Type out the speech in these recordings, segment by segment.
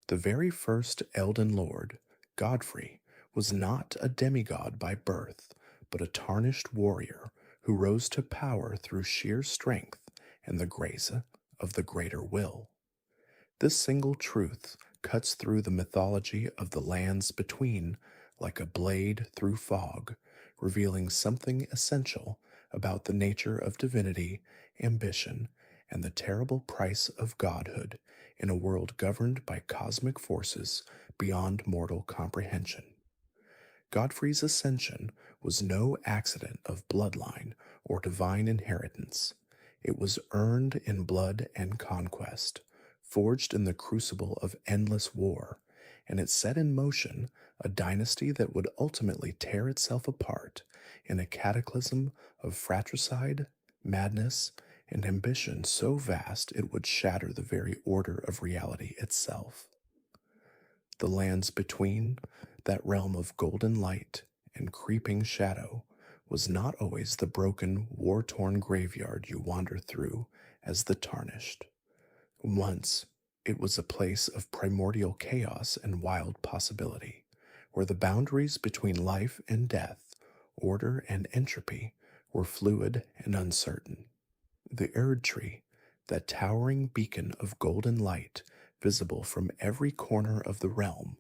The very first Elden Lord, Godfrey, was not a demigod by birth, but a tarnished warrior who rose to power through sheer strength and the grace of the greater will. This single truth cuts through the mythology of the lands between like a blade through fog, revealing something essential about the nature of divinity, ambition, and the terrible price of godhood in a world governed by cosmic forces beyond mortal comprehension. Godfrey's ascension was no accident of bloodline or divine inheritance. It was earned in blood and conquest, forged in the crucible of endless war, and it set in motion a dynasty that would ultimately tear itself apart in a cataclysm of fratricide, madness, and ambition so vast it would shatter the very order of reality itself. The lands between, that realm of golden light and creeping shadow, was not always the broken, war-torn graveyard you wander through as the tarnished. Once, it was a place of primordial chaos and wild possibility, where the boundaries between life and death, order and entropy, were fluid and uncertain. The Erd Tree, that towering beacon of golden light visible from every corner of the realm,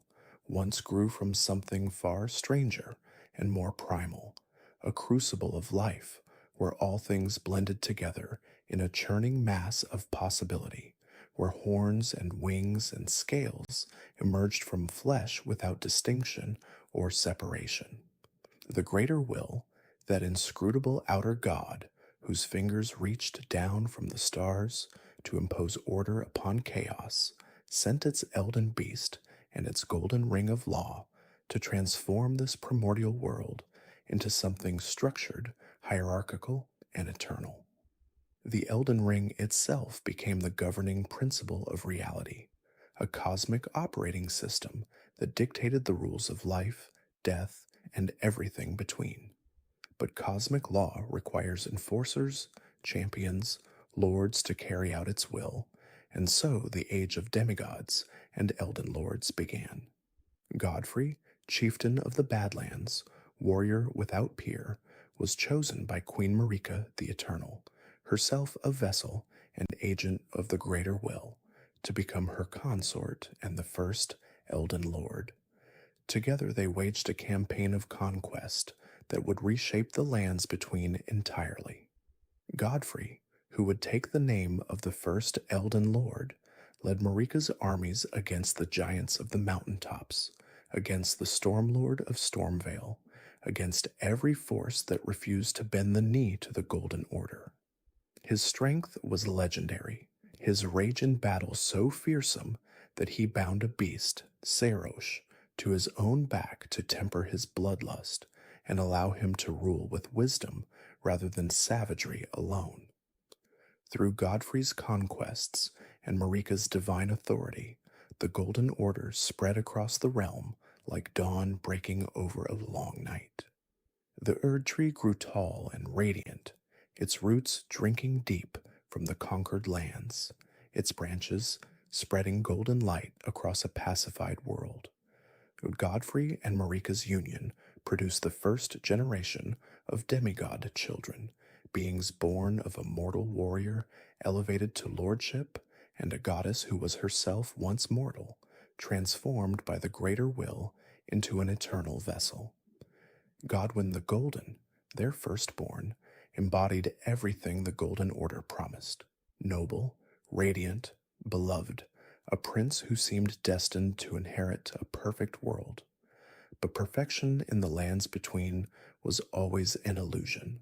once grew from something far stranger and more primal, a crucible of life where all things blended together in a churning mass of possibility, where horns and wings and scales emerged from flesh without distinction or separation. The greater will, that inscrutable outer God, whose fingers reached down from the stars to impose order upon chaos, sent its elden beast and its golden ring of law to transform this primordial world into something structured, hierarchical, and eternal. The Elden Ring itself became the governing principle of reality, a cosmic operating system that dictated the rules of life, death, and everything between. But cosmic law requires enforcers, champions, lords to carry out its will, and so the age of demigods and Elden Lords began. Godfrey, chieftain of the Badlands, warrior without peer, was chosen by Queen Marika the Eternal, herself a vessel and agent of the greater will, to become her consort and the first Elden Lord. Together they waged a campaign of conquest that would reshape the lands between entirely. Godfrey, who would take the name of the first Elden Lord, led Marika's armies against the giants of the mountaintops, against the Stormlord of Stormvale, against every force that refused to bend the knee to the Golden Order. His strength was legendary, his rage in battle so fearsome that he bound a beast, Sarosh, to his own back to temper his bloodlust and allow him to rule with wisdom rather than savagery alone. Through Godfrey's conquests and Marika's divine authority, the Golden Order spread across the realm like dawn breaking over a long night. The Erd Tree grew tall and radiant, its roots drinking deep from the conquered lands, its branches spreading golden light across a pacified world. Godfrey and Marika's union produced the first generation of demigod children, beings born of a mortal warrior elevated to lordship and a goddess who was herself once mortal, transformed by the greater will into an eternal vessel. Godwyn the Golden, their firstborn, embodied everything the Golden Order promised: noble, radiant, beloved, a prince who seemed destined to inherit a perfect world. But perfection in the lands between was always an illusion,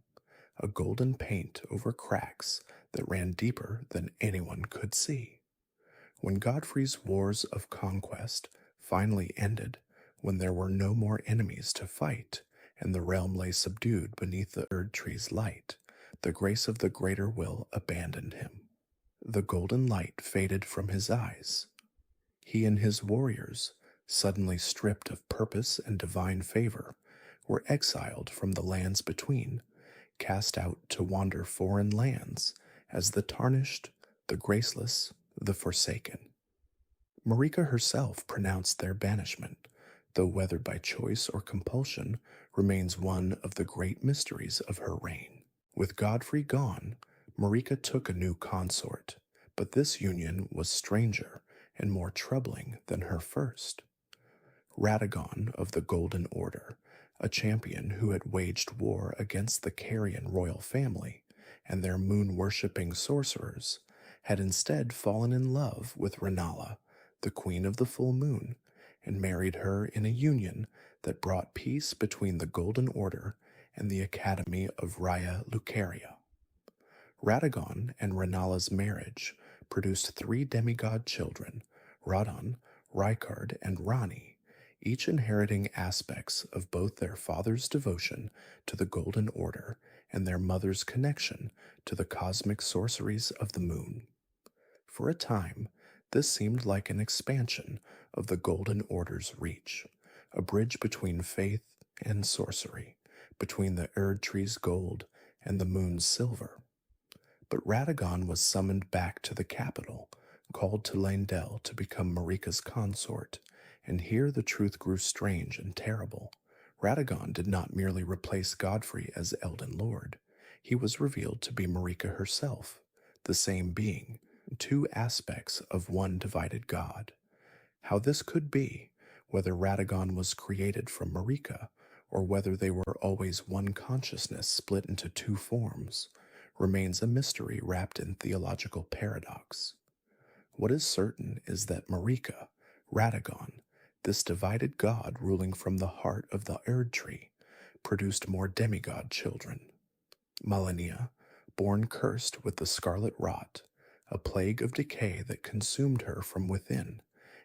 a golden paint over cracks that ran deeper than anyone could see. When Godfrey's wars of conquest finally ended, when there were no more enemies to fight, and the realm lay subdued beneath the Erd Tree's light, the grace of the greater will abandoned him. The golden light faded from his eyes. He and his warriors, suddenly stripped of purpose and divine favor, were exiled from the lands between, cast out to wander foreign lands as the tarnished, the graceless, the forsaken. Marika herself pronounced their banishment, though whether by choice or compulsion remains one of the great mysteries of her reign. With Godfrey gone, Marika took a new consort, but this union was stranger and more troubling than her first. Radahn of the Golden Order, a champion who had waged war against the Carian royal family and their moon-worshipping sorcerers, had instead fallen in love with Rennala, the Queen of the Full Moon, and married her in a union that brought peace between the Golden Order and the Academy of Raya Lucaria. Radahn and Rennala's marriage produced 3 demigod children, Radahn, Rykard, and Ranni, each inheriting aspects of both their father's devotion to the Golden Order and their mother's connection to the cosmic sorceries of the moon. For a time, this seemed like an expansion of the Golden Order's reach, a bridge between faith and sorcery, between the Erd tree's gold and the moon's silver. But Radahn was summoned back to the capital, called to Leyndell to become Marika's consort, and here the truth grew strange and terrible. Radahn did not merely replace Godfrey as Elden Lord. He was revealed to be Marika herself, the same being, 2 aspects of one divided god. How this could be, whether Radahn was created from Marika, or whether they were always one consciousness split into 2 forms, remains a mystery wrapped in theological paradox. What is certain is that Marika, Radahn, this divided god ruling from the heart of the Erd tree, produced more demigod children. Malenia, born cursed with the Scarlet Rot, a plague of decay that consumed her from within,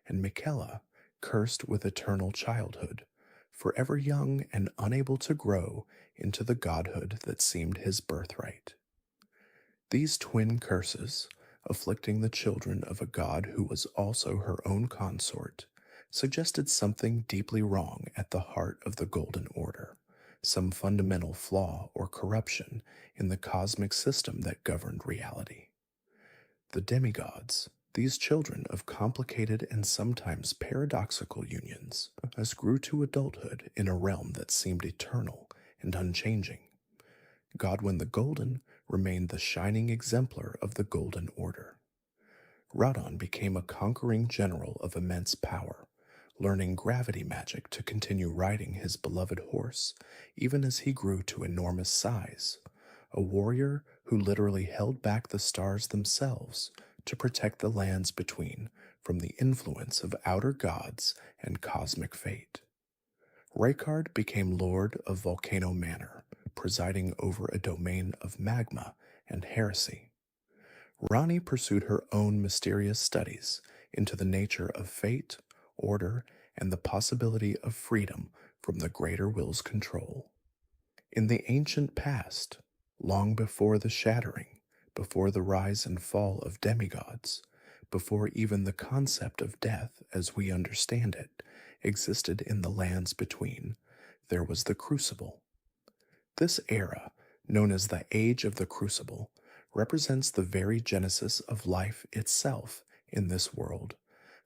and Miquella, cursed with eternal childhood, forever young and unable to grow into the godhood that seemed his birthright. These twin curses, afflicting the children of a god who was also her own consort, suggested something deeply wrong at the heart of the Golden Order, some fundamental flaw or corruption in the cosmic system that governed reality. The demigods, these children of complicated and sometimes paradoxical unions, as grew to adulthood in a realm that seemed eternal and unchanging. Godwyn the Golden remained the shining exemplar of the Golden Order. Radahn became a conquering general of immense power, learning gravity magic to continue riding his beloved horse, even as he grew to enormous size, a warrior who literally held back the stars themselves to protect the lands between from the influence of outer gods and cosmic fate. Rykard became lord of Volcano Manor, presiding over a domain of magma and heresy. Ranni pursued her own mysterious studies into the nature of fate, order, and the possibility of freedom from the greater will's control. In the ancient past, long before the shattering, before the rise and fall of demigods, before even the concept of death as we understand it existed in the lands between, there was the Crucible. This era, known as the Age of the Crucible, represents the very genesis of life itself in this world,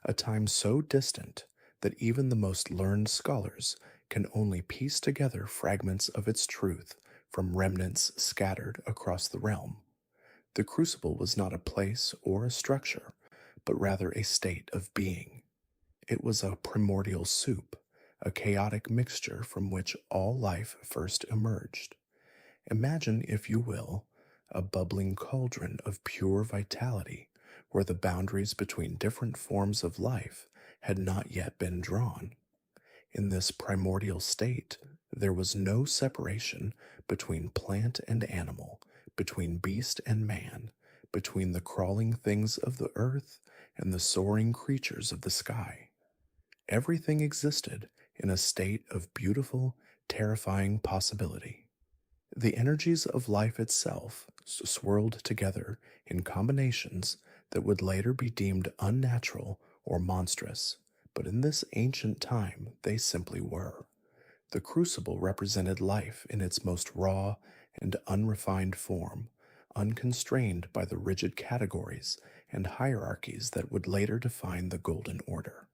a time so distant that even the most learned scholars can only piece together fragments of its truth from remnants scattered across the realm. The Crucible was not a place or a structure, but rather a state of being. It was a primordial soup, a chaotic mixture from which all life first emerged. Imagine, if you will, a bubbling cauldron of pure vitality, where the boundaries between different forms of life had not yet been drawn. In this primordial state, there was no separation between plant and animal, between beast and man, between the crawling things of the earth and the soaring creatures of the sky. Everything existed in a state of beautiful, terrifying possibility. The energies of life itself swirled together in combinations that would later be deemed unnatural or monstrous, but in this ancient time they simply were. The Crucible represented life in its most raw and unrefined form, unconstrained by the rigid categories and hierarchies that would later define the Golden Order.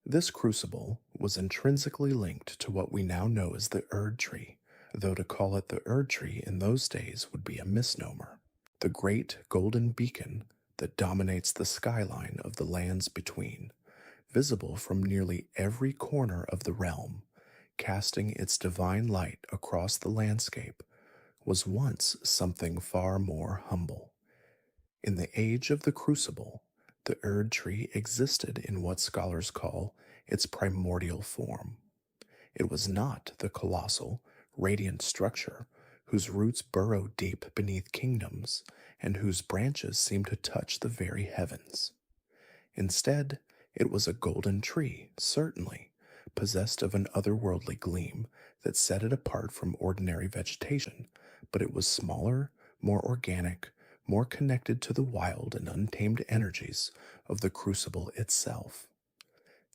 This crucible was intrinsically linked to what we now know as the Erd Tree, though to call it the Erd Tree in those days would be a misnomer. The great golden beacon that dominates the skyline of the lands between, visible from nearly every corner of the realm, casting its divine light across the landscape, was once something far more humble. In the age of the Crucible, the Erd Tree existed in what scholars call its primordial form. It was not the colossal, radiant structure whose roots burrow deep beneath kingdoms and whose branches seem to touch the very heavens. Instead, it was a golden tree, certainly, possessed of an otherworldly gleam that set it apart from ordinary vegetation, but it was smaller, more organic, more connected to the wild and untamed energies of the crucible itself.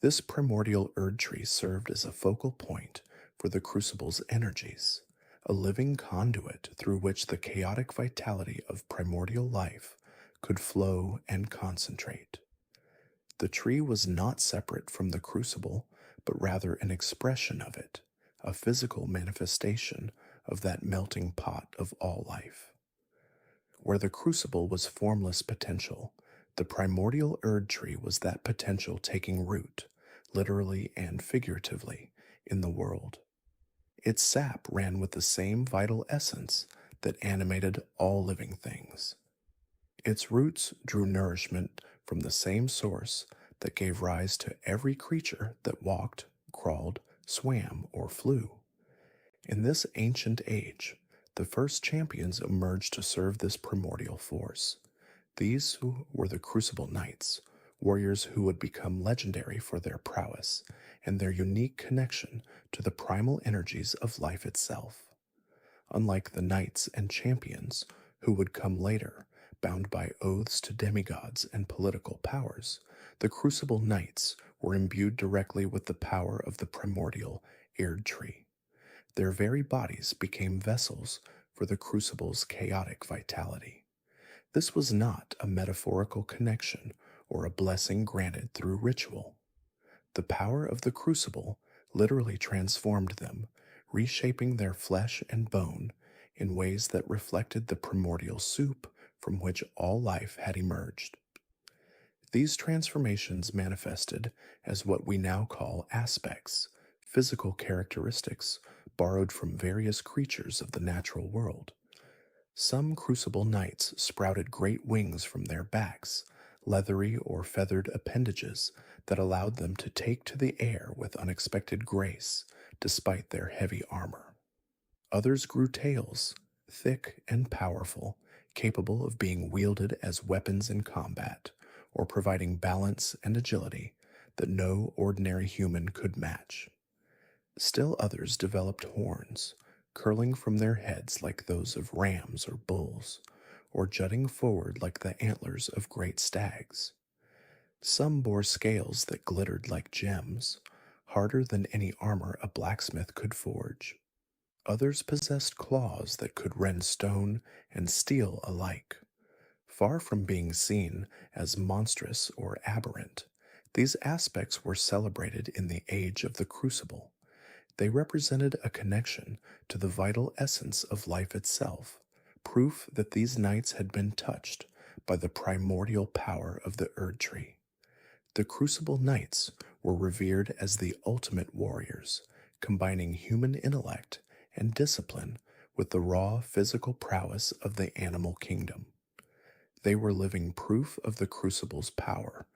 This primordial Erd Tree served as a focal point for the crucible's energies, a living conduit through which the chaotic vitality of primordial life could flow and concentrate. The tree was not separate from the crucible, but rather an expression of it, a physical manifestation of that melting pot of all life. Where the crucible was formless potential, the primordial Erd Tree was that potential taking root, literally and figuratively, in the world. Its sap ran with the same vital essence that animated all living things. Its roots drew nourishment from the same source that gave rise to every creature that walked, crawled, swam, or flew. In this ancient age, the first champions emerged to serve this primordial force. These were the Crucible Knights, warriors who would become legendary for their prowess and their unique connection to the primal energies of life itself. Unlike the knights and champions who would come later, bound by oaths to demigods and political powers, the Crucible Knights were imbued directly with the power of the primordial Erd Tree. Their very bodies became vessels for the Crucible's chaotic vitality. This was not a metaphorical connection or a blessing granted through ritual. The power of the Crucible literally transformed them, reshaping their flesh and bone in ways that reflected the primordial soup from which all life had emerged. These transformations manifested as what we now call aspects, physical characteristics borrowed from various creatures of the natural world. Some Crucible Knights sprouted great wings from their backs, leathery or feathered appendages that allowed them to take to the air with unexpected grace despite their heavy armor. Others grew tails, thick and powerful, capable of being wielded as weapons in combat, or providing balance and agility that no ordinary human could match. Still others developed horns, curling from their heads like those of rams or bulls, or jutting forward like the antlers of great stags. Some bore scales that glittered like gems, harder than any armor a blacksmith could forge. Others possessed claws that could rend stone and steel alike. Far from being seen as monstrous or aberrant, these aspects were celebrated in the age of the Crucible. They represented a connection to the vital essence of life itself, proof that these knights had been touched by the primordial power of the Erd Tree. The Crucible Knights were revered as the ultimate warriors, combining human intellect and discipline with the raw physical prowess of the animal kingdom. They were living proof of the Crucible's power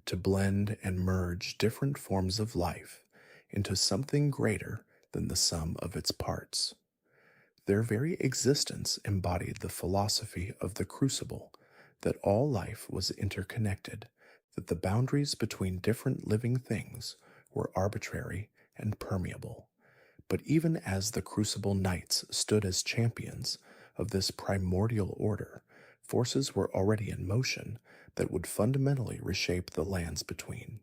to blend and merge different forms of life into something greater than the sum of its parts. Their very existence embodied the philosophy of the Crucible, that all life was interconnected, that the boundaries between different living things were arbitrary and permeable. But even as the Crucible Knights stood as champions of this primordial order, forces were already in motion that would fundamentally reshape the lands between.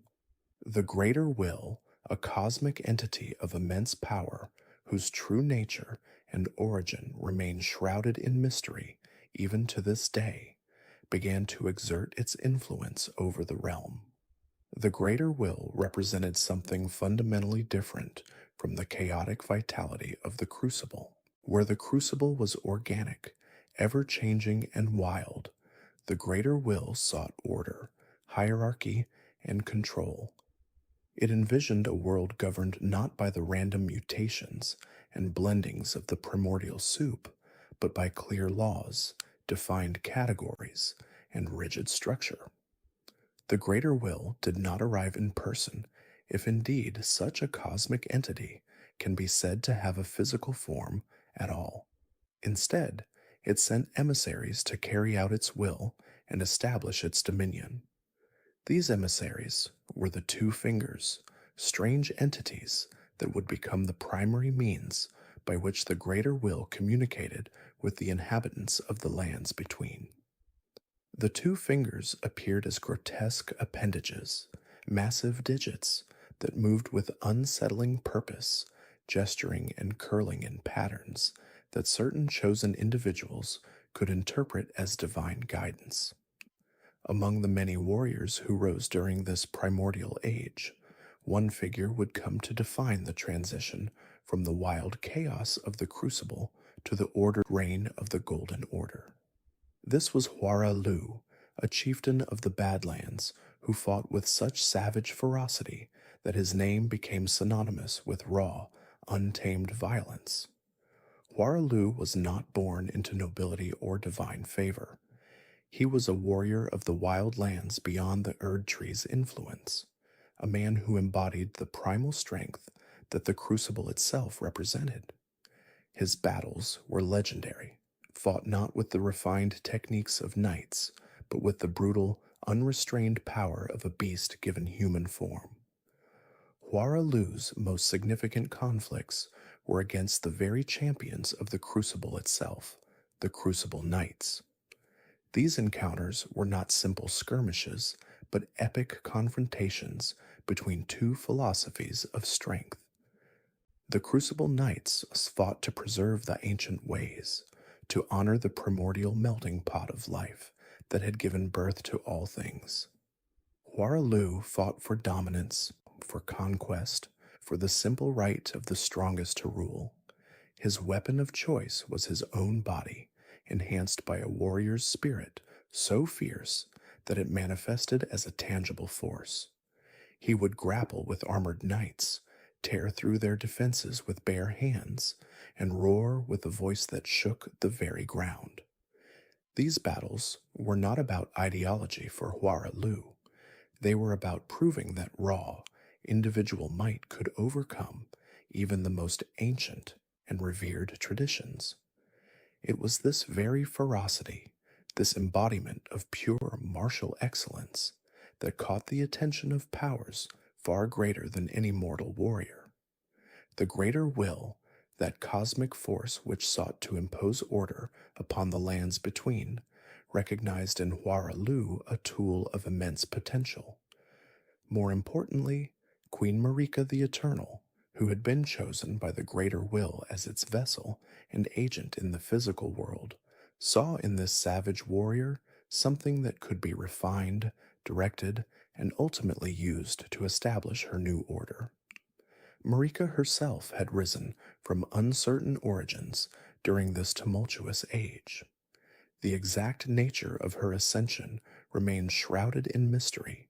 The Greater Will, a cosmic entity of immense power, whose true nature and origin remain shrouded in mystery even to this day, began to exert its influence over the realm. The greater will represented something fundamentally different from the chaotic vitality of the crucible. Where the crucible was organic, ever-changing, and wild, the greater will sought order, hierarchy, and control. It envisioned a world governed not by the random mutations and blendings of the primordial soup, but by clear laws, defined categories, and rigid structure. The greater will did not arrive in person, if indeed such a cosmic entity can be said to have a physical form at all. Instead, it sent emissaries to carry out its will and establish its dominion. These emissaries were the Two Fingers, strange entities that would become the primary means by which the greater will communicated with the inhabitants of the lands between. The Two Fingers appeared as grotesque appendages, massive digits that moved with unsettling purpose, gesturing and curling in patterns that certain chosen individuals could interpret as divine guidance. Among the many warriors who rose during this primordial age, one figure would come to define the transition from the wild chaos of the Crucible to the ordered reign of the Golden Order. This was Huara Lu, a chieftain of the Badlands who fought with such savage ferocity that his name became synonymous with raw, untamed violence. Huara Lu was not born into nobility or divine favor. He was a warrior of the wild lands beyond the Erd Tree's influence, a man who embodied the primal strength that the Crucible itself represented. His battles were legendary, fought not with the refined techniques of knights, but with the brutal, unrestrained power of a beast given human form. Huara Lu's most significant conflicts were against the very champions of the Crucible itself, the Crucible Knights. These encounters were not simple skirmishes, but epic confrontations between two philosophies of strength. The Crucible Knights fought to preserve the ancient ways, to honor the primordial melting pot of life that had given birth to all things. Huara Lu fought for dominance, for conquest, for the simple right of the strongest to rule. His weapon of choice was his own body, enhanced by a warrior's spirit so fierce that it manifested as a tangible force. He would grapple with armored knights, tear through their defenses with bare hands, and roar with a voice that shook the very ground. These battles were not about ideology for Huara Lu. They were about proving that raw, individual might could overcome even the most ancient and revered traditions. It was this very ferocity, this embodiment of pure martial excellence, that caught the attention of powers far greater than any mortal warrior. The greater will, that cosmic force which sought to impose order upon the lands between, recognized in Huara Lu a tool of immense potential. More importantly, Queen Marika the Eternal, who had been chosen by the greater will as its vessel and agent in the physical world, saw in this savage warrior something that could be refined, directed, and ultimately used to establish her new order. Marika herself had risen from uncertain origins during this tumultuous age. The exact nature of her ascension remains shrouded in mystery,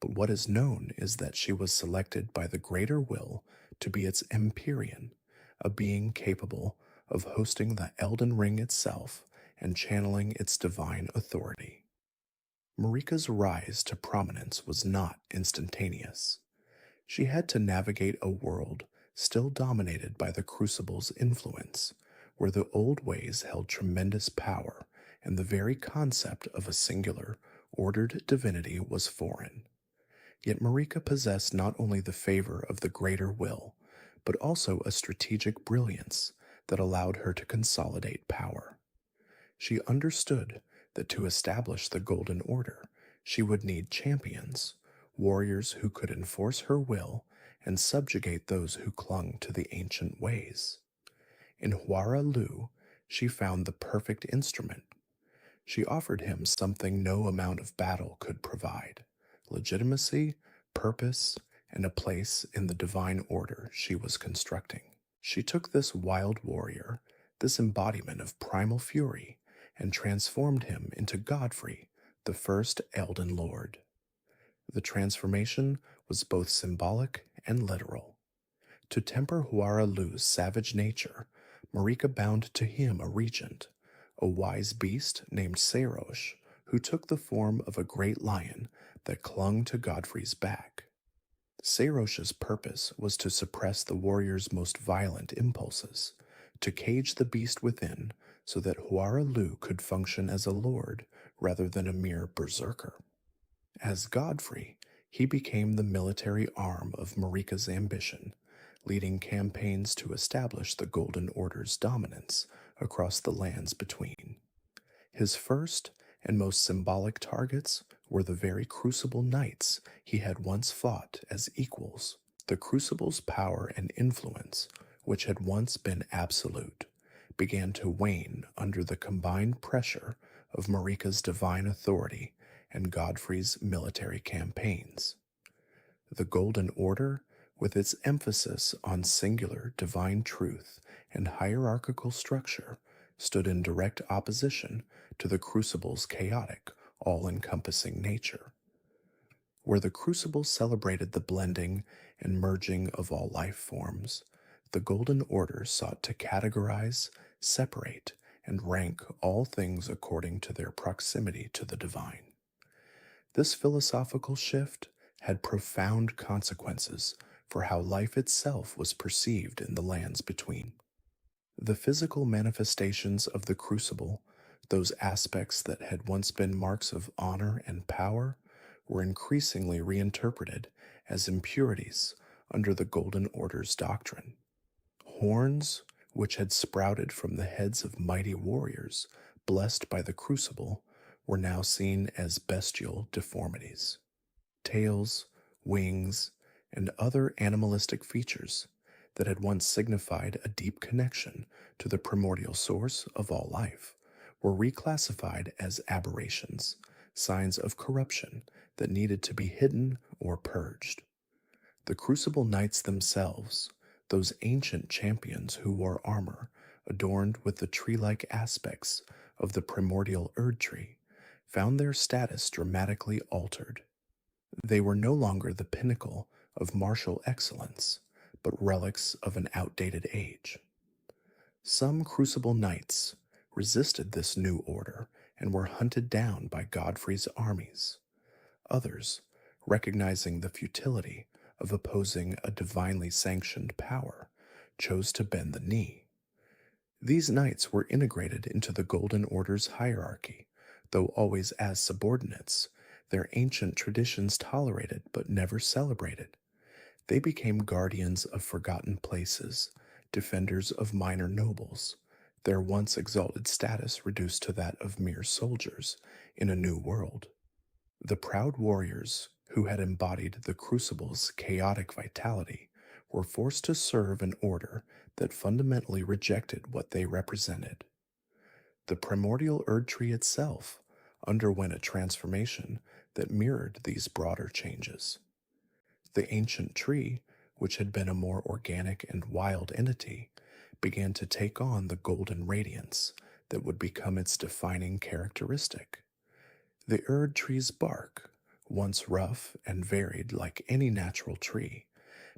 but what is known is that she was selected by the greater will to be its Empyrean, a being capable of hosting the Elden Ring itself and channeling its divine authority. Marika's rise to prominence was not instantaneous. She had to navigate a world still dominated by the Crucible's influence, where the old ways held tremendous power and the very concept of a singular, ordered divinity was foreign. Yet Marika possessed not only the favor of the greater will, but also a strategic brilliance that allowed her to consolidate power. She understood that to establish the Golden Order, she would need champions, warriors who could enforce her will and subjugate those who clung to the ancient ways. In Huara Lu, she found the perfect instrument. She offered him something no amount of battle could provide: legitimacy, purpose, and a place in the divine order she was constructing. She took this wild warrior, this embodiment of primal fury, and transformed him into Godfrey, the first Elden Lord. The transformation was both symbolic and literal. To temper Huara Lu's savage nature, Marika bound to him a regent, a wise beast named Sarosh, who took the form of a great lion that clung to Godfrey's back. Sarosh's purpose was to suppress the warrior's most violent impulses, to cage the beast within so that Huara Lu could function as a lord rather than a mere berserker. As Godfrey, he became the military arm of Marika's ambition, leading campaigns to establish the Golden Order's dominance across the lands between. His first and most symbolic targets were the very Crucible Knights he had once fought as equals. The Crucible's power and influence, which had once been absolute, began to wane under the combined pressure of Marika's divine authority and Godfrey's military campaigns. The Golden Order, with its emphasis on singular divine truth and hierarchical structure, stood in direct opposition to the Crucible's chaotic, all-encompassing nature. Where the Crucible celebrated the blending and merging of all life forms, the Golden Order sought to categorize, separate, and rank all things according to their proximity to the divine. This philosophical shift had profound consequences for how life itself was perceived in the lands between. The physical manifestations of the Crucible, those aspects that had once been marks of honor and power, were increasingly reinterpreted as impurities under the Golden Order's doctrine. Horns, which had sprouted from the heads of mighty warriors blessed by the Crucible, were now seen as bestial deformities. Tails, wings, and other animalistic features that had once signified a deep connection to the primordial source of all life were reclassified as aberrations, signs of corruption that needed to be hidden or purged. The Crucible Knights themselves, those ancient champions who wore armor adorned with the tree-like aspects of the primordial Erd tree, found their status dramatically altered. They were no longer the pinnacle of martial excellence, but relics of an outdated age. Some Crucible Knights resisted this new order and were hunted down by Godfrey's armies. Others, recognizing the futility of opposing a divinely sanctioned power, chose to bend the knee. These knights were integrated into the Golden Order's hierarchy, though always as subordinates, their ancient traditions tolerated but never celebrated. They became guardians of forgotten places, defenders of minor nobles, their once exalted status reduced to that of mere soldiers in a new world. The proud warriors who had embodied the Crucible's chaotic vitality were forced to serve an order that fundamentally rejected what they represented. The primordial Erd tree itself underwent a transformation that mirrored these broader changes. The ancient tree, which had been a more organic and wild entity, began to take on the golden radiance that would become its defining characteristic. The Erd tree's bark, once rough and varied like any natural tree,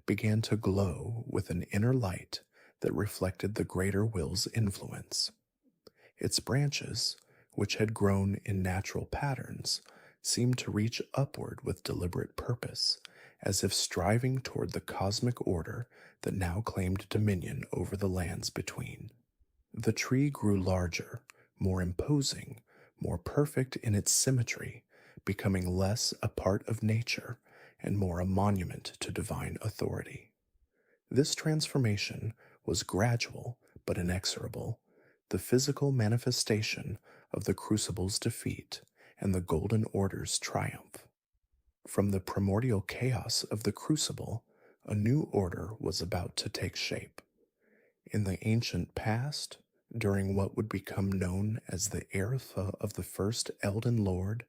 began to glow with an inner light that reflected the greater will's influence. Its branches, which had grown in natural patterns, seemed to reach upward with deliberate purpose, as if striving toward the cosmic order that now claimed dominion over the lands between. The tree grew larger, more imposing, more perfect in its symmetry, becoming less a part of nature and more a monument to divine authority. This transformation was gradual but inexorable, the physical manifestation of the Crucible's defeat and the Golden Order's triumph. From the primordial chaos of the Crucible, a new order was about to take shape. In the ancient past, During what would become known as the era of the first Elden Lord,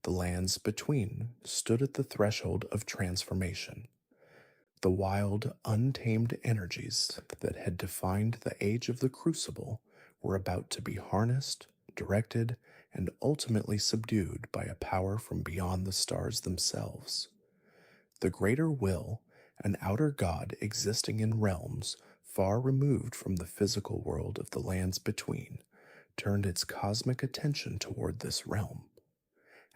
the lands between stood at the threshold of transformation. The wild, untamed energies that had defined the age of the Crucible were about to be harnessed, directed, and ultimately subdued by a power from beyond the stars themselves. The Greater Will, an outer god existing in realms far removed from the physical world of the lands between, turned its cosmic attention toward this realm.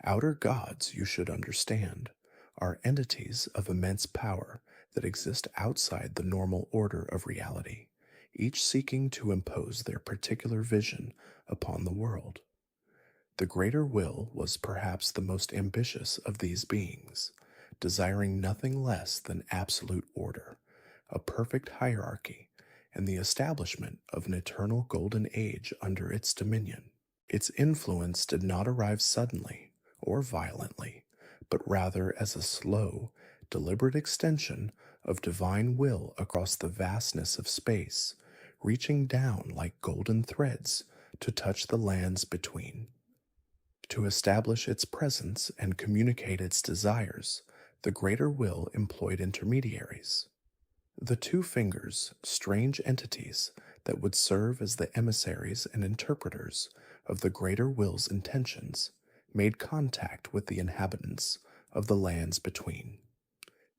Outer gods, you should understand, are entities of immense power that exist outside the normal order of reality, each seeking to impose their particular vision upon the world. The Greater Will was perhaps the most ambitious of these beings, desiring nothing less than absolute order, a perfect hierarchy, and the establishment of an eternal golden age under its dominion. Its influence did not arrive suddenly or violently, but rather as a slow, deliberate extension of divine will across the vastness of space, reaching down like golden threads to touch the lands between. To establish its presence and communicate its desires, the Greater Will employed intermediaries. The Two Fingers, strange entities that would serve as the emissaries and interpreters of the Greater Will's intentions, made contact with the inhabitants of the lands between.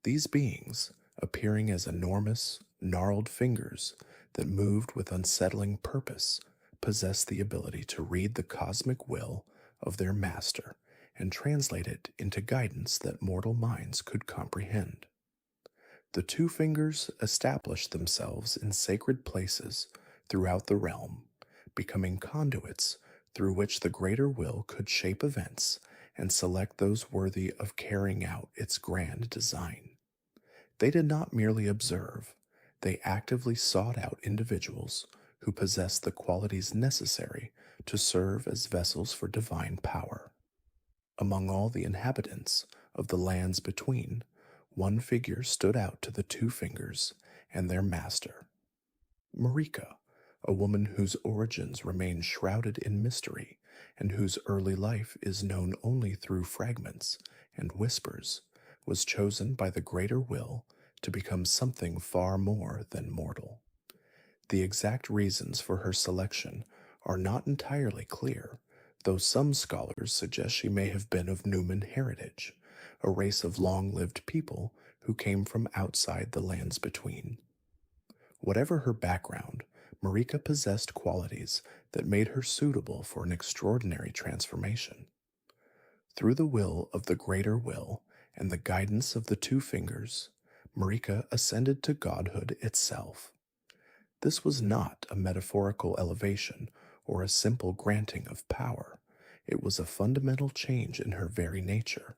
These beings, appearing as enormous, gnarled fingers that moved with unsettling purpose, possessed the ability to read the cosmic will of their master and translate it into guidance that mortal minds could comprehend. The Two Fingers established themselves in sacred places throughout the realm, becoming conduits through which the Greater Will could shape events and select those worthy of carrying out its grand design. They did not merely observe, they actively sought out individuals who possessed the qualities necessary to serve as vessels for divine power. Among all the inhabitants of the lands between, one figure stood out to the Two Fingers and their master. Marika, a woman whose origins remain shrouded in mystery and whose early life is known only through fragments and whispers, was chosen by the Greater Will to become something far more than mortal. The exact reasons for her selection are not entirely clear, though some scholars suggest she may have been of Numan heritage, a race of long-lived people who came from outside the lands between. Whatever her background, Marika possessed qualities that made her suitable for an extraordinary transformation. Through the will of the Greater Will and the guidance of the Two Fingers, Marika ascended to godhood itself. This was not a metaphorical elevation or a simple granting of power. It was a fundamental change in her very nature,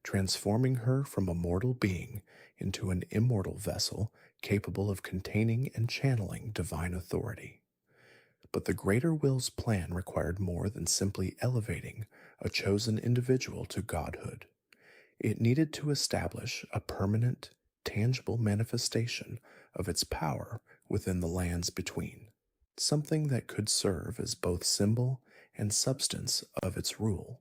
transforming her from a mortal being into an immortal vessel capable of containing and channeling divine authority. But the Greater Will's plan required more than simply elevating a chosen individual to godhood. It needed to establish a permanent, tangible manifestation of its power within the lands between, something that could serve as both symbol and substance of its rule.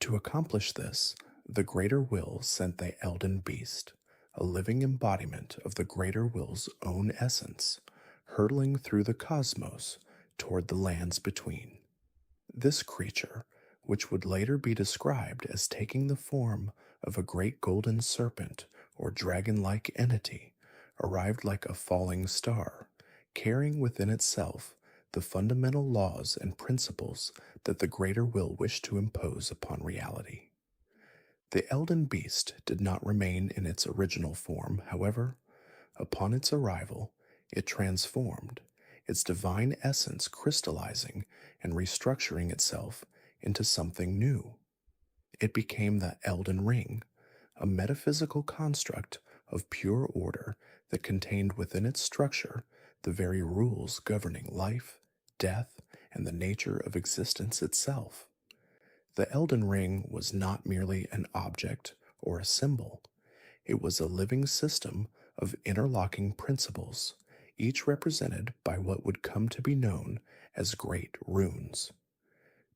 To accomplish this, the Greater Will sent the Elden Beast, a living embodiment of the Greater Will's own essence, hurtling through the cosmos toward the lands between. This creature, which would later be described as taking the form of a great golden serpent or dragon-like entity, arrived like a falling star, carrying within itself the fundamental laws and principles that the Greater Will wished to impose upon reality. The Elden Beast did not remain in its original form, however. Upon its arrival, it transformed, its divine essence crystallizing and restructuring itself into something new. It became the Elden Ring, a metaphysical construct of pure order that contained within its structure the very rules governing life, death, and the nature of existence itself. The Elden Ring was not merely an object or a symbol. It was a living system of interlocking principles, each represented by what would come to be known as great runes.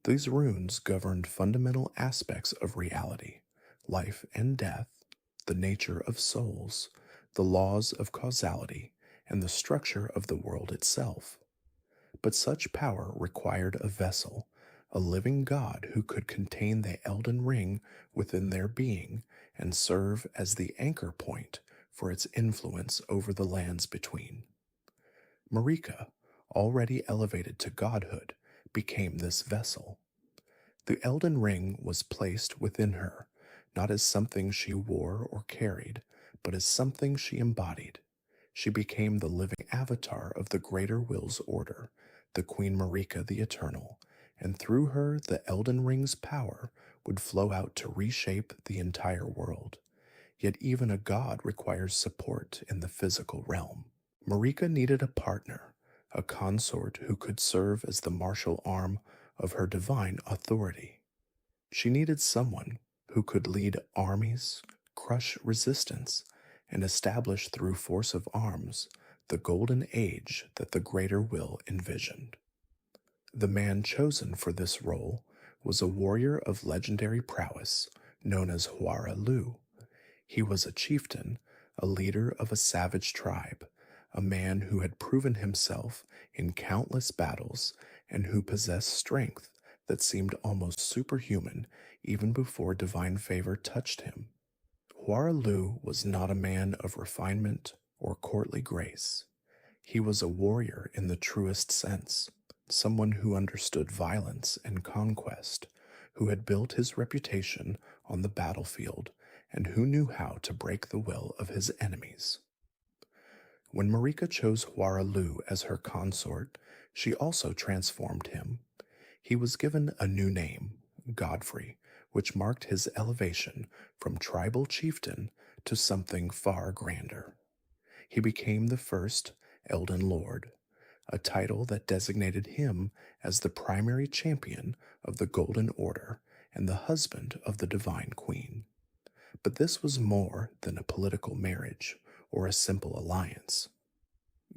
These runes governed fundamental aspects of reality, life and death, the nature of souls, the laws of causality, and the structure of the world itself. But such power required a vessel, a living god who could contain the Elden Ring within their being and serve as the anchor point for its influence over the lands between. Marika, already elevated to godhood, became this vessel. The Elden Ring was placed within her, not as something she wore or carried, but as something she embodied. She became the living avatar of the Greater Will's order, the Queen Marika the Eternal, and through her the Elden Ring's power would flow out to reshape the entire world. Yet even a god requires support in the physical realm. Marika needed a partner, a consort who could serve as the martial arm of her divine authority. She needed someone who could lead armies, crush resistance, and establish through force of arms the golden age that the Greater Will envisioned. The man chosen for this role was a warrior of legendary prowess known as Huara Lu. He was a chieftain, a leader of a savage tribe, a man who had proven himself in countless battles and who possessed strength that seemed almost superhuman even before divine favor touched him. Huara Lu was not a man of refinement or courtly grace. He was a warrior in the truest sense, someone who understood violence and conquest, who had built his reputation on the battlefield, and who knew how to break the will of his enemies. When Marika chose Huara Lu as her consort, she also transformed him. He was given a new name, Godfrey, which marked his elevation from tribal chieftain to something far grander. He became the first Elden Lord, a title that designated him as the primary champion of the Golden Order and the husband of the Divine Queen. But this was more than a political marriage or a simple alliance.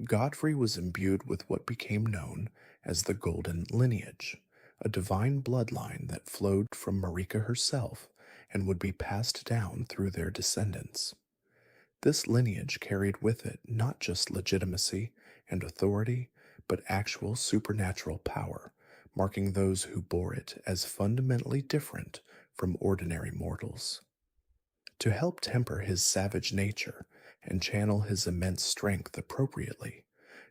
Godfrey was imbued with what became known as the Golden Lineage, a divine bloodline that flowed from Marika herself and would be passed down through their descendants. This lineage carried with it not just legitimacy and authority, but actual supernatural power, marking those who bore it as fundamentally different from ordinary mortals. To help temper his savage nature and channel his immense strength appropriately,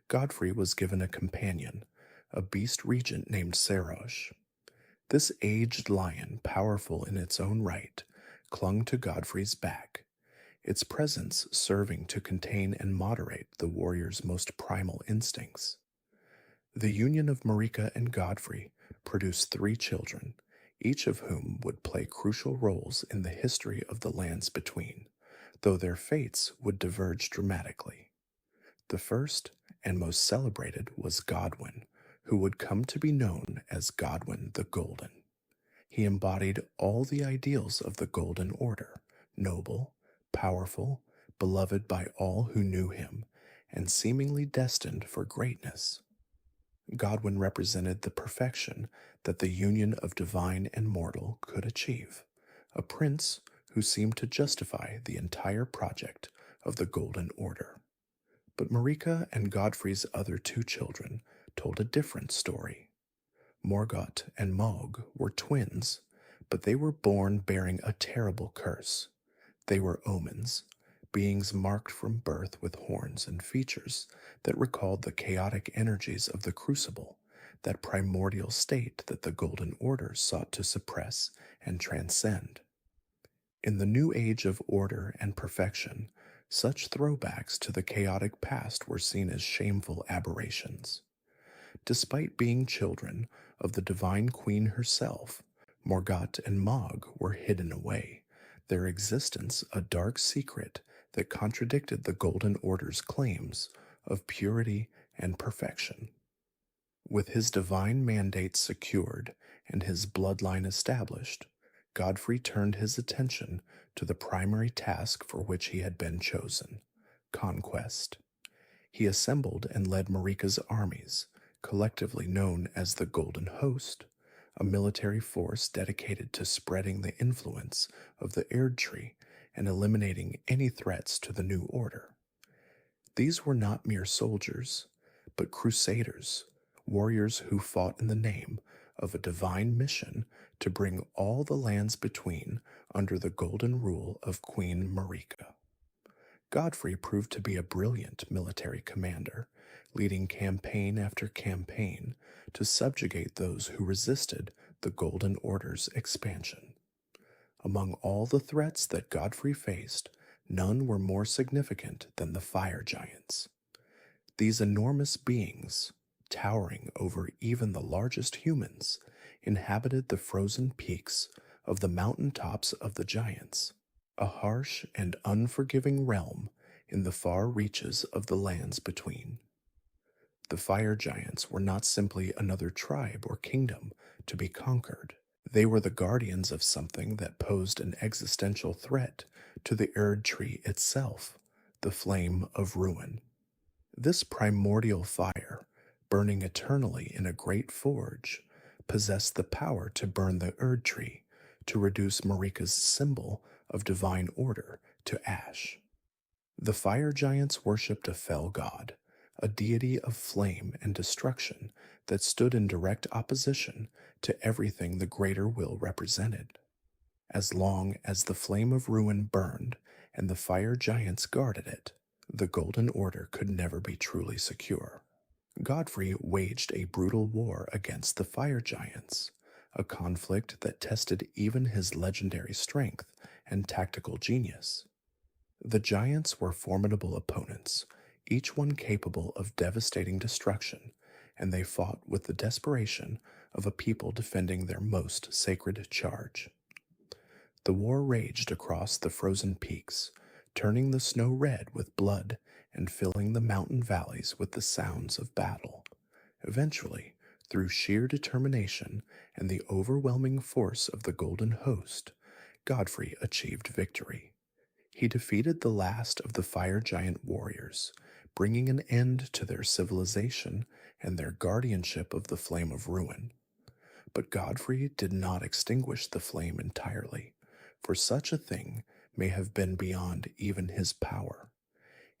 Godfrey was given a companion, a beast regent named Sarosh. This aged lion, powerful in its own right, clung to Godfrey's back, its presence serving to contain and moderate the warrior's most primal instincts. The union of Marika and Godfrey produced 3 children, each of whom would play crucial roles in the history of the lands between, though their fates would diverge dramatically. The first and most celebrated was Godwyn, who would come to be known as Godwyn the Golden. He embodied all the ideals of the Golden Order, noble, powerful, beloved by all who knew him, and seemingly destined for greatness. Godwyn represented the perfection that the union of divine and mortal could achieve, a prince who seemed to justify the entire project of the Golden Order. But Marika and Godfrey's other 2 children told a different story. Morgott and Mohg were twins, but they were born bearing a terrible curse. They were omens, beings marked from birth with horns and features that recalled the chaotic energies of the Crucible, that primordial state that the Golden Order sought to suppress and transcend. In the new age of order and perfection, such throwbacks to the chaotic past were seen as shameful aberrations. Despite being children of the Divine Queen herself, Morgott and Mohg were hidden away, their existence a dark secret that contradicted the Golden Order's claims of purity and perfection. With his divine mandate secured and his bloodline established, Godfrey turned his attention to the primary task for which he had been chosen: conquest. He assembled and led Marika's armies, collectively known as the Golden Host, a military force dedicated to spreading the influence of the Erd Tree and eliminating any threats to the new order. These were not mere soldiers, but crusaders, warriors who fought in the name of a divine mission to bring all the lands between under the golden rule of Queen Marika. Godfrey proved to be a brilliant military commander, leading campaign after campaign to subjugate those who resisted the Golden Order's expansion. Among all the threats that Godfrey faced, none were more significant than the fire giants. These enormous beings, towering over even the largest humans, inhabited the frozen peaks of the mountain tops of the giants, a harsh and unforgiving realm in the far reaches of the lands between. The fire giants were not simply another tribe or kingdom to be conquered. They were the guardians of something that posed an existential threat to the Erd Tree itself, the flame of ruin. This primordial fire, burning eternally in a great forge, possessed the power to burn the Erd Tree, to reduce Marika's symbol of divine order to ash. The fire giants worshipped a fell god, a deity of flame and destruction that stood in direct opposition to everything the greater will represented. As long as the flame of ruin burned and the fire giants guarded it, the Golden Order could never be truly secure. Godfrey waged a brutal war against the fire giants, a conflict that tested even his legendary strength and tactical genius. The giants were formidable opponents, each one capable of devastating destruction, and they fought with the desperation of a people defending their most sacred charge. The war raged across the frozen peaks, turning the snow red with blood and filling the mountain valleys with the sounds of battle. Eventually, through sheer determination and the overwhelming force of the Golden Host, Godfrey achieved victory. He defeated the last of the fire giant warriors, bringing an end to their civilization and their guardianship of the flame of ruin. But Godfrey did not extinguish the flame entirely, for such a thing may have been beyond even his power.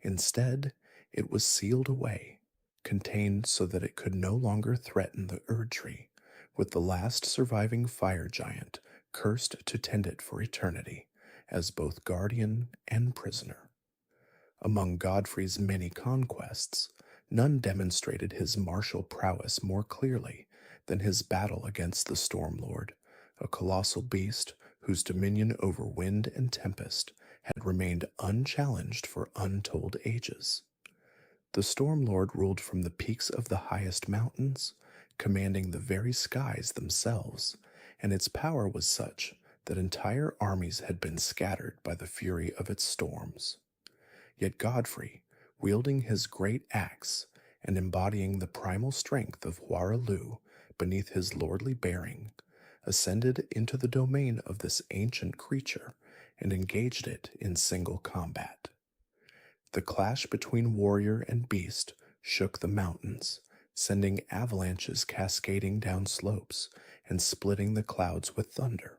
Instead, it was sealed away, contained so that it could no longer threaten the Erd Tree, with the last surviving fire giant cursed to tend it for eternity, as both guardian and prisoner. Among Godfrey's many conquests, none demonstrated his martial prowess more clearly than his battle against the Stormlord, a colossal beast whose dominion over wind and tempest had remained unchallenged for untold ages. The Stormlord ruled from the peaks of the highest mountains, commanding the very skies themselves, and its power was such that entire armies had been scattered by the fury of its storms. Yet Godfrey, wielding his great axe and embodying the primal strength of Huaralu beneath his lordly bearing, ascended into the domain of this ancient creature and engaged it in single combat. The clash between warrior and beast shook the mountains, sending avalanches cascading down slopes and splitting the clouds with thunder.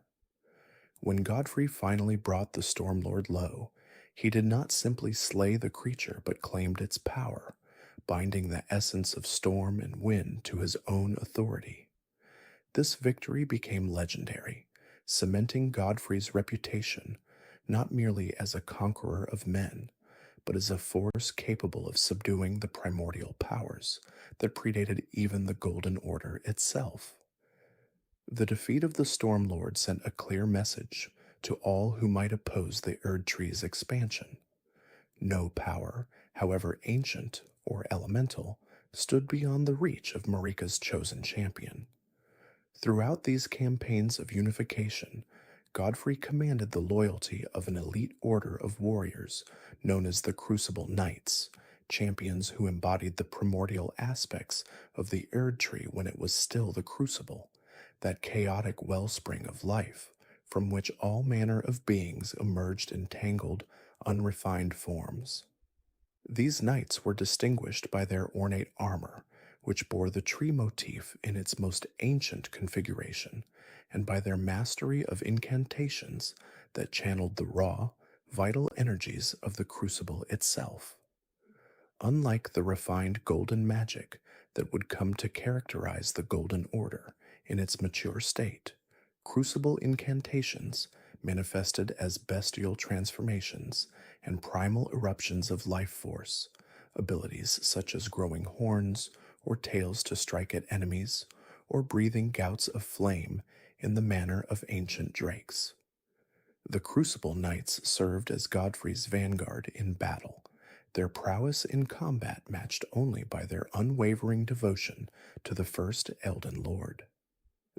When Godfrey finally brought the Stormlord low, he did not simply slay the creature but claimed its power, binding the essence of storm and wind to his own authority. This victory became legendary, cementing Godfrey's reputation not merely as a conqueror of men, but as a force capable of subduing the primordial powers that predated even the Golden Order itself. The defeat of the Stormlord sent a clear message to all who might oppose the Erd Tree's expansion. No power, however ancient or elemental, stood beyond the reach of Marika's chosen champion. Throughout these campaigns of unification, Godfrey commanded the loyalty of an elite order of warriors known as the Crucible Knights, champions who embodied the primordial aspects of the Erd Tree when it was still the Crucible, that chaotic wellspring of life from which all manner of beings emerged in tangled, unrefined forms. These knights were distinguished by their ornate armor, which bore the tree motif in its most ancient configuration, and by their mastery of incantations that channeled the raw, vital energies of the crucible itself. Unlike the refined golden magic that would come to characterize the Golden Order in its mature state, crucible incantations manifested as bestial transformations and primal eruptions of life force, abilities such as growing horns or tails to strike at enemies, or breathing gouts of flame in the manner of ancient drakes. The Crucible Knights served as Godfrey's vanguard in battle, their prowess in combat matched only by their unwavering devotion to the first Elden Lord.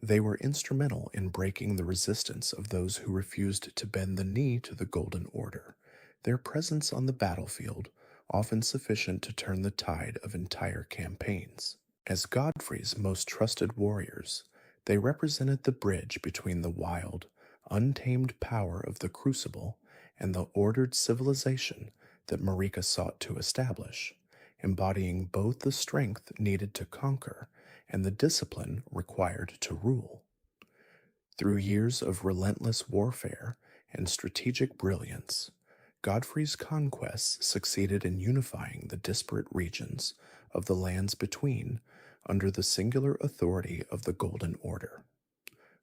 They were instrumental in breaking the resistance of those who refused to bend the knee to the Golden Order, their presence on the battlefield often sufficient to turn the tide of entire campaigns. As Godfrey's most trusted warriors, they represented the bridge between the wild, untamed power of the Crucible and the ordered civilization that Marika sought to establish, embodying both the strength needed to conquer and the discipline required to rule. Through years of relentless warfare and strategic brilliance, Godfrey's conquests succeeded in unifying the disparate regions of the lands between under the singular authority of the Golden Order.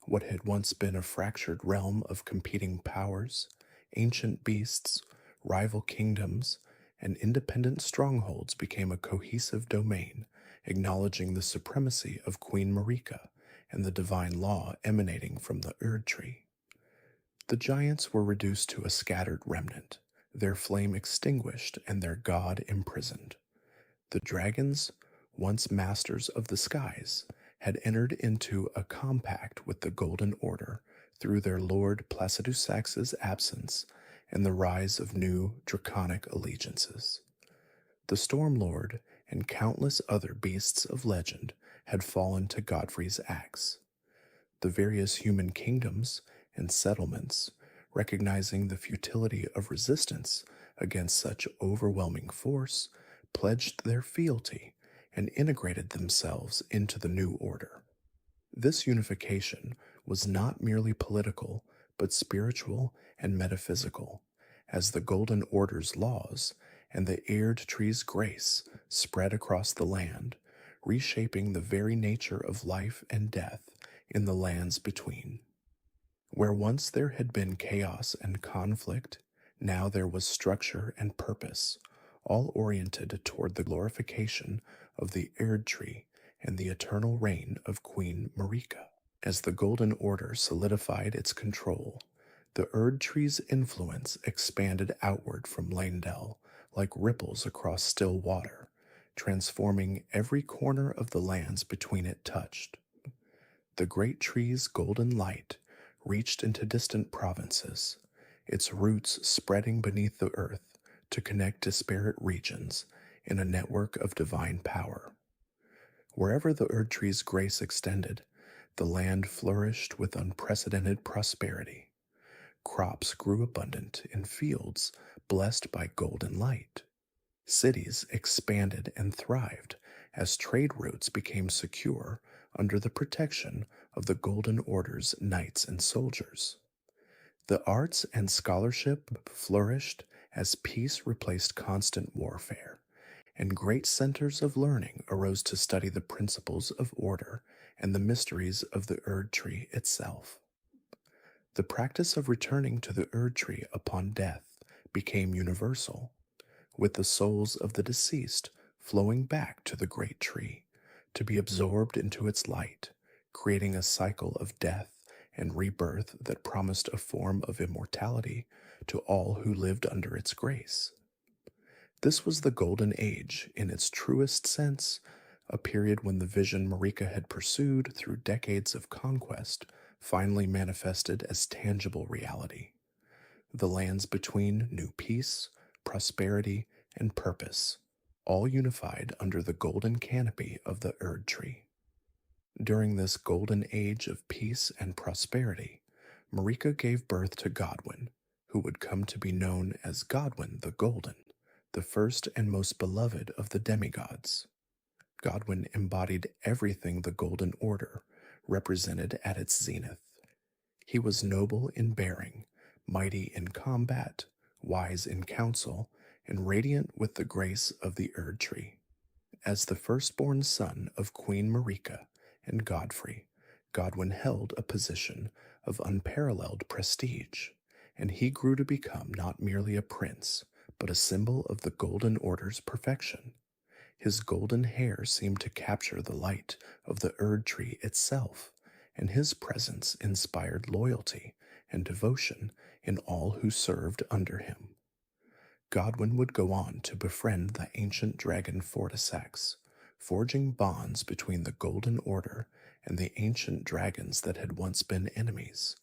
What had once been a fractured realm of competing powers, ancient beasts, rival kingdoms, and independent strongholds became a cohesive domain, acknowledging the supremacy of Queen Marika and the divine law emanating from the Erd Tree. The giants were reduced to a scattered remnant, their flame extinguished and their god imprisoned. The dragons, once masters of the skies, had entered into a compact with the Golden Order through their lord Placidusax's absence and the rise of new draconic allegiances. The Storm Lord and countless other beasts of legend had fallen to Godfrey's axe. The various human kingdoms and settlements, recognizing the futility of resistance against such overwhelming force, pledged their fealty and integrated themselves into the new order. This unification was not merely political, but spiritual and metaphysical, as the Golden Order's laws and the Erd Tree's grace spread across the land, reshaping the very nature of life and death in the lands between. Where once there had been chaos and conflict, now there was structure and purpose, all oriented toward the glorification of the Erd Tree and the eternal reign of Queen Marika. As the Golden Order solidified its control, the Erd Tree's influence expanded outward from Leyndell like ripples across still water, transforming every corner of the lands between it touched. The great tree's golden light reached into distant provinces, its roots spreading beneath the earth to connect disparate regions in a network of divine power. Wherever the Erd Tree's grace extended, the land flourished with unprecedented prosperity. Crops grew abundant in fields blessed by golden light. Cities expanded and thrived as trade routes became secure under the protection of the Golden Order's knights and soldiers. The arts and scholarship flourished as peace replaced constant warfare, and great centers of learning arose to study the principles of order and the mysteries of the Erd Tree itself. The practice of returning to the Erd Tree upon death became universal, with the souls of the deceased flowing back to the great tree, to be absorbed into its light, creating a cycle of death and rebirth that promised a form of immortality to all who lived under its grace. This was the Golden Age in its truest sense, a period when the vision Marika had pursued through decades of conquest finally manifested as tangible reality. The lands between knew peace, prosperity, and purpose, all unified under the golden canopy of the Erd Tree. During this golden age of peace and prosperity, Marika gave birth to Godwyn, who would come to be known as Godwyn the Golden, the first and most beloved of the demigods. Godwyn embodied everything the Golden Order represented at its zenith. He was noble in bearing, mighty in combat, wise in counsel, and radiant with the grace of the Erd Tree. As the firstborn son of Queen Marika and Godfrey, Godwyn held a position of unparalleled prestige, and he grew to become not merely a prince, but a symbol of the Golden Order's perfection. His golden hair seemed to capture the light of the Erd Tree itself, and his presence inspired loyalty and devotion in all who served under him. Godwyn would go on to befriend the ancient dragon Fortisax, forging bonds between the Golden Order and the ancient dragons that had once been enemies,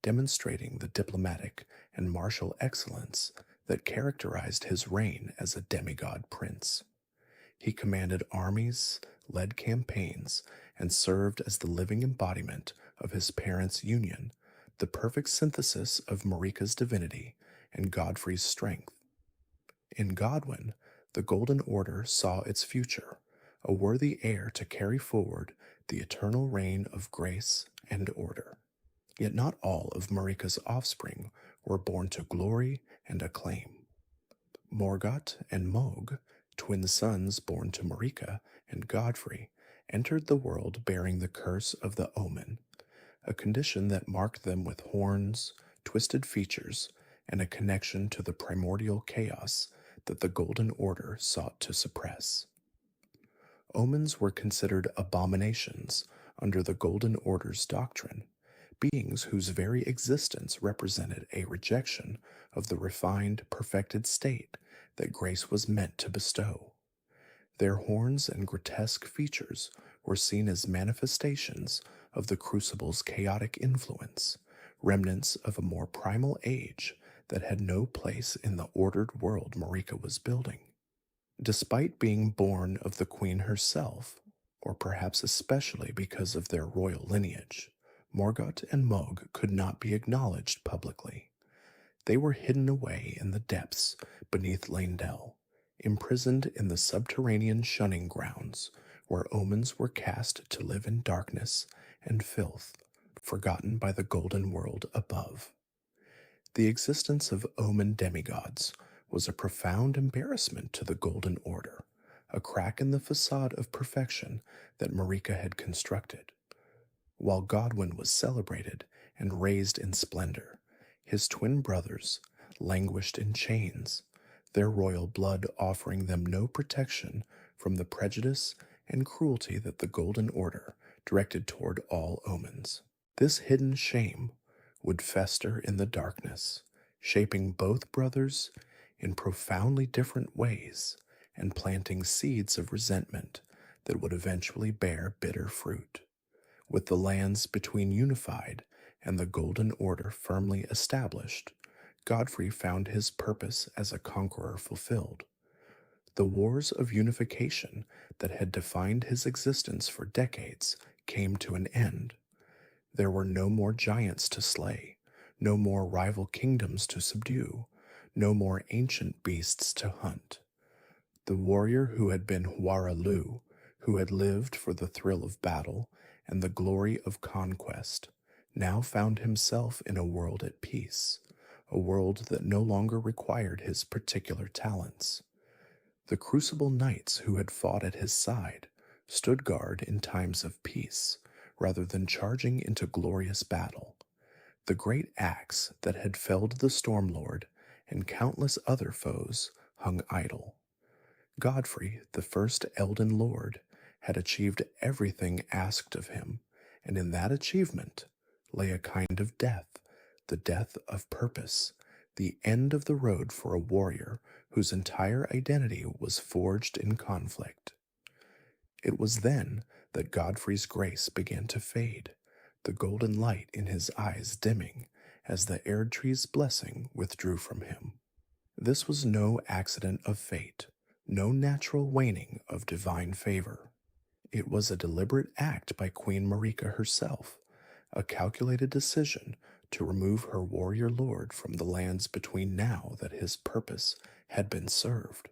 demonstrating the diplomatic and martial excellence that characterized his reign as a demigod prince. He commanded armies, led campaigns, and served as the living embodiment of his parents' union, the perfect synthesis of Marika's divinity and Godfrey's strength. In Godwyn, the Golden Order saw its future, a worthy heir to carry forward the eternal reign of grace and order. Yet not all of Marika's offspring were born to glory and acclaim. Morgott and Mohg, twin sons born to Marika and Godfrey, entered the world bearing the curse of the omen, a condition that marked them with horns, twisted features, and a connection to the primordial chaos that the Golden Order sought to suppress. Omens were considered abominations under the Golden Order's doctrine, beings whose very existence represented a rejection of the refined, perfected state that grace was meant to bestow. Their horns and grotesque features were seen as manifestations of the Crucible's chaotic influence, remnants of a more primal age that had no place in the ordered world Marika was building. Despite being born of the Queen herself, or perhaps especially because of their royal lineage, Morgott and Mohg could not be acknowledged publicly. They were hidden away in the depths beneath Leyndell, imprisoned in the subterranean shunning grounds where omens were cast to live in darkness and filth, forgotten by the golden world above. The existence of omen demigods was a profound embarrassment to the Golden Order, a crack in the facade of perfection that Marika had constructed. While Godwyn was celebrated and raised in splendor, his twin brothers languished in chains, their royal blood offering them no protection from the prejudice and cruelty that the Golden Order directed toward all omens. This hidden shame would fester in the darkness, shaping both brothers in profoundly different ways and planting seeds of resentment that would eventually bear bitter fruit. With the lands between unified and the Golden Order firmly established, Godfrey found his purpose as a conqueror fulfilled. The wars of unification that had defined his existence for decades came to an end. There were no more giants to slay, no more rival kingdoms to subdue, no more ancient beasts to hunt. The warrior who had been Huaralu, who had lived for the thrill of battle and the glory of conquest, now found himself in a world at peace, a world that no longer required his particular talents. The Crucible Knights who had fought at his side stood guard in times of peace, rather than charging into glorious battle. The great axe that had felled the Stormlord and countless other foes hung idle. Godfrey, the first Elden Lord, had achieved everything asked of him, and in that achievement lay a kind of death, the death of purpose, the end of the road for a warrior whose entire identity was forged in conflict. It was then that Godfrey's grace began to fade, the golden light in his eyes dimming as the Erd Tree's blessing withdrew from him. This was no accident of fate, no natural waning of divine favor. It was a deliberate act by Queen Marika herself, a calculated decision to remove her warrior lord from the lands between now that his purpose had been served.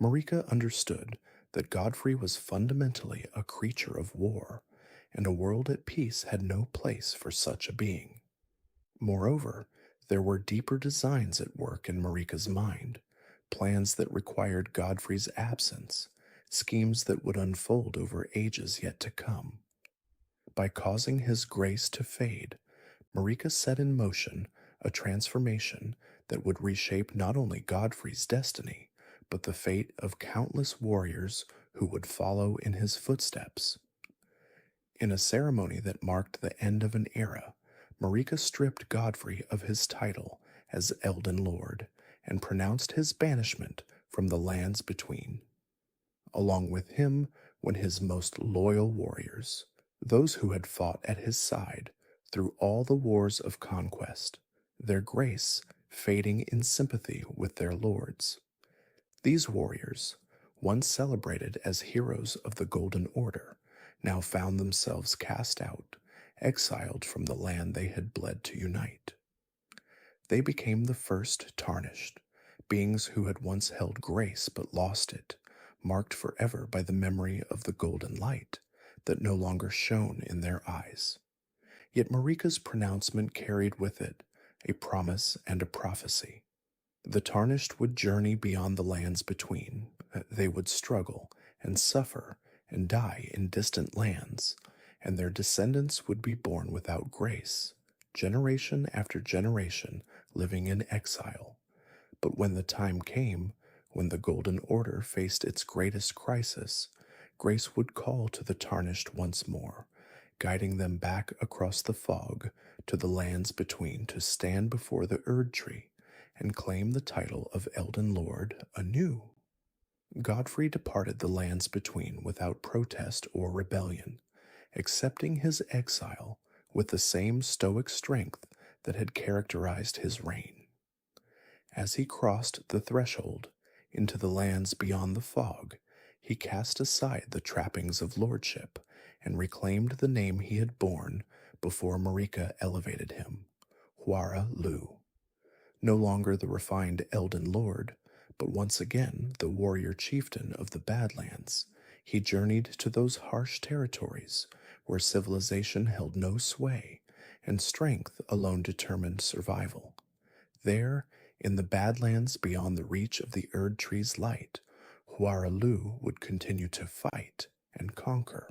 Marika understood that Godfrey was fundamentally a creature of war, and a world at peace had no place for such a being. Moreover, there were deeper designs at work in Marika's mind, plans that required Godfrey's absence, schemes that would unfold over ages yet to come. By causing his grace to fade, Marika set in motion a transformation that would reshape not only Godfrey's destiny, but the fate of countless warriors who would follow in his footsteps. In a ceremony that marked the end of an era, Marika stripped Godfrey of his title as Elden Lord and pronounced his banishment from the lands between. Along with him went his most loyal warriors, those who had fought at his side through all the wars of conquest, their grace fading in sympathy with their lords. These warriors, once celebrated as heroes of the Golden Order, now found themselves cast out, exiled from the land they had bled to unite. They became the first tarnished, beings who had once held grace but lost it, marked forever by the memory of the golden light that no longer shone in their eyes. Yet Marika's pronouncement carried with it a promise and a prophecy. The tarnished would journey beyond the lands between. They would struggle and suffer and die in distant lands, and their descendants would be born without grace, generation after generation living in exile. But when the time came, when the Golden Order faced its greatest crisis, grace would call to the tarnished once more, guiding them back across the fog to the lands between to stand before the Erd Tree and claim the title of Elden Lord anew. Godfrey departed the lands between without protest or rebellion, accepting his exile with the same stoic strength that had characterized his reign. As he crossed the threshold into the lands beyond the fog, he cast aside the trappings of lordship and reclaimed the name he had borne before Marika elevated him, Huara Lu. No longer the refined Elden Lord, but once again the warrior chieftain of the Badlands, he journeyed to those harsh territories where civilization held no sway and strength alone determined survival. There, in the Badlands beyond the reach of the Erd Tree's light, Huara Lu would continue to fight and conquer,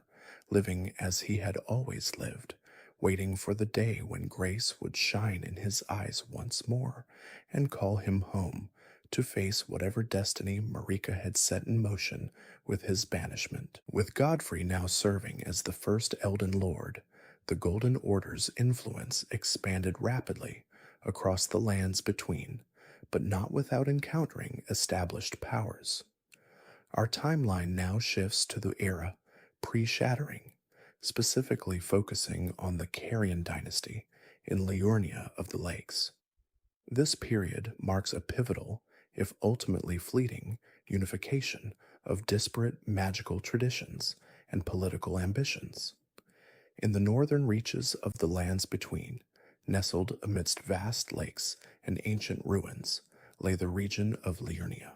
living as he had always lived, waiting for the day when grace would shine in his eyes once more and call him home to face whatever destiny Marika had set in motion with his banishment. With Godfrey now serving as the first Elden Lord, the Golden Order's influence expanded rapidly across the lands between, but not without encountering established powers. Our timeline now shifts to the era pre-Shattering, specifically focusing on the Carian dynasty in Liurnia of the Lakes. This period marks a pivotal, if ultimately fleeting, unification of disparate magical traditions and political ambitions. In the northern reaches of the lands between, nestled amidst vast lakes and ancient ruins, lay the region of Liurnia.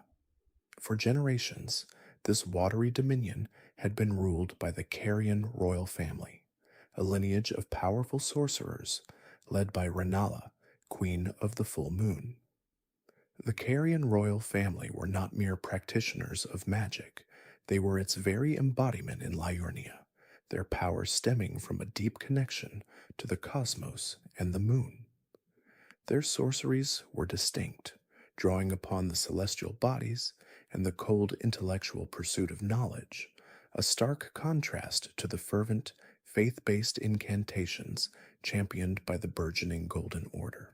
For generations, this watery dominion had been ruled by the Carian royal family, a lineage of powerful sorcerers led by Rennala, Queen of the Full Moon. The Carian royal family were not mere practitioners of magic, they were its very embodiment in Liurnia, their power stemming from a deep connection to the cosmos and the moon. Their sorceries were distinct, drawing upon the celestial bodies and the cold intellectual pursuit of knowledge, a stark contrast to the fervent, faith-based incantations championed by the burgeoning Golden Order.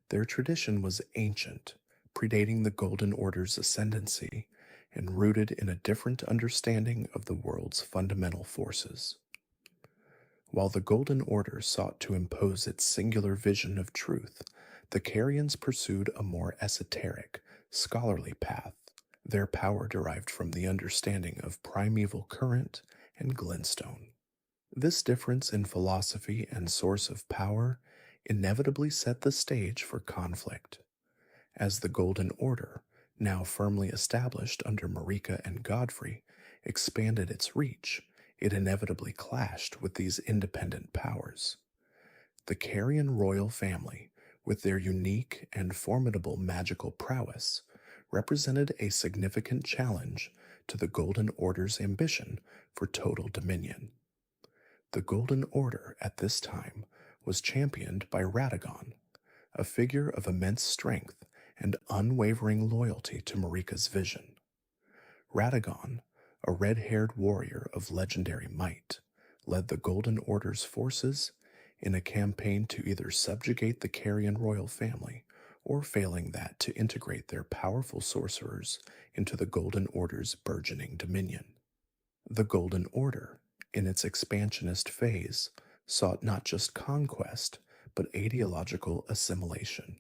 Their tradition was ancient, predating the Golden Order's ascendancy, and rooted in a different understanding of the world's fundamental forces. While the Golden Order sought to impose its singular vision of truth, the Carians pursued a more esoteric, scholarly path, their power derived from the understanding of primeval current and glintstone. This difference in philosophy and source of power inevitably set the stage for conflict. As the Golden Order, now firmly established under Marika and Godfrey, expanded its reach, it inevitably clashed with these independent powers. The Carian royal family, with their unique and formidable magical prowess, represented a significant challenge to the Golden Order's ambition for total dominion. The Golden Order at this time was championed by Radahn, a figure of immense strength and unwavering loyalty to Marika's vision. Radahn, a red-haired warrior of legendary might, led the Golden Order's forces in a campaign to either subjugate the Carian royal family or, failing that, to integrate their powerful sorcerers into the Golden Order's burgeoning dominion. The Golden Order, in its expansionist phase, sought not just conquest, but ideological assimilation.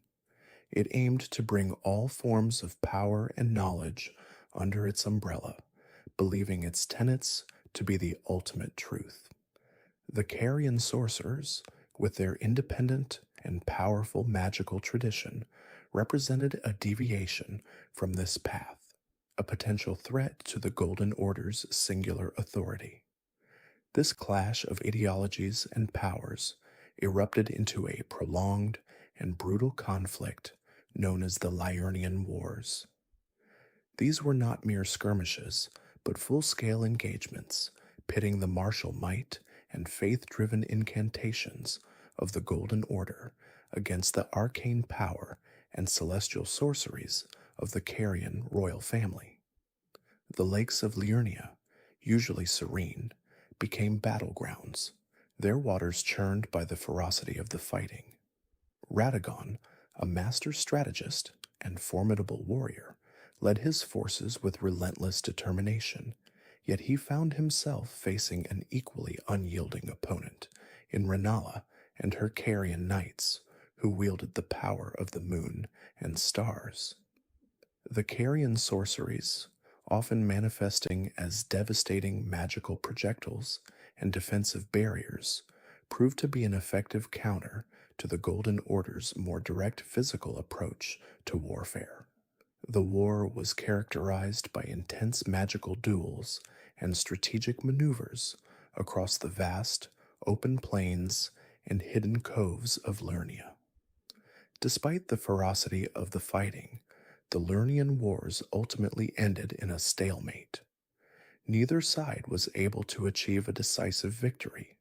It aimed to bring all forms of power and knowledge under its umbrella, believing its tenets to be the ultimate truth. The Carian sorcerers, with their independent and powerful magical tradition, represented a deviation from this path, a potential threat to the Golden Order's singular authority. This clash of ideologies and powers erupted into a prolonged and brutal conflict known as the Liurnian Wars. These were not mere skirmishes, but full-scale engagements, pitting the martial might and faith-driven incantations of the Golden Order against the arcane power and celestial sorceries of the Carian royal family. The lakes of Liurnia, usually serene, became battlegrounds, their waters churned by the ferocity of the fighting. Radahn, a master strategist and formidable warrior, led his forces with relentless determination, yet he found himself facing an equally unyielding opponent in Rennala and her Carian knights, who wielded the power of the moon and stars. The Carian sorceries, often manifesting as devastating magical projectiles and defensive barriers, proved to be an effective counter to the Golden Order's more direct physical approach to warfare. The war was characterized by intense magical duels and strategic maneuvers across the vast, open plains and hidden coves of Liurnia. Despite the ferocity of the fighting, the Liurnian Wars ultimately ended in a stalemate. Neither side was able to achieve a decisive victory.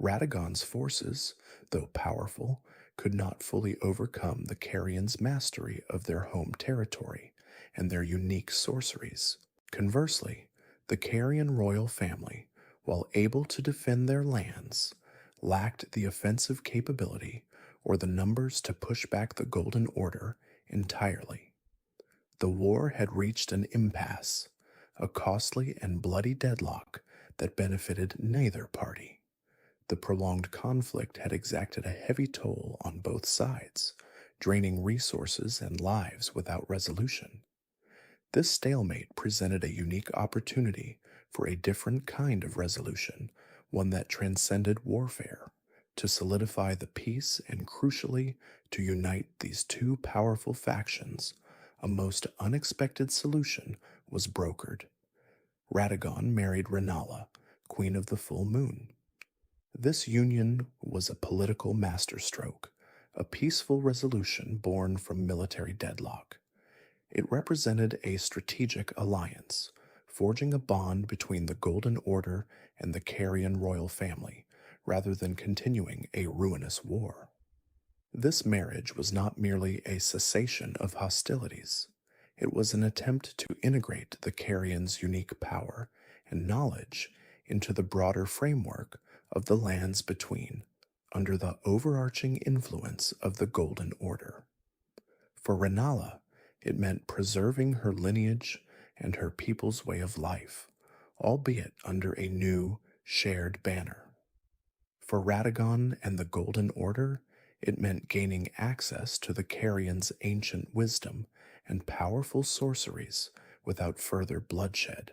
Radagon's forces, though powerful, could not fully overcome the Carians' mastery of their home territory and their unique sorceries. Conversely, the Carian royal family, while able to defend their lands, lacked the offensive capability or the numbers to push back the Golden Order entirely. The war had reached an impasse, a costly and bloody deadlock that benefited neither party. The prolonged conflict had exacted a heavy toll on both sides, draining resources and lives without resolution. This stalemate presented a unique opportunity for a different kind of resolution, one that transcended warfare, to solidify the peace and, crucially, to unite these two powerful factions. A most unexpected solution was brokered. Radahn married Rennala, Queen of the Full Moon. This union was a political masterstroke, a peaceful resolution born from military deadlock. It represented a strategic alliance, forging a bond between the Golden Order and the Carian royal family, rather than continuing a ruinous war. This marriage was not merely a cessation of hostilities. It was an attempt to integrate the Carians' unique power and knowledge into the broader framework of the lands between, under the overarching influence of the Golden Order. For Rennala, it meant preserving her lineage and her people's way of life, albeit under a new, shared banner. For Radahn and the Golden Order, it meant gaining access to the Carians' ancient wisdom and powerful sorceries without further bloodshed.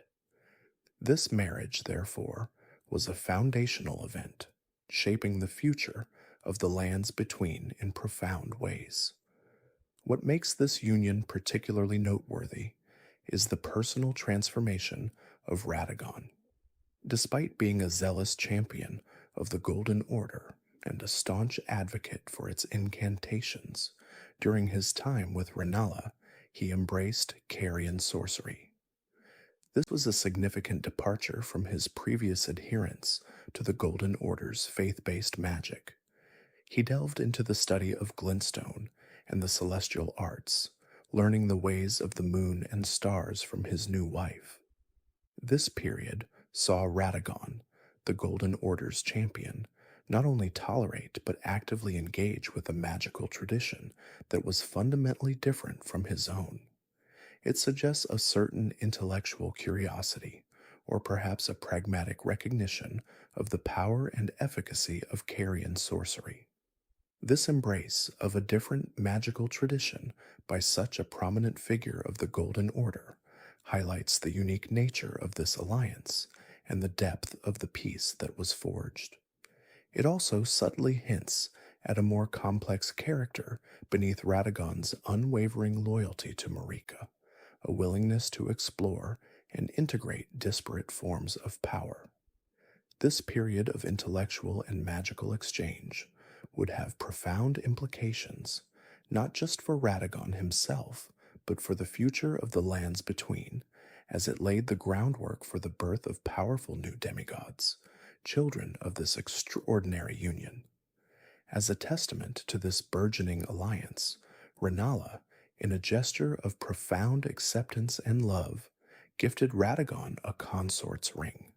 This marriage, therefore, was a foundational event, shaping the future of the lands between in profound ways. What makes this union particularly noteworthy is the personal transformation of Radahn. Despite being a zealous champion of the Golden Order and a staunch advocate for its incantations, during his time with Rennala, he embraced Carian sorcery. This was a significant departure from his previous adherence to the Golden Order's faith-based magic. He delved into the study of glintstone and the celestial arts, learning the ways of the moon and stars from his new wife. This period saw Radahn, the Golden Order's champion, not only tolerate but actively engage with a magical tradition that was fundamentally different from his own. It suggests a certain intellectual curiosity, or perhaps a pragmatic recognition of the power and efficacy of Carian sorcery. This embrace of a different magical tradition by such a prominent figure of the Golden Order highlights the unique nature of this alliance and the depth of the peace that was forged. It also subtly hints at a more complex character beneath Radaghn's unwavering loyalty to Marika, a willingness to explore and integrate disparate forms of power. This period of intellectual and magical exchange would have profound implications, not just for Radahn himself, but for the future of the lands between, as it laid the groundwork for the birth of powerful new demigods, children of this extraordinary union. As a testament to this burgeoning alliance, Rennala, in a gesture of profound acceptance and love, gifted Radahn a consort's ring.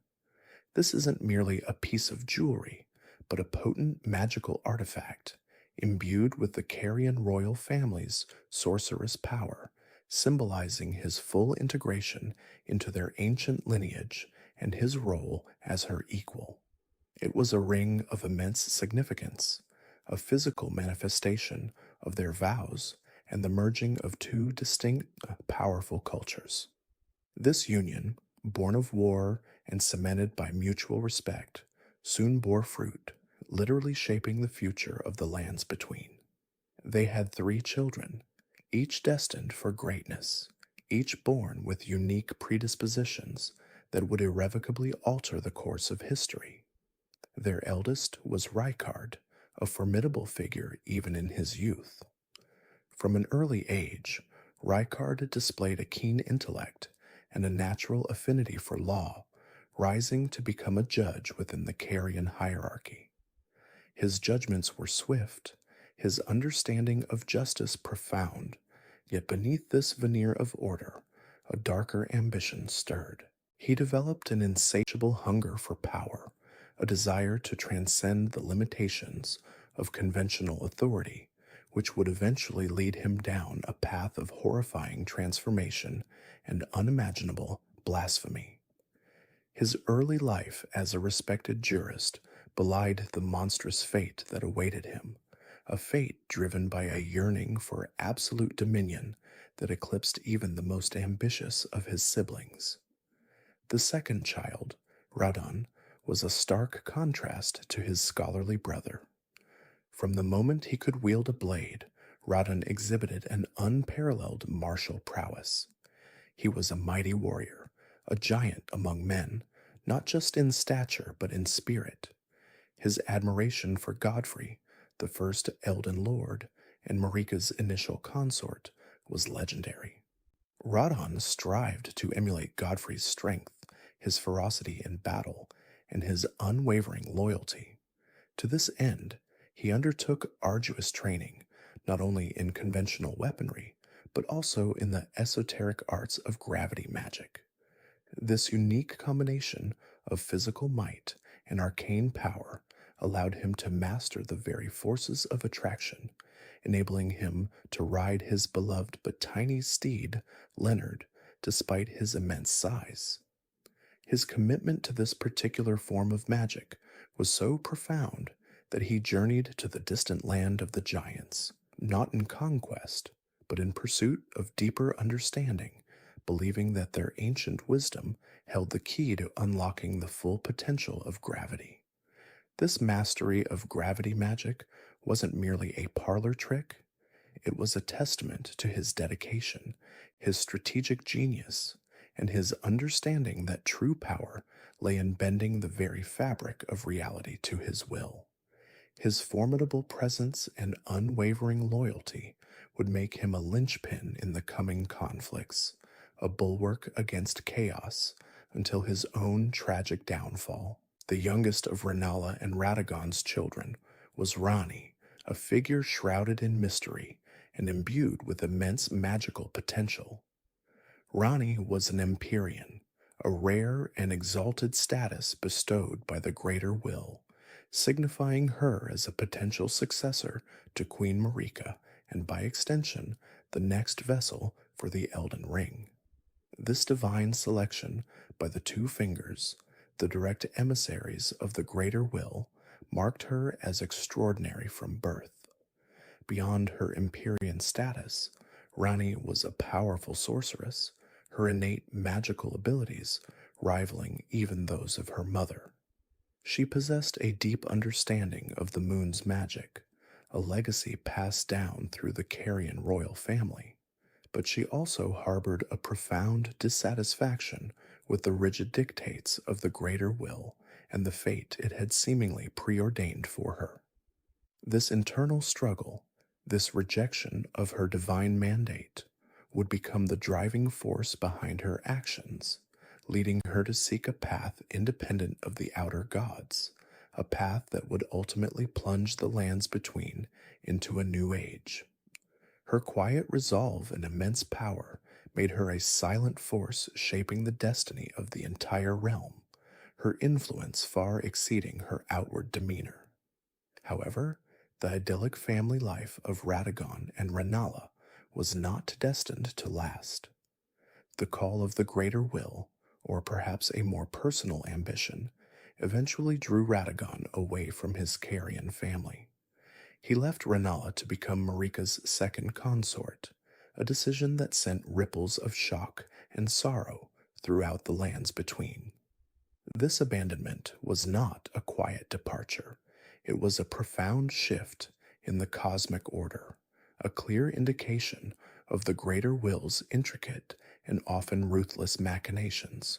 This isn't merely a piece of jewelry, but a potent magical artifact, imbued with the Carian royal family's sorcerous power, symbolizing his full integration into their ancient lineage and his role as her equal. It was a ring of immense significance, a physical manifestation of their vows and the merging of two distinct, powerful cultures. This union, born of war and cemented by mutual respect, soon bore fruit, literally shaping the future of the lands between. They had 3 children, each destined for greatness, each born with unique predispositions that would irrevocably alter the course of history. Their eldest was Rykard, a formidable figure even in his youth. From an early age, Rykard displayed a keen intellect and a natural affinity for law, rising to become a judge within the Carian hierarchy. His judgments were swift, his understanding of justice profound, yet beneath this veneer of order, a darker ambition stirred. He developed an insatiable hunger for power, a desire to transcend the limitations of conventional authority, which would eventually lead him down a path of horrifying transformation and unimaginable blasphemy. His early life as a respected jurist belied the monstrous fate that awaited him, a fate driven by a yearning for absolute dominion that eclipsed even the most ambitious of his siblings. The second child, Radahn, was a stark contrast to his scholarly brother. From the moment he could wield a blade, Radahn exhibited an unparalleled martial prowess. He was a mighty warrior, a giant among men, not just in stature but in spirit. His admiration for Godfrey, the first Elden Lord, and Marika's initial consort, was legendary. Radahn strived to emulate Godfrey's strength, his ferocity in battle, and his unwavering loyalty. To this end, he undertook arduous training, not only in conventional weaponry, but also in the esoteric arts of gravity magic. This unique combination of physical might and arcane power allowed him to master the very forces of attraction, enabling him to ride his beloved but tiny steed, Leonard, despite his immense size. His commitment to this particular form of magic was so profound that he journeyed to the distant land of the giants, not in conquest, but in pursuit of deeper understanding, believing that their ancient wisdom held the key to unlocking the full potential of gravity. This mastery of gravity magic wasn't merely a parlor trick, It was a testament to his dedication, his strategic genius, and his understanding that true power lay in bending the very fabric of reality to his will. His formidable presence and unwavering loyalty would make him a linchpin in the coming conflicts, a bulwark against chaos until his own tragic downfall. The youngest of Rennala and Radahnn's children was Ranni, a figure shrouded in mystery and imbued with immense magical potential. Ranni was an Empyrean, a rare and exalted status bestowed by the Greater Will, signifying her as a potential successor to Queen Marika and by extension the next vessel for the Elden Ring. This divine selection by the two fingers, the direct emissaries of the Greater Will, marked her as extraordinary from birth. Beyond her Empyrean status, Ranni was a powerful sorceress, her innate magical abilities rivaling even those of her mother. She possessed a deep understanding of the moon's magic, a legacy passed down through the Carian royal family, but she also harbored a profound dissatisfaction with the rigid dictates of the Greater Will and the fate it had seemingly preordained for her. This internal struggle, this rejection of her divine mandate, would become the driving force behind her actions, leading her to seek a path independent of the outer gods, a path that would ultimately plunge the lands between into a new age. Her quiet resolve and immense power made her a silent force shaping the destiny of the entire realm, her influence far exceeding her outward demeanor. However, the idyllic family life of Radahn and Rennala was not destined to last. The call of the Greater Will, or perhaps a more personal ambition, eventually drew Radahn away from his Carian family. He left Rennala to become Marika's second consort, a decision that sent ripples of shock and sorrow throughout the lands between. This abandonment was not a quiet departure. It was a profound shift in the cosmic order, a clear indication of the Greater Will's intricate and often ruthless machinations.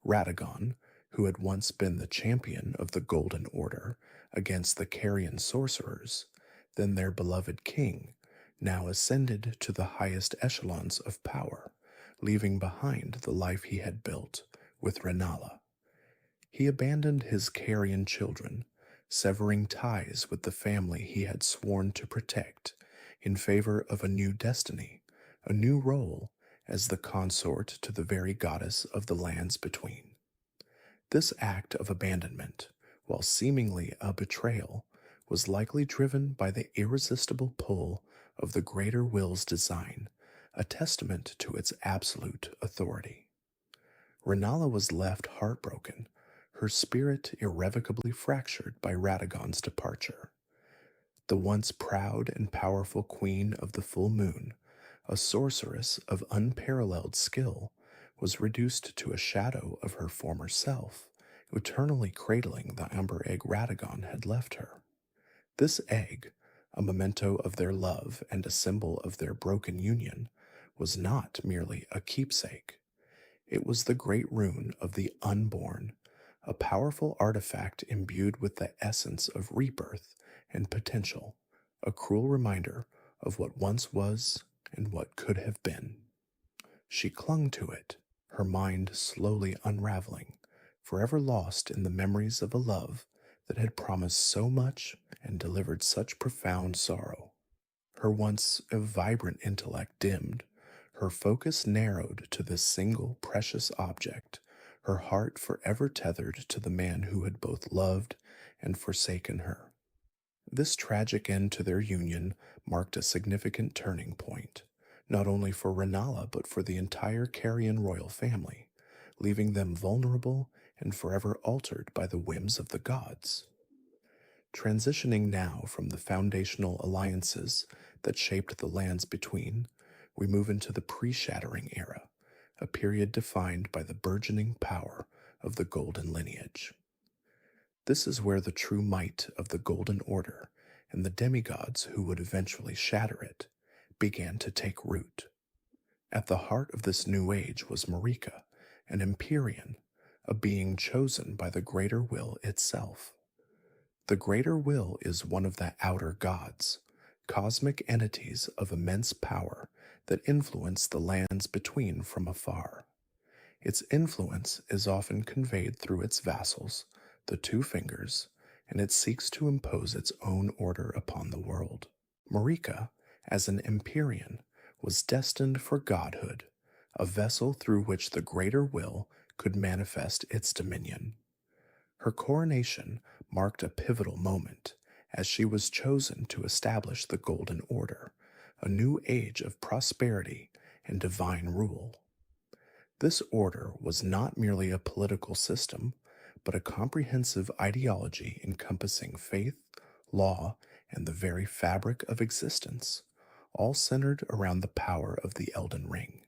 Radahn, who had once been the champion of the Golden Order against the Carian sorcerers, then their beloved king, now ascended to the highest echelons of power, leaving behind the life he had built with Rennala. He abandoned his Carian children, severing ties with the family he had sworn to protect in favor of a new destiny, a new role as the consort to the very goddess of the lands between. This act of abandonment, while seemingly a betrayal, was likely driven by the irresistible pull of the Greater Will's design, a testament to its absolute authority. Rennala was left heartbroken, her spirit irrevocably fractured by Radagon's departure. The once proud and powerful queen of the full moon, a sorceress of unparalleled skill, was reduced to a shadow of her former self, eternally cradling the amber egg Radahn had left her. This egg, a memento of their love and a symbol of their broken union, was not merely a keepsake. It was the great rune of the unborn, a powerful artifact imbued with the essence of rebirth and potential, a cruel reminder of what once was and what could have been. She clung to it, her mind slowly unraveling, forever lost in the memories of a love that had promised so much and delivered such profound sorrow. Her once vibrant intellect dimmed, her focus narrowed to this single precious object, her heart forever tethered to the man who had both loved and forsaken her. This tragic end to their union marked a significant turning point, not only for Rennala but for the entire Carian royal family, leaving them vulnerable and forever altered by the whims of the gods. Transitioning now from the foundational alliances that shaped the lands between, we move into the pre-shattering era, a period defined by the burgeoning power of the Golden lineage. This is where the true might of the Golden Order and the demigods who would eventually shatter it, began to take root. At the heart of this new age was Marika, an Empyrean, a being chosen by the greater will itself. The greater will is one of the outer gods, cosmic entities of immense power that influence the lands between from afar. Its influence is often conveyed through its vassals, the two fingers, and it seeks to impose its own order upon the world. Marika, as an Empyrean, was destined for godhood, a vessel through which the greater will could manifest its dominion. Her coronation marked a pivotal moment, as she was chosen to establish the Golden Order, a new age of prosperity and divine rule. This order was not merely a political system, but a comprehensive ideology encompassing faith, law, and the very fabric of existence, all centered around the power of the Elden Ring.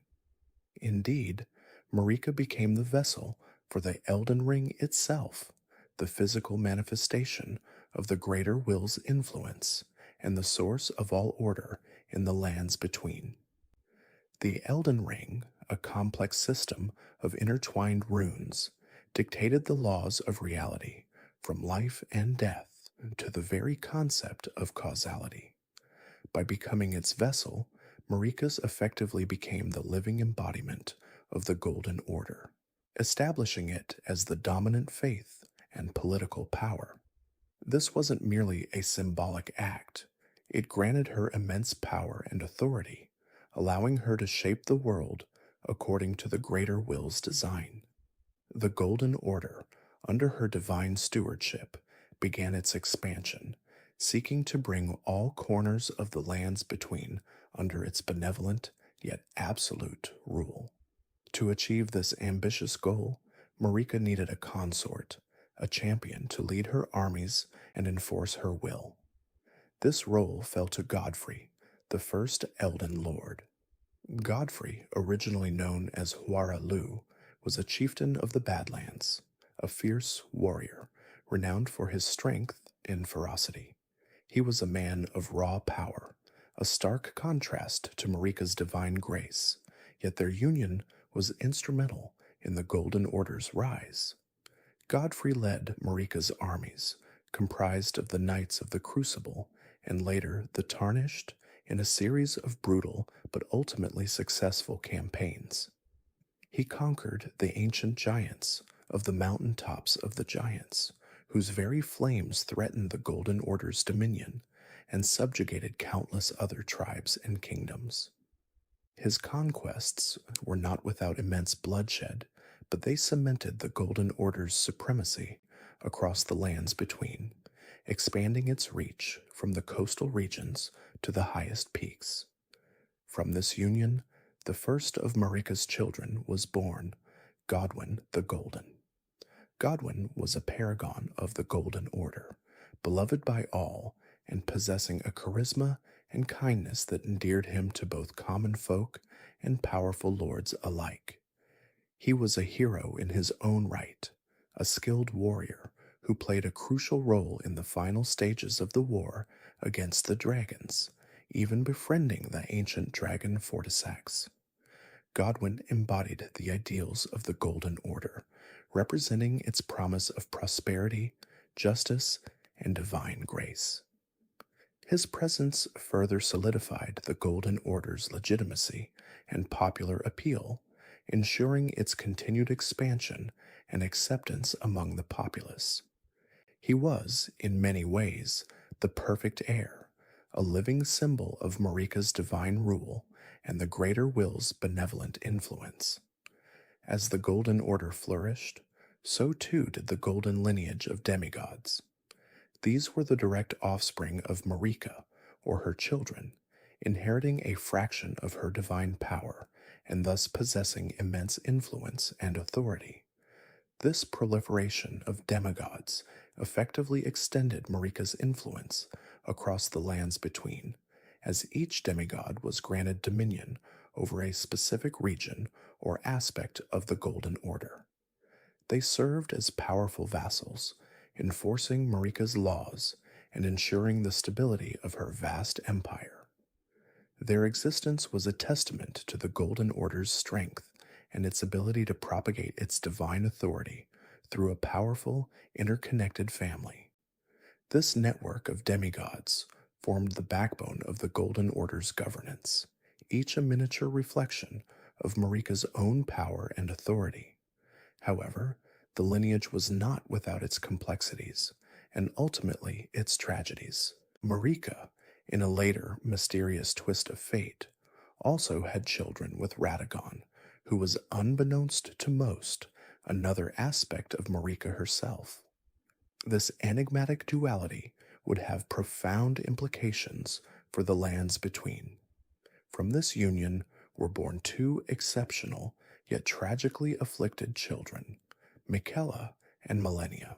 Indeed, Marika became the vessel for the Elden Ring itself, the physical manifestation of the greater will's influence and the source of all order in the lands between. The Elden Ring, a complex system of intertwined runes, dictated the laws of reality, from life and death to the very concept of causality. By becoming its vessel, Marika effectively became the living embodiment of the Golden Order, establishing it as the dominant faith and political power. This wasn't merely a symbolic act, it granted her immense power and authority, allowing her to shape the world according to the greater will's design. The Golden Order, under her divine stewardship, began its expansion, seeking to bring all corners of the lands between under its benevolent yet absolute rule. To achieve this ambitious goal, Marika needed a consort, a champion to lead her armies and enforce her will. This role fell to Godfrey, the first Elden Lord. Godfrey, originally known as Huara Lu, was a chieftain of the Badlands, a fierce warrior, renowned for his strength and ferocity. He was a man of raw power, a stark contrast to Marika's divine grace, yet their union was instrumental in the Golden Order's rise. Godfrey led Marika's armies, comprised of the Knights of the Crucible and later the Tarnished, in a series of brutal but ultimately successful campaigns. He conquered the ancient giants of the mountain tops of the giants, whose very flames threatened the Golden Order's dominion, and subjugated countless other tribes and kingdoms. His conquests were not without immense bloodshed, but they cemented the Golden Order's supremacy across the lands between, expanding its reach from the coastal regions to the highest peaks. From this union, the first of Marika's children was born, Godwyn the Golden. Godwyn was a paragon of the Golden Order, beloved by all and possessing a charisma and kindness that endeared him to both common folk and powerful lords alike. He was a hero in his own right, a skilled warrior who played a crucial role in the final stages of the war against the dragons, even befriending the ancient dragon Fortisax. Godwyn embodied the ideals of the Golden Order, representing its promise of prosperity, justice, and divine grace. His presence further solidified the Golden Order's legitimacy and popular appeal, ensuring its continued expansion and acceptance among the populace. He was, in many ways, the perfect heir, a living symbol of Marika's divine rule and the greater will's benevolent influence. As the Golden Order flourished, so too did the golden lineage of demigods. These were the direct offspring of Marika, or her children, inheriting a fraction of her divine power and thus possessing immense influence and authority. This proliferation of demigods effectively extended Marika's influence across the lands between, as each demigod was granted dominion over a specific region or aspect of the Golden Order. They served as powerful vassals, enforcing Marika's laws and ensuring the stability of her vast empire. Their existence was a testament to the Golden Order's strength and its ability to propagate its divine authority through a powerful, interconnected family. This network of demigods formed the backbone of the Golden Order's governance, each a miniature reflection of Marika's own power and authority. However, the lineage was not without its complexities, and ultimately its tragedies. Marika, in a later, mysterious twist of fate, also had children with Radahn, who was, unbeknownst to most, another aspect of Marika herself. This enigmatic duality would have profound implications for the lands between. From this union were born two exceptional yet tragically afflicted children, Miquella and Malenia.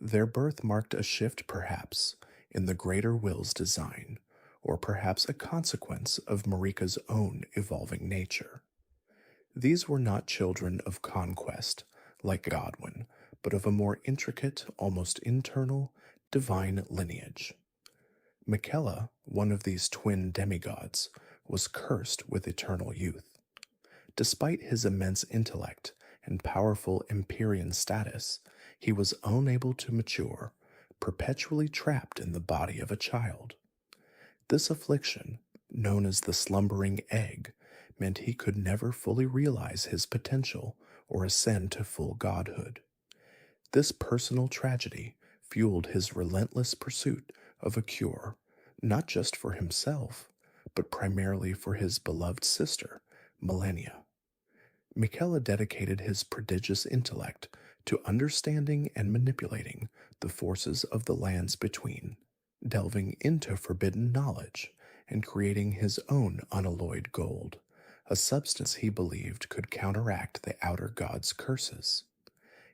Their birth marked a shift, perhaps, in the greater will's design, or perhaps a consequence of Marika's own evolving nature. These were not children of conquest, like Godwyn, but of a more intricate, almost internal, divine lineage. Miquella, one of these twin demigods, was cursed with eternal youth. Despite his immense intellect and powerful Empyrean status, he was unable to mature, perpetually trapped in the body of a child. This affliction, known as the slumbering egg, meant he could never fully realize his potential or ascend to full godhood. This personal tragedy fueled his relentless pursuit of a cure, not just for himself, but primarily for his beloved sister, Malenia. Miquella dedicated his prodigious intellect to understanding and manipulating the forces of the lands between, delving into forbidden knowledge and creating his own unalloyed gold, a substance he believed could counteract the outer god's curses.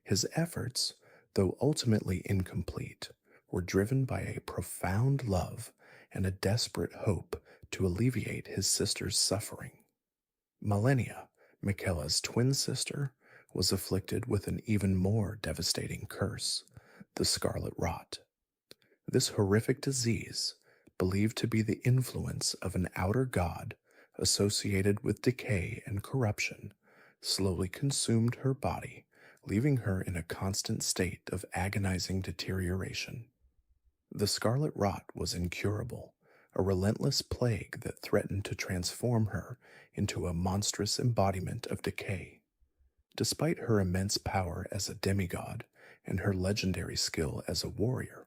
His efforts, though ultimately incomplete, were driven by a profound love and a desperate hope to alleviate his sister's suffering. Malenia, Miquella's twin sister, was afflicted with an even more devastating curse, the Scarlet Rot. This horrific disease, believed to be the influence of an outer god associated with decay and corruption, slowly consumed her body, leaving her in a constant state of agonizing deterioration. The Scarlet Rot was incurable, a relentless plague that threatened to transform her into a monstrous embodiment of decay. Despite her immense power as a demigod and her legendary skill as a warrior,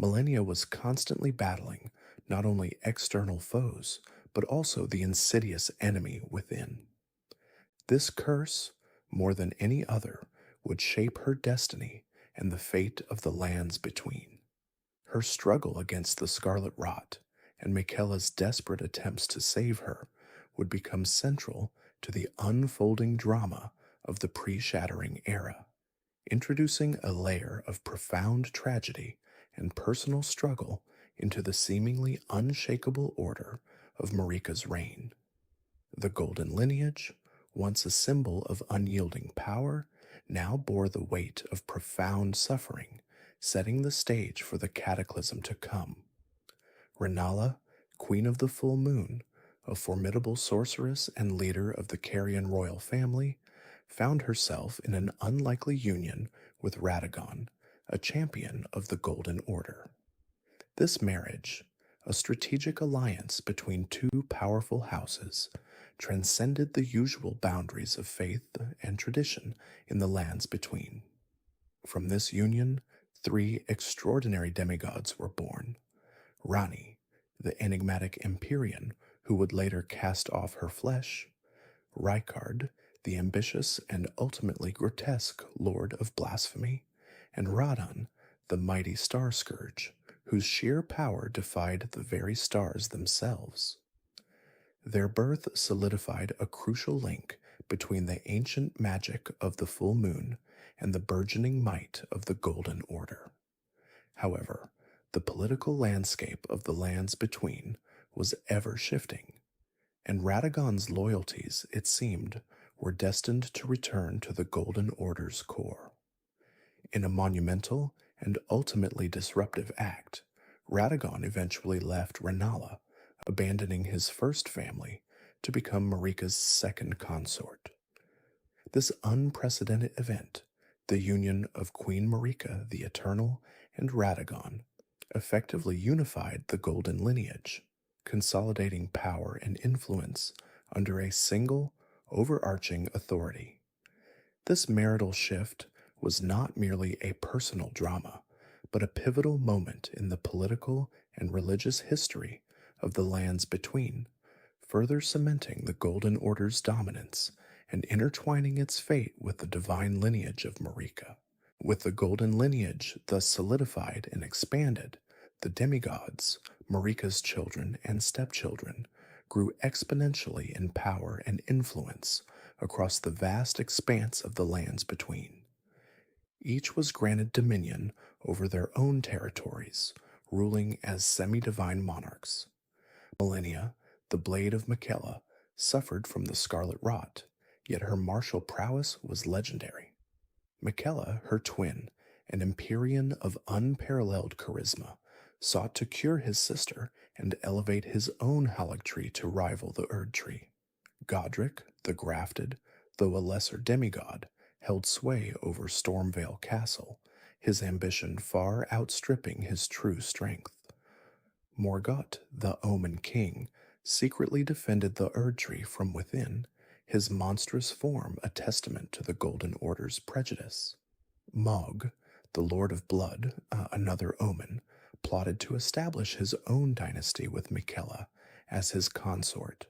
Malenia was constantly battling not only external foes, but also the insidious enemy within. This curse, more than any other, would shape her destiny and the fate of the lands between. Her struggle against the Scarlet Rot and Miquella's desperate attempts to save her would become central to the unfolding drama of the pre-shattering era, introducing a layer of profound tragedy and personal struggle into the seemingly unshakable order of Marika's reign. The Golden lineage, once a symbol of unyielding power, now bore the weight of profound suffering, setting the stage for the cataclysm to come. Rennala, Queen of the Full Moon, a formidable sorceress and leader of the Carian royal family, found herself in an unlikely union with Radahn, a champion of the Golden Order. This marriage, a strategic alliance between two powerful houses, transcended the usual boundaries of faith and tradition in the lands between. From this union, three extraordinary demigods were born: Ranni, the enigmatic Empyrean who would later cast off her flesh; Rykard, the ambitious and ultimately grotesque Lord of Blasphemy; and Radahn, the mighty Star Scourge, whose sheer power defied the very stars themselves. Their birth solidified a crucial link between the ancient magic of the full moon and the burgeoning might of the Golden Order. However, the political landscape of the lands between was ever shifting, and Radagon's loyalties, it seemed, were destined to return to the Golden Order's core. In a monumental and ultimately disruptive act, Radahn eventually left Rennala, abandoning his first family to become Marika's second consort. This unprecedented event, the union of Queen Marika the Eternal and Radahn, effectively unified the Golden lineage, consolidating power and influence under a single, overarching authority. This marital shift was not merely a personal drama, but a pivotal moment in the political and religious history of the lands between, further cementing the Golden Order's dominance and intertwining its fate with the divine lineage of Marika. With the Golden lineage thus solidified and expanded, the demigods, Marika's children and stepchildren, grew exponentially in power and influence across the vast expanse of the lands between. Each was granted dominion over their own territories, ruling as semi-divine monarchs. Malenia, the Blade of Miquella, suffered from the Scarlet Rot, yet her martial prowess was legendary. Miquella, her twin, an Empyrean of unparalleled charisma, sought to cure his sister and elevate his own Haligtree to rival the Erdtree. Godrick, the Grafted, though a lesser demigod, held sway over Stormvale Castle, his ambition far outstripping his true strength. Morgott, the Omen King, secretly defended the Erdtree from within, his monstrous form a testament to the Golden Order's prejudice. Mohg, the Lord of Blood, another Omen, plotted to establish his own dynasty with Miquella as his consort.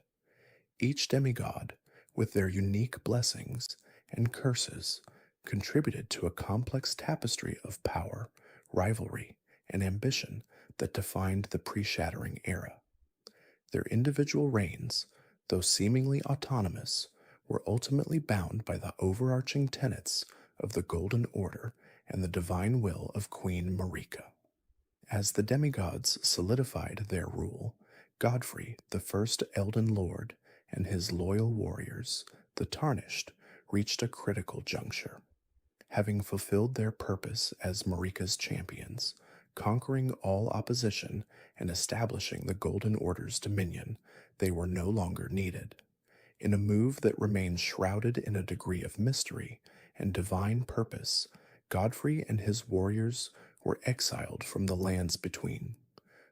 Each demigod, with their unique blessings and curses, contributed to a complex tapestry of power, rivalry, and ambition that defined the pre-shattering era. Their individual reigns, though seemingly autonomous, were ultimately bound by the overarching tenets of the Golden Order and the divine will of Queen Marika. As the demigods solidified their rule, Godfrey, the first Elden Lord, and his loyal warriors, the Tarnished, reached a critical juncture. Having fulfilled their purpose as Marika's champions, conquering all opposition and establishing the Golden Order's dominion, they were no longer needed. In a move that remains shrouded in a degree of mystery and divine purpose, Godfrey and his warriors were exiled from the lands between.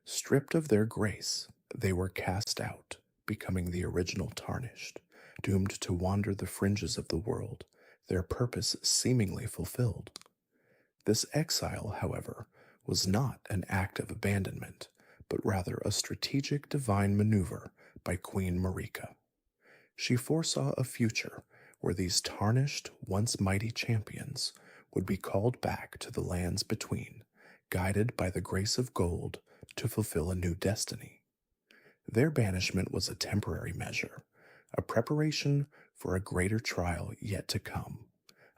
Stripped of their grace, they were cast out, becoming the original Tarnished, doomed to wander the fringes of the world, their purpose seemingly fulfilled. This exile, however, was not an act of abandonment, but rather a strategic divine maneuver by Queen Marika. She foresaw a future where these tarnished, once mighty champions would be called back to the lands between, guided by the grace of gold to fulfill a new destiny. Their banishment was a temporary measure, a preparation for a greater trial yet to come,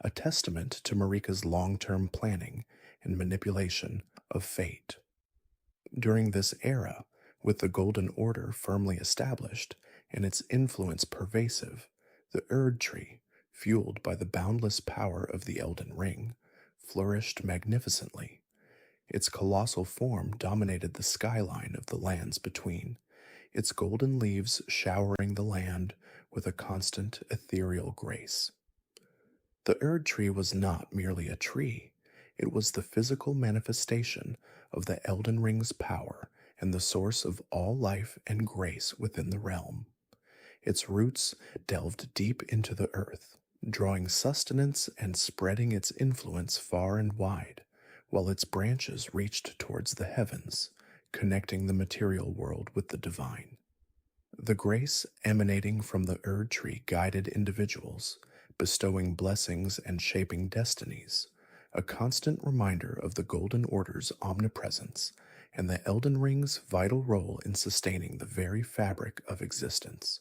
a testament to Marika's long-term planning and manipulation of fate. During this era, with the Golden Order firmly established and its influence pervasive, the Erdtree, fueled by the boundless power of the Elden Ring, flourished magnificently. Its colossal form dominated the skyline of the lands between, its golden leaves showering the land with a constant ethereal grace. The Erdtree was not merely a tree, it was the physical manifestation of the Elden Ring's power and the source of all life and grace within the realm. Its roots delved deep into the earth, drawing sustenance and spreading its influence far and wide, while its branches reached towards the heavens, connecting the material world with the divine. The grace emanating from the Erdtree guided individuals, bestowing blessings and shaping destinies, a constant reminder of the Golden Order's omnipresence and the Elden Ring's vital role in sustaining the very fabric of existence.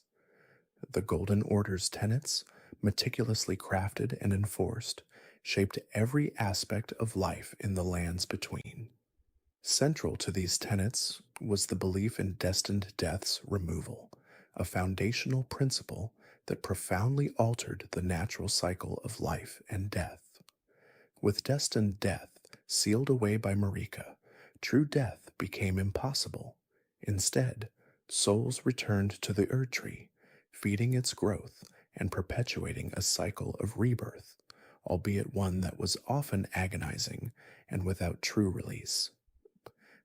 The Golden Order's tenets, meticulously crafted and enforced, shaped every aspect of life in the lands between. Central to these tenets was the belief in destined death's removal, a foundational principle that profoundly altered the natural cycle of life and death. With destined death sealed away by Marika, true death became impossible. Instead, souls returned to the Erd Tree, feeding its growth and perpetuating a cycle of rebirth, albeit one that was often agonizing and without true release.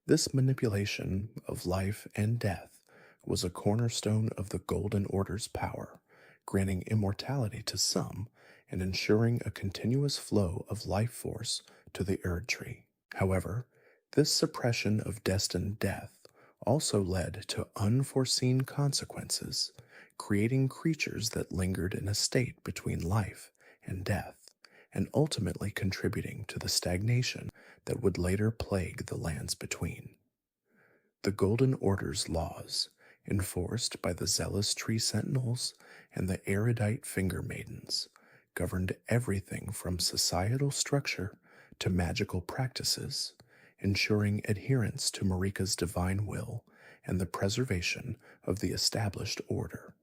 This manipulation of life and death was a cornerstone of the Golden Order's power, granting immortality to some and ensuring a continuous flow of life force to the Erd Tree. However, this suppression of destined death also led to unforeseen consequences, creating creatures that lingered in a state between life and death, and ultimately contributing to the stagnation that would later plague the lands between. The Golden Order's laws, enforced by the zealous tree sentinels and the erudite finger maidens, governed everything from societal structure to magical practices, ensuring adherence to Marika's divine will and the preservation of the established order.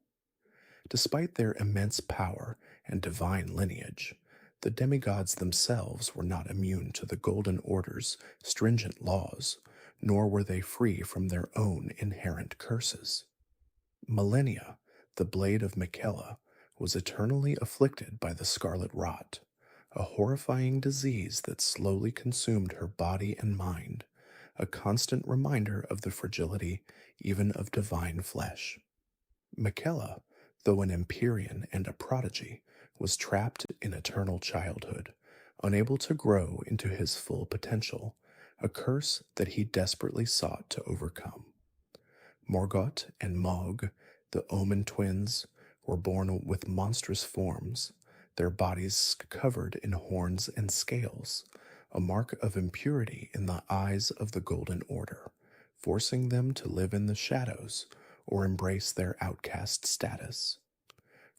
Despite their immense power and divine lineage, the demigods themselves were not immune to the Golden Order's stringent laws, nor were they free from their own inherent curses. Malenia, the blade of Miquella, was eternally afflicted by the Scarlet Rot, a horrifying disease that slowly consumed her body and mind, a constant reminder of the fragility even of divine flesh. Miquella, though an Empyrean and a prodigy, was trapped in eternal childhood, unable to grow into his full potential, a curse that he desperately sought to overcome. Morgott and Mohg, the Omen twins, were born with monstrous forms, their bodies covered in horns and scales, a mark of impurity in the eyes of the Golden Order, forcing them to live in the shadows or embrace their outcast status.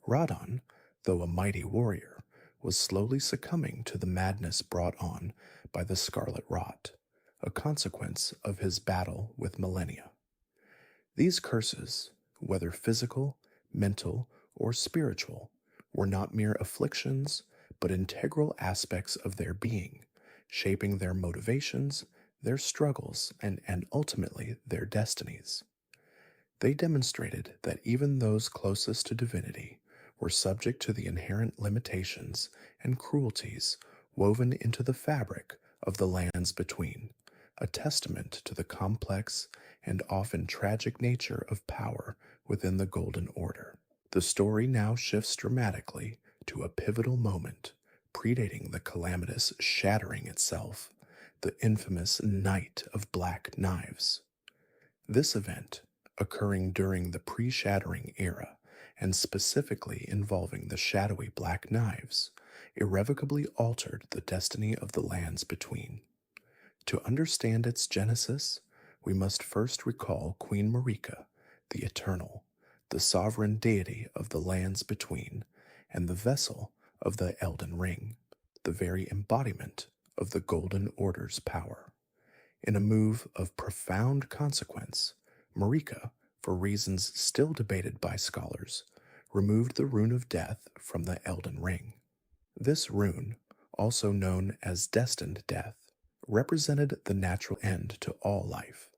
Radahn, though a mighty warrior, was slowly succumbing to the madness brought on by the Scarlet Rot, a consequence of his battle with Malenia. These curses, whether physical, mental, or spiritual, were not mere afflictions, but integral aspects of their being, shaping their motivations, their struggles, and ultimately their destinies. They demonstrated that even those closest to divinity were subject to the inherent limitations and cruelties woven into the fabric of the lands between, a testament to the complex and often tragic nature of power within the Golden Order. The story now shifts dramatically to a pivotal moment, predating the calamitous shattering itself, the infamous Night of Black Knives. This event, occurring during the pre-shattering era, and specifically involving the shadowy Black Knives, irrevocably altered the destiny of the lands between. To understand its genesis, we must first recall Queen Marika, the Eternal, the sovereign deity of the lands between, and the vessel of the Elden Ring, the very embodiment of the Golden Order's power. In a move of profound consequence, Marika, for reasons still debated by scholars, removed the Rune of Death from the Elden Ring. This rune, also known as Destined Death, represented the natural end to all life,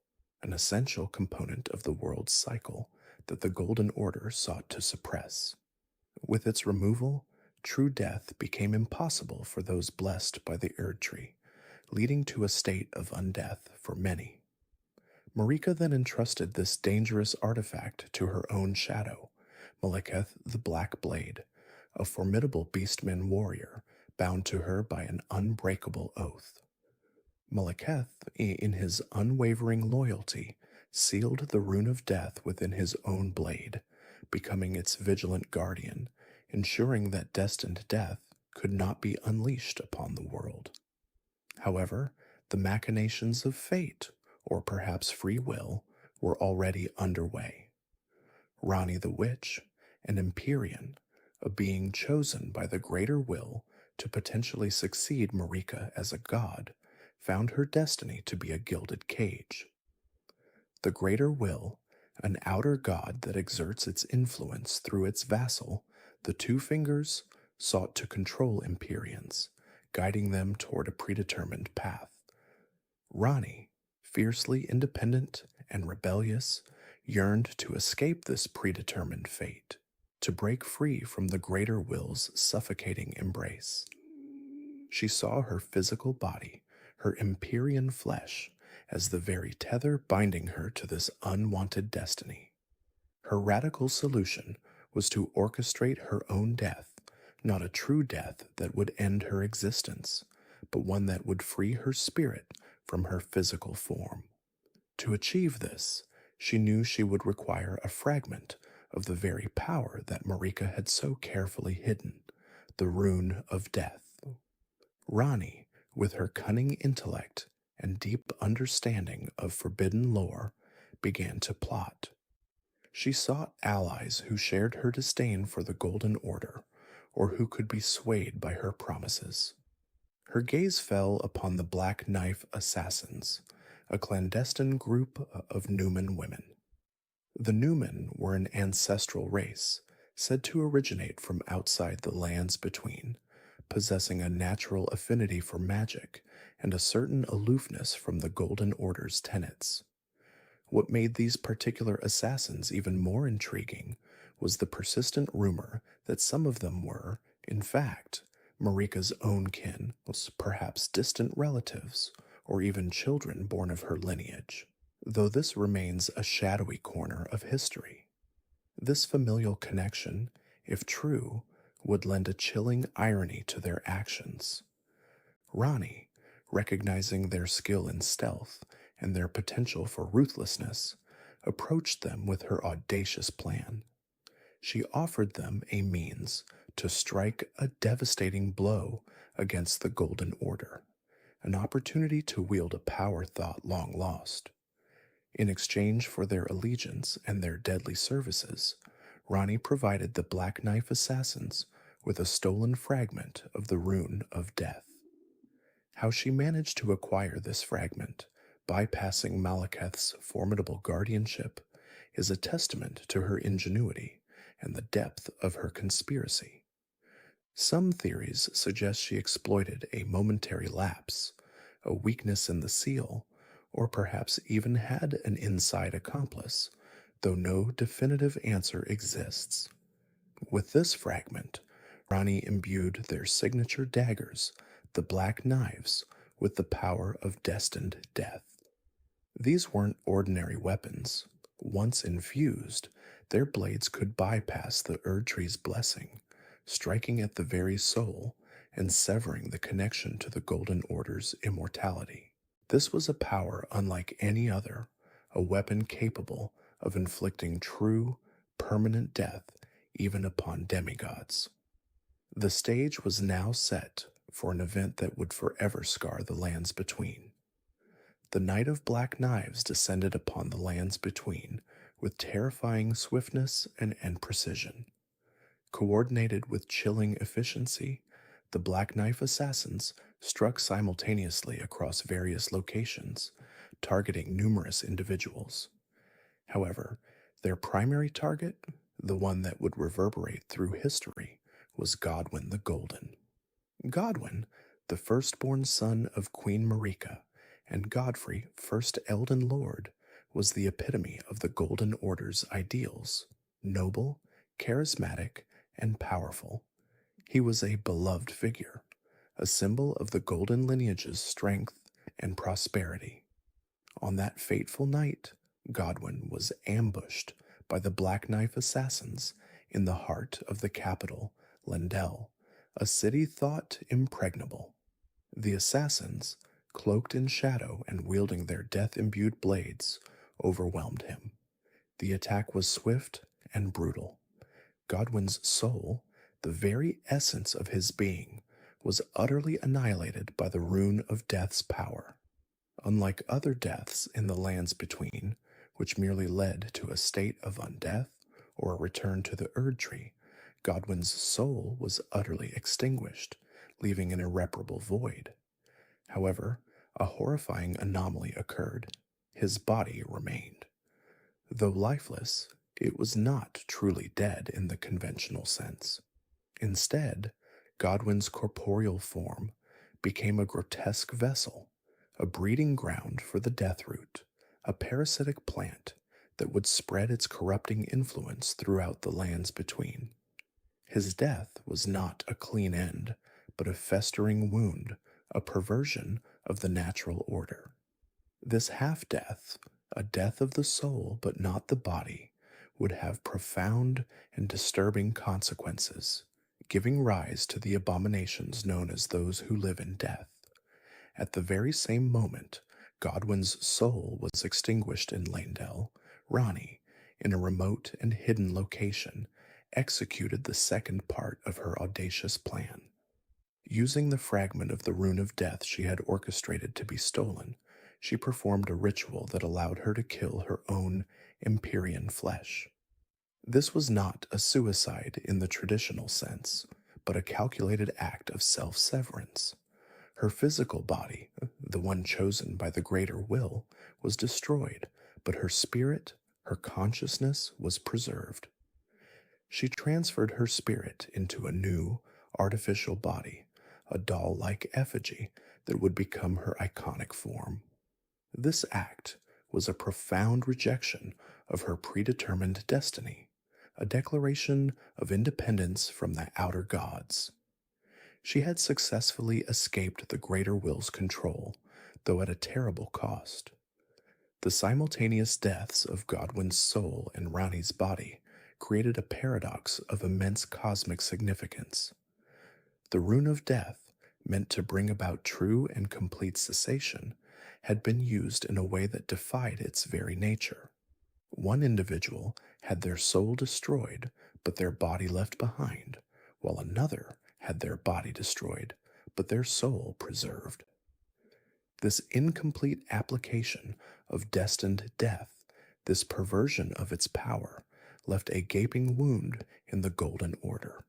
an essential component of the world's cycle that the Golden Order sought to suppress. With its removal, true death became impossible for those blessed by the Erd Tree, leading to a state of undeath for many. Marika then entrusted this dangerous artifact to her own shadow, Malekith the Black Blade, a formidable beastman warrior bound to her by an unbreakable oath. Malekith, in his unwavering loyalty, sealed the Rune of Death within his own blade, becoming its vigilant guardian, ensuring that destined death could not be unleashed upon the world. However, the machinations of fate, or perhaps free will, were already underway. Ranni the Witch, an Empyrean, a being chosen by the greater will to potentially succeed Marika as a god, found her destiny to be a gilded cage. The greater will, an outer god that exerts its influence through its vassal, the Two Fingers, sought to control Empyreans, guiding them toward a predetermined path. Ranni, fiercely independent and rebellious, yearned to escape this predetermined fate, to break free from the greater will's suffocating embrace. She saw her physical body, her Empyrean flesh, as the very tether binding her to this unwanted destiny. Her radical solution was to orchestrate her own death, not a true death that would end her existence, but one that would free her spirit from her physical form. To achieve this, she knew she would require a fragment of the very power that Marika had so carefully hidden, the rune of death. Ranni, with her cunning intellect and deep understanding of forbidden lore, began to plot. She sought allies who shared her disdain for the Golden Order, or who could be swayed by her promises. Her gaze fell upon the Black Knife Assassins, a clandestine group of Numen women. The Numen were an ancestral race, said to originate from outside the lands between, possessing a natural affinity for magic and a certain aloofness from the Golden Order's tenets. What made these particular assassins even more intriguing was the persistent rumor that some of them were, in fact, Marika's own kin, perhaps distant relatives, or even children born of her lineage, though this remains a shadowy corner of history. This familial connection, if true, would lend a chilling irony to their actions. Ranni, recognizing their skill in stealth and their potential for ruthlessness, approached them with her audacious plan. She offered them a means to strike a devastating blow against the Golden Order, an opportunity to wield a power thought long lost. In exchange for their allegiance and their deadly services, Ranni provided the Black Knife Assassins with a stolen fragment of the Rune of Death. How she managed to acquire this fragment, bypassing Malekith's formidable guardianship, is a testament to her ingenuity and the depth of her conspiracy. Some theories suggest she exploited a momentary lapse, a weakness in the seal, or perhaps even had an inside accomplice, though no definitive answer exists. With this fragment, Ranni imbued their signature daggers, the Black Knives, with the power of destined death. These weren't ordinary weapons. Once infused, their blades could bypass the Erdtree's blessing, striking at the very soul and severing the connection to the Golden Order's immortality. This was a power unlike any other, a weapon capable of inflicting true, permanent death even upon demigods. The stage was now set for an event that would forever scar the lands between. The Knight of Black Knives descended upon the lands between with terrifying swiftness and precision. Coordinated with chilling efficiency, the Black Knife Assassins struck simultaneously across various locations, targeting numerous individuals. However, their primary target, the one that would reverberate through history, was Godwyn the Golden. Godwyn, the firstborn son of Queen Marika, and Godfrey, first Elden Lord, was the epitome of the Golden Order's ideals: noble, charismatic, and powerful. He was a beloved figure, a symbol of the Golden lineage's strength and prosperity. On that fateful night, Godwyn was ambushed by the Black Knife Assassins in the heart of the capital, Lendel, a city thought impregnable. The assassins, cloaked in shadow and wielding their death-imbued blades, overwhelmed him. The attack was swift and brutal. Godwyn's soul, the very essence of his being, was utterly annihilated by the Rune of Death's power. Unlike other deaths in the lands between, which merely led to a state of undeath or a return to the Erdtree, Godwyn's soul was utterly extinguished, leaving an irreparable void. However, a horrifying anomaly occurred. His body remained. Though lifeless, it was not truly dead in the conventional sense. Instead, Godwyn's corporeal form became a grotesque vessel, a breeding ground for the deathroot, a parasitic plant that would spread its corrupting influence throughout the lands between. His death was not a clean end, but a festering wound, a perversion of the natural order. This half-death, a death of the soul but not the body, would have profound and disturbing consequences, giving rise to the abominations known as those who live in death. At the very same moment, Godwyn's soul was extinguished in Landell, Ranni, in a remote and hidden location, executed the second part of her audacious plan. Using the fragment of the Rune of Death she had orchestrated to be stolen, she performed a ritual that allowed her to kill her own Empyrean flesh. This was not a suicide in the traditional sense, but a calculated act of self-severance. Her physical body, the one chosen by the greater will, was destroyed, but her spirit, her consciousness, was preserved. She transferred her spirit into a new, artificial body, a doll-like effigy that would become her iconic form. This act was a profound rejection of her predetermined destiny, a declaration of independence from the outer gods. She had successfully escaped the greater will's control, though at a terrible cost. The simultaneous deaths of Godwyn's soul and Ranni's body created a paradox of immense cosmic significance. The Rune of Death, meant to bring about true and complete cessation, had been used in a way that defied its very nature. One individual had their soul destroyed, but their body left behind, while another had their body destroyed, but their soul preserved. This incomplete application of destined death, this perversion of its power, left a gaping wound in the Golden Order.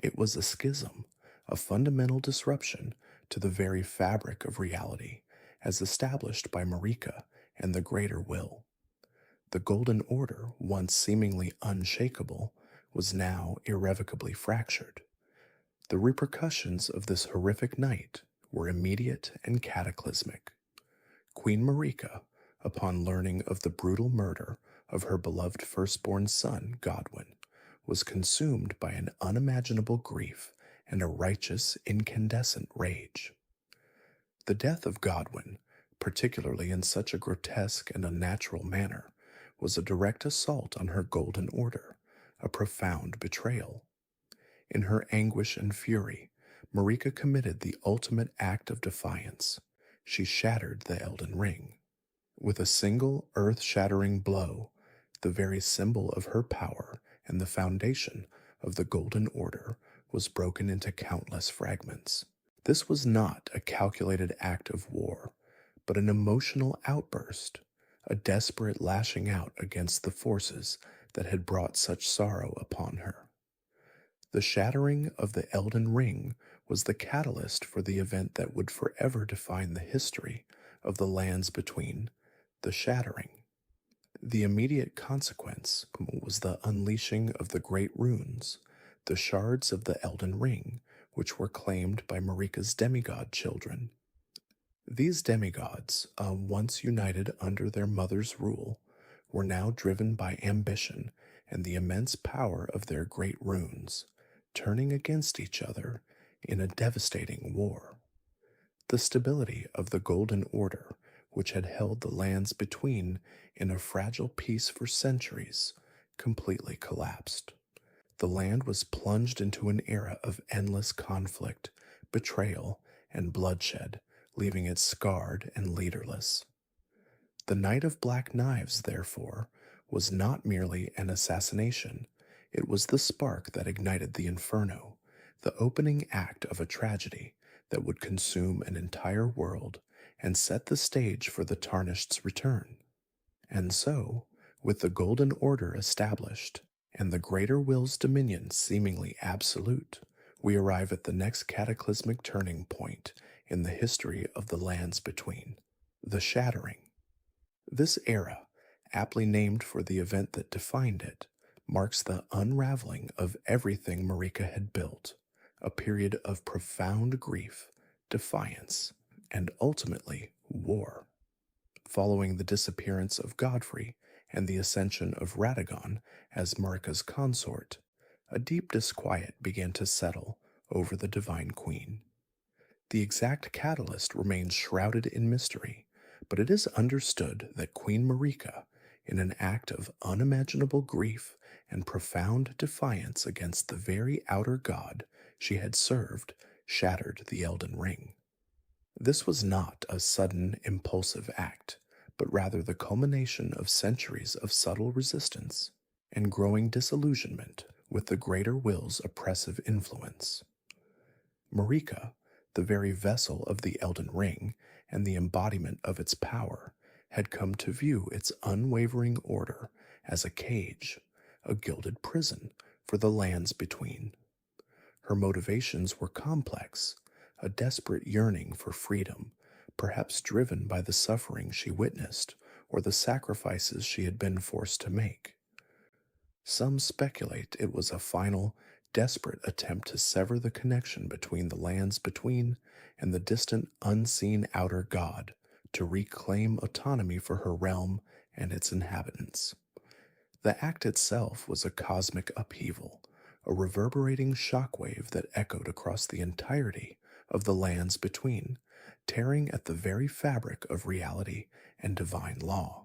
It was a schism, a fundamental disruption to the very fabric of reality, as established by Marika and the Greater Will. The Golden Order, once seemingly unshakable, was now irrevocably fractured. The repercussions of this horrific night were immediate and cataclysmic. Queen Marika, upon learning of the brutal murder of her beloved firstborn son, Godwyn, was consumed by an unimaginable grief and a righteous, incandescent rage. The death of Godwyn, particularly in such a grotesque and unnatural manner, was a direct assault on her Golden Order, a profound betrayal. In her anguish and fury, Marika committed the ultimate act of defiance. She shattered the Elden Ring. With a single earth-shattering blow, the very symbol of her power and the foundation of the Golden Order was broken into countless fragments. This was not a calculated act of war, but an emotional outburst, a desperate lashing out against the forces that had brought such sorrow upon her. The shattering of the Elden Ring was the catalyst for the event that would forever define the history of the lands between, the shattering. The immediate consequence was the unleashing of the great runes, the shards of the Elden Ring, which were claimed by Marika's demigod children. These demigods, once united under their mother's rule, were now driven by ambition and the immense power of their great runes, turning against each other in a devastating war. The stability of the Golden Order, which had held the lands between in a fragile peace for centuries, completely collapsed. The land was plunged into an era of endless conflict, betrayal, and bloodshed, leaving it scarred and leaderless. The Night of Black Knives, therefore, was not merely an assassination. It was the spark that ignited the inferno, the opening act of a tragedy that would consume an entire world and set the stage for the Tarnished's return. And so, with the Golden Order established, and the Greater Will's dominion seemingly absolute, we arrive at the next cataclysmic turning point in the history of the lands between, the Shattering. This era, aptly named for the event that defined it, marks the unraveling of everything Marika had built, a period of profound grief, defiance, and ultimately war. Following the disappearance of Godfrey and the ascension of Radahn as Marika's consort, a deep disquiet began to settle over the Divine Queen. The exact catalyst remains shrouded in mystery, but it is understood that Queen Marika, in an act of unimaginable grief and profound defiance against the very outer god she had served, shattered the Elden Ring. This was not a sudden, impulsive act, but rather the culmination of centuries of subtle resistance and growing disillusionment with the greater will's oppressive influence. Marika, the very vessel of the Elden Ring and the embodiment of its power, had come to view its unwavering order as a cage, a gilded prison for the lands between. Her motivations were complex, a desperate yearning for freedom, perhaps driven by the suffering she witnessed or the sacrifices she had been forced to make. Some speculate it was a final, desperate attempt to sever the connection between the lands between and the distant, unseen outer god, to reclaim autonomy for her realm and its inhabitants. The act itself was a cosmic upheaval, a reverberating shockwave that echoed across the entirety of the lands between, tearing at the very fabric of reality and divine law.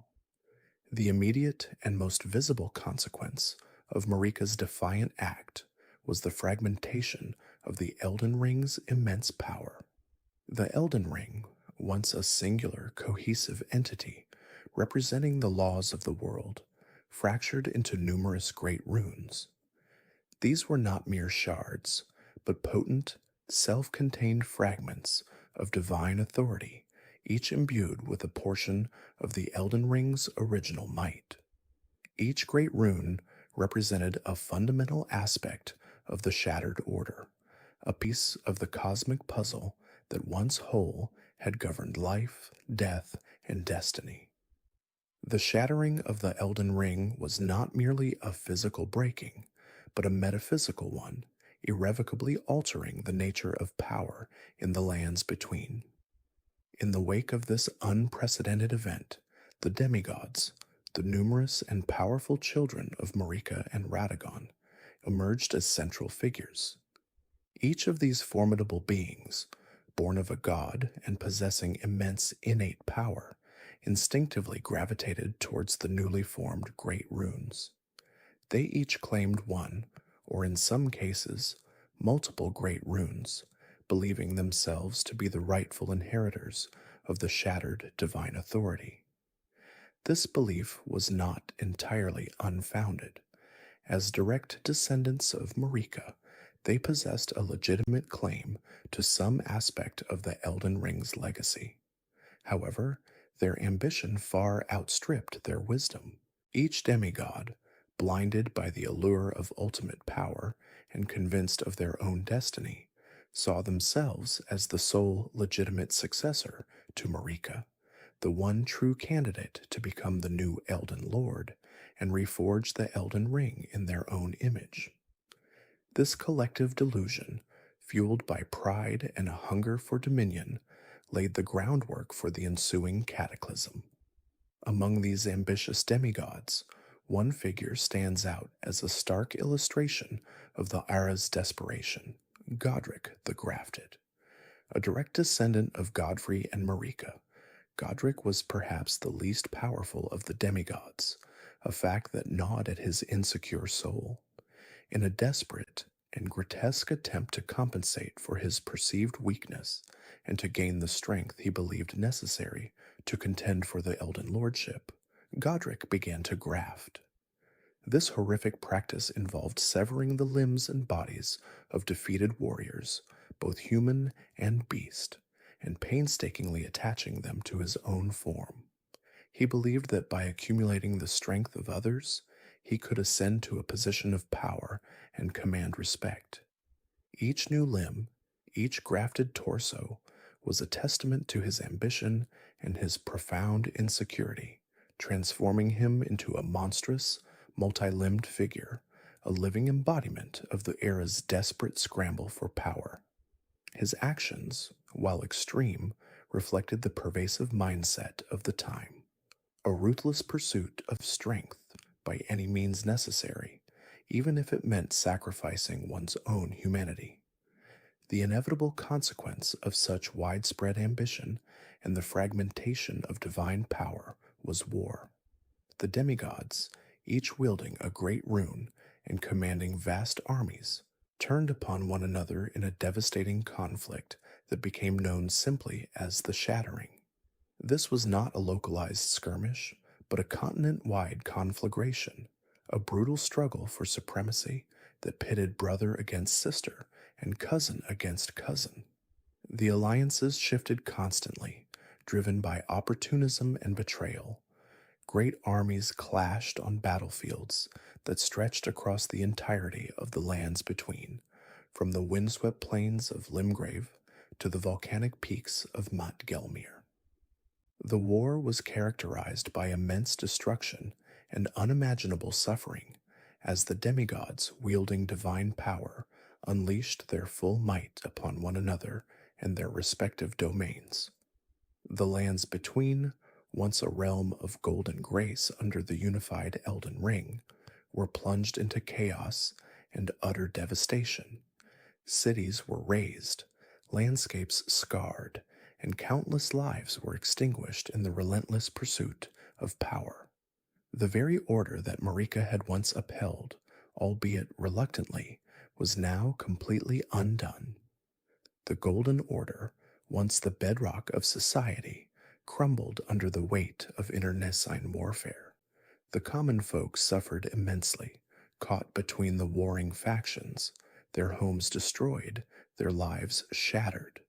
The immediate and most visible consequence of Marika's defiant act was the fragmentation of the Elden Ring's immense power. The Elden Ring, once a singular, cohesive entity representing the laws of the world, fractured into numerous great runes. These were not mere shards, but potent, self-contained fragments of divine authority, each imbued with a portion of the Elden Ring's original might. Each great rune represented a fundamental aspect of the shattered order, a piece of the cosmic puzzle that once whole had governed life, death, and destiny. The shattering of the Elden Ring was not merely a physical breaking, but a metaphysical one, irrevocably altering the nature of power in the lands between. In the wake of this unprecedented event, the demigods, the numerous and powerful children of Marika and Radahn, emerged as central figures. Each of these formidable beings, born of a god and possessing immense innate power, instinctively gravitated towards the newly formed great runes. They each claimed one, or in some cases, multiple great runes, believing themselves to be the rightful inheritors of the shattered divine authority. This belief was not entirely unfounded. As direct descendants of Marika, they possessed a legitimate claim to some aspect of the Elden Ring's legacy. However, their ambition far outstripped their wisdom. Each demigod, blinded by the allure of ultimate power and convinced of their own destiny, saw themselves as the sole legitimate successor to Marika, the one true candidate to become the new Elden Lord and reforge the Elden Ring in their own image. This collective delusion, fueled by pride and a hunger for dominion, laid the groundwork for the ensuing cataclysm. Among these ambitious demigods, one figure stands out as a stark illustration of the era's desperation: Godrick the Grafted. A direct descendant of Godfrey and Marika, Godrick was perhaps the least powerful of the demigods, a fact that gnawed at his insecure soul. In a desperate and grotesque attempt to compensate for his perceived weakness and to gain the strength he believed necessary to contend for the Elden Lordship, Godrick began to graft. This horrific practice involved severing the limbs and bodies of defeated warriors, both human and beast, and painstakingly attaching them to his own form. He believed that by accumulating the strength of others, he could ascend to a position of power and command respect. Each new limb, each grafted torso, was a testament to his ambition and his profound insecurity, transforming him into a monstrous, multi-limbed figure, a living embodiment of the era's desperate scramble for power. His actions, while extreme, reflected the pervasive mindset of the time, a ruthless pursuit of strength by any means necessary, even if it meant sacrificing one's own humanity. The inevitable consequence of such widespread ambition and the fragmentation of divine power was war. The demigods, each wielding a great rune and commanding vast armies, turned upon one another in a devastating conflict that became known simply as the Shattering. This was not a localized skirmish, but a continent-wide conflagration, a brutal struggle for supremacy that pitted brother against sister and cousin against cousin. The alliances shifted constantly, driven by opportunism and betrayal. Great armies clashed on battlefields that stretched across the entirety of the lands between, from the windswept plains of Limgrave to the volcanic peaks of Mount Gelmir. The war was characterized by immense destruction and unimaginable suffering, as the demigods wielding divine power unleashed their full might upon one another and their respective domains. The lands between, once a realm of golden grace under the unified Elden Ring, were plunged into chaos and utter devastation. Cities were razed, landscapes scarred, and countless lives were extinguished in the relentless pursuit of power. The very order that Marika had once upheld, albeit reluctantly, was now completely undone. The Golden Order, once the bedrock of society, crumbled under the weight of internecine warfare. The common folk suffered immensely, caught between the warring factions, their homes destroyed, their lives shattered.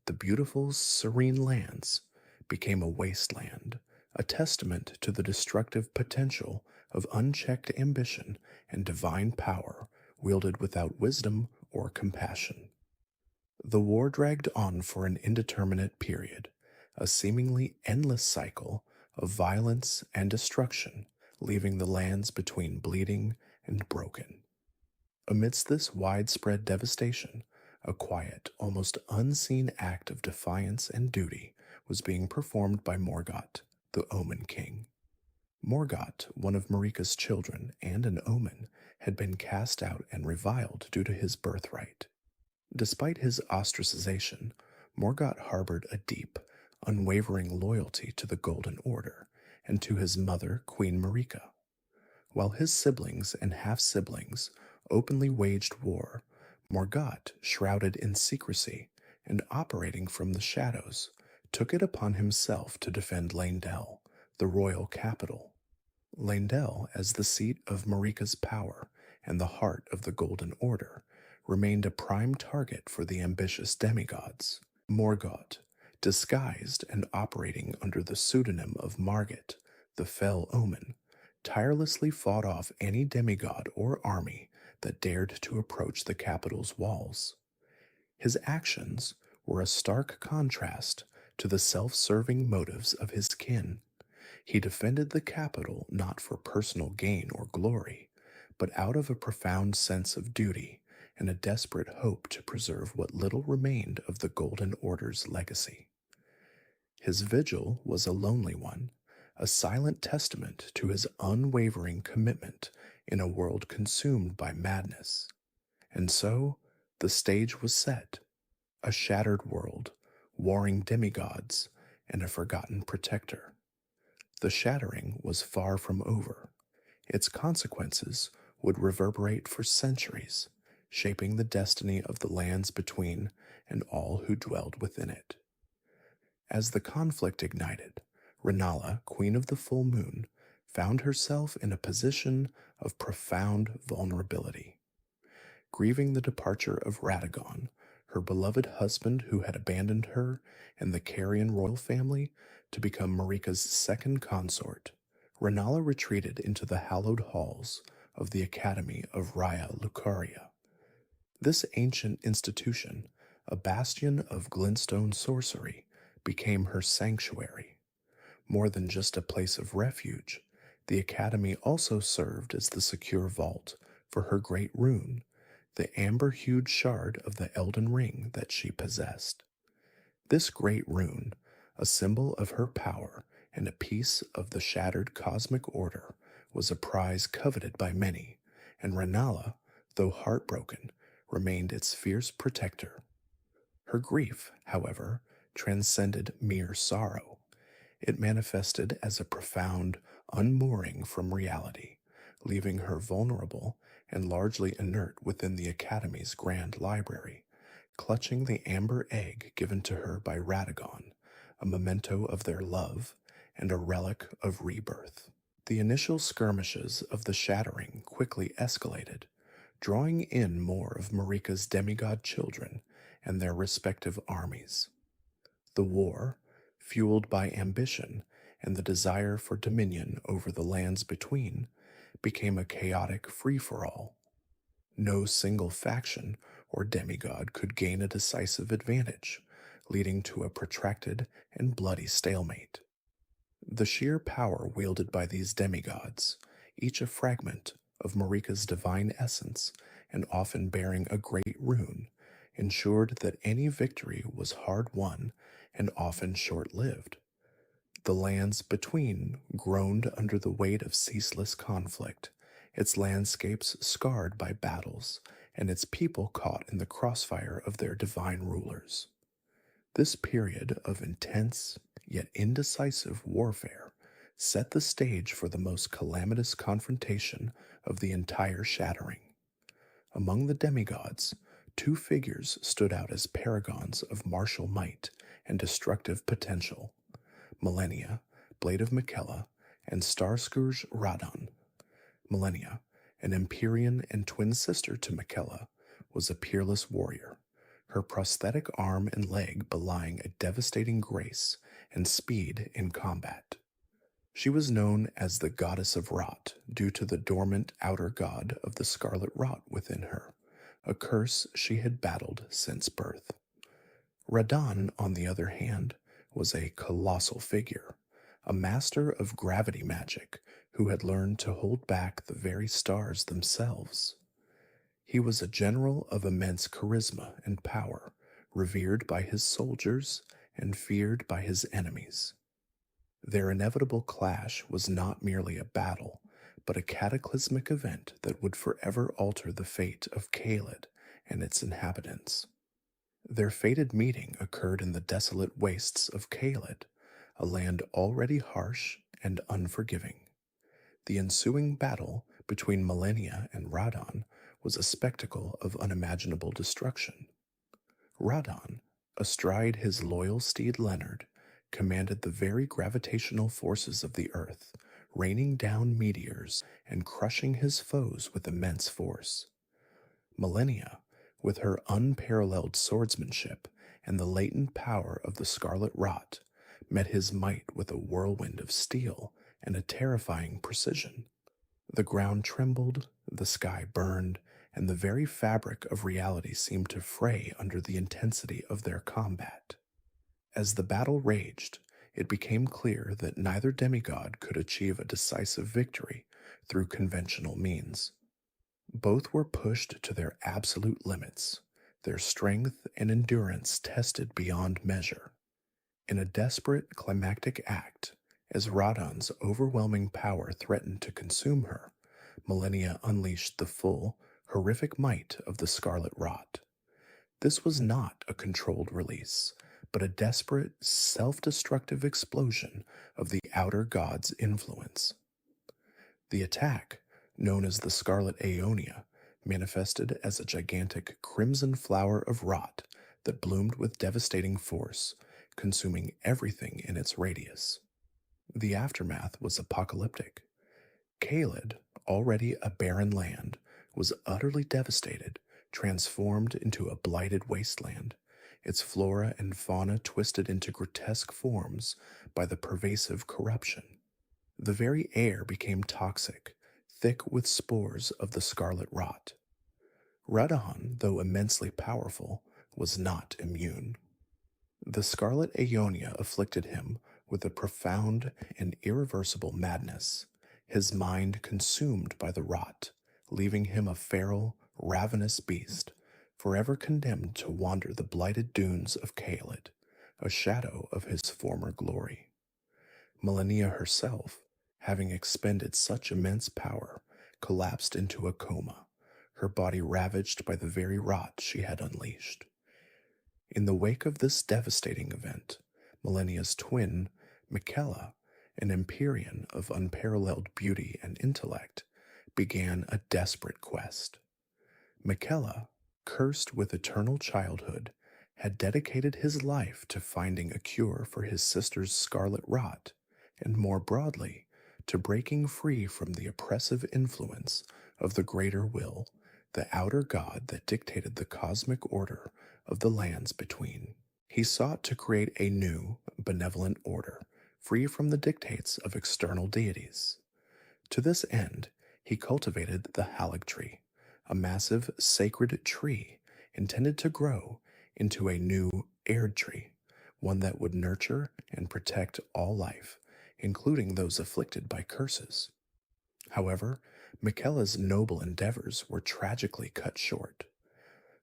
The beautiful, serene lands became a wasteland, a testament to the destructive potential of unchecked ambition and divine power wielded without wisdom or compassion. The war dragged on for an indeterminate period, a seemingly endless cycle of violence and destruction, leaving the lands between bleeding and broken. Amidst this widespread devastation, a quiet, almost unseen act of defiance and duty was being performed by Morgott, the Omen King. Morgott, one of Marika's children and an omen, had been cast out and reviled due to his birthright. Despite his ostracization, Morgott harbored a deep, unwavering loyalty to the Golden Order and to his mother, Queen Marika. While his siblings and half-siblings openly waged war, Morgott, shrouded in secrecy and operating from the shadows, took it upon himself to defend Leyndell, the royal capital. Leyndell, as the seat of Marika's power and the heart of the Golden Order, remained a prime target for the ambitious demigods. Morgott, disguised and operating under the pseudonym of Morgott, the fell omen, tirelessly fought off any demigod or army that dared to approach the capital's walls. His actions were a stark contrast to the self-serving motives of his kin. He defended the capital not for personal gain or glory, but out of a profound sense of duty and a desperate hope to preserve what little remained of the Golden Order's legacy. His vigil was a lonely one, a silent testament to his unwavering commitment in a world consumed by madness. And so, the stage was set, a shattered world, warring demigods, and a forgotten protector. The shattering was far from over. Its consequences would reverberate for centuries, shaping the destiny of the lands between and all who dwelled within it. As the conflict ignited, Rennala, Queen of the Full Moon, found herself in a position of profound vulnerability. Grieving the departure of Radahn, her beloved husband who had abandoned her and the Carian royal family to become Marika's second consort, Rennala retreated into the hallowed halls of the Academy of Raya Lucaria. This ancient institution, a bastion of glintstone sorcery, became her sanctuary. More than just a place of refuge, the Academy also served as the secure vault for her great rune, the amber-hued shard of the Elden Ring that she possessed. This great rune, a symbol of her power and a piece of the shattered cosmic order, was a prize coveted by many, and Rennala, though heartbroken, remained its fierce protector. Her grief, however, transcended mere sorrow. It manifested as a profound unmooring from reality, leaving her vulnerable and largely inert within the Academy's grand library, clutching the amber egg given to her by Radahn, a memento of their love and a relic of rebirth. The initial skirmishes of the Shattering quickly escalated, drawing in more of Marika's demigod children and their respective armies. The war, fueled by ambition and the desire for dominion over the lands between, became a chaotic free-for-all. No single faction or demigod could gain a decisive advantage, leading to a protracted and bloody stalemate. The sheer power wielded by these demigods, each a fragment of Marika's divine essence and often bearing a great rune, ensured that any victory was hard-won and often short-lived. The lands between groaned under the weight of ceaseless conflict, its landscapes scarred by battles, and its people caught in the crossfire of their divine rulers. This period of intense yet indecisive warfare set the stage for the most calamitous confrontation of the entire Shattering. Among the demigods, two figures stood out as paragons of martial might and destructive potential: Malenia, Blade of Miquella, and Starscourge Radahn. Malenia, an Empyrean and twin sister to Miquella, was a peerless warrior, her prosthetic arm and leg belying a devastating grace and speed in combat. She was known as the Goddess of Rot due to the dormant outer god of the Scarlet Rot within her, a curse she had battled since birth. Radahn, on the other hand, was a colossal figure, a master of gravity magic who had learned to hold back the very stars themselves. He was a general of immense charisma and power, revered by his soldiers and feared by his enemies. Their inevitable clash was not merely a battle, but a cataclysmic event that would forever alter the fate of Caelid and its inhabitants. Their fated meeting occurred in the desolate wastes of Caelid, a land already harsh and unforgiving. The ensuing battle between Malenia and Radahn was a spectacle of unimaginable destruction. Radahn, astride his loyal steed Leonard, commanded the very gravitational forces of the earth, raining down meteors and crushing his foes with immense force. Malenia, with her unparalleled swordsmanship and the latent power of the Scarlet Rot, met his might with a whirlwind of steel and a terrifying precision. The ground trembled, the sky burned, and the very fabric of reality seemed to fray under the intensity of their combat. As the battle raged, it became clear that neither demigod could achieve a decisive victory through conventional means. Both were pushed to their absolute limits, their strength and endurance tested beyond measure. In a desperate climactic act, as Radahn's overwhelming power threatened to consume her, Malenia unleashed the full, horrific might of the Scarlet Rot. This was not a controlled release, but a desperate, self-destructive explosion of the outer god's influence. The attack, known as the Scarlet Aeonia, manifested as a gigantic crimson flower of rot that bloomed with devastating force, consuming everything in its radius. The aftermath was apocalyptic. Caelid, already a barren land, was utterly devastated, transformed into a blighted wasteland, its flora and fauna twisted into grotesque forms by the pervasive corruption. The very air became toxic, thick with spores of the Scarlet Rot. Radahn, though immensely powerful, was not immune. The Scarlet Aeonia afflicted him with a profound and irreversible madness, his mind consumed by the rot, leaving him a feral, ravenous beast, forever condemned to wander the blighted dunes of Caelid, a shadow of his former glory. Malenia herself, having expended such immense power, collapsed into a coma, her body ravaged by the very rot she had unleashed. In the wake of this devastating event, Malenia's twin, Miquella, an Empyrean of unparalleled beauty and intellect, began a desperate quest. Miquella, cursed with eternal childhood, had dedicated his life to finding a cure for his sister's Scarlet Rot, and more broadly, to breaking free from the oppressive influence of the greater will, the outer god that dictated the cosmic order of the lands between. He sought to create a new, benevolent order, free from the dictates of external deities. To this end, he cultivated the Halig tree, a massive sacred tree intended to grow into a new Erd tree, one that would nurture and protect all life, including those afflicted by curses. However, Miquella's noble endeavors were tragically cut short.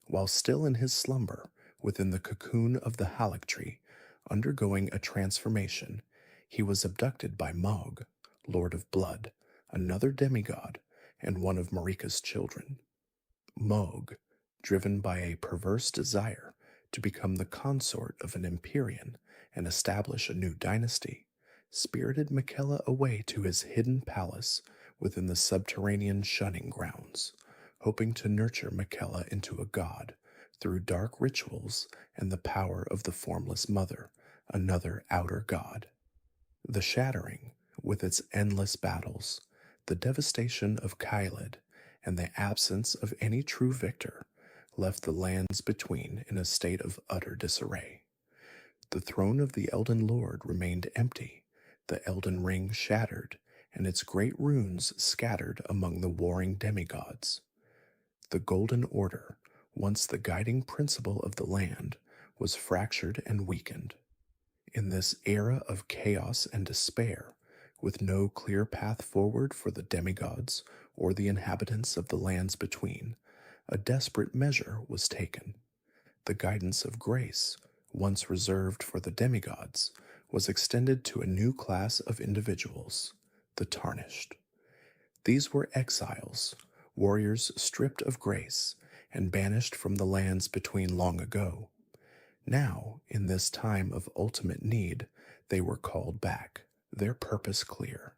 While still in his slumber within the cocoon of the Halig tree, undergoing a transformation, he was abducted by Mohg, Lord of Blood, another demigod, and one of Marika's children. Mohg, driven by a perverse desire to become the consort of an Empyrean and establish a new dynasty, spirited Miquella away to his hidden palace within the subterranean shunning grounds, hoping to nurture Miquella into a god through dark rituals and the power of the formless mother, another outer god. The Shattering, with its endless battles, the devastation of Caelid, and the absence of any true victor, left the lands between in a state of utter disarray. The throne of the Elden Lord remained empty, the Elden Ring shattered, and its great runes scattered among the warring demigods. The Golden Order, once the guiding principle of the land, was fractured and weakened. In this era of chaos and despair, with no clear path forward for the demigods or the inhabitants of the lands between, a desperate measure was taken. The guidance of grace, once reserved for the demigods, was extended to a new class of individuals, the Tarnished. These were exiles, warriors stripped of grace and banished from the lands between long ago. Now, in this time of ultimate need, they were called back, their purpose clear,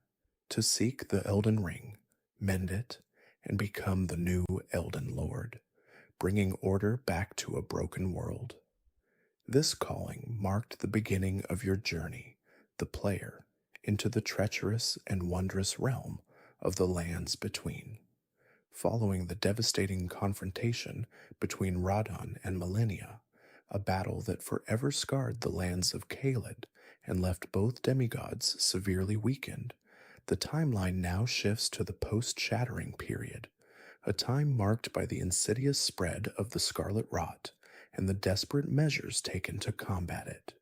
to seek the Elden Ring, mend it, and become the new Elden Lord, bringing order back to a broken world. This calling marked the beginning of your journey, the player, into the treacherous and wondrous realm of the lands between. Following the devastating confrontation between Radahn and Malenia, a battle that forever scarred the lands of Caelid and left both demigods severely weakened, the timeline now shifts to the post-Shattering period, a time marked by the insidious spread of the Scarlet Rot and the desperate measures taken to combat it.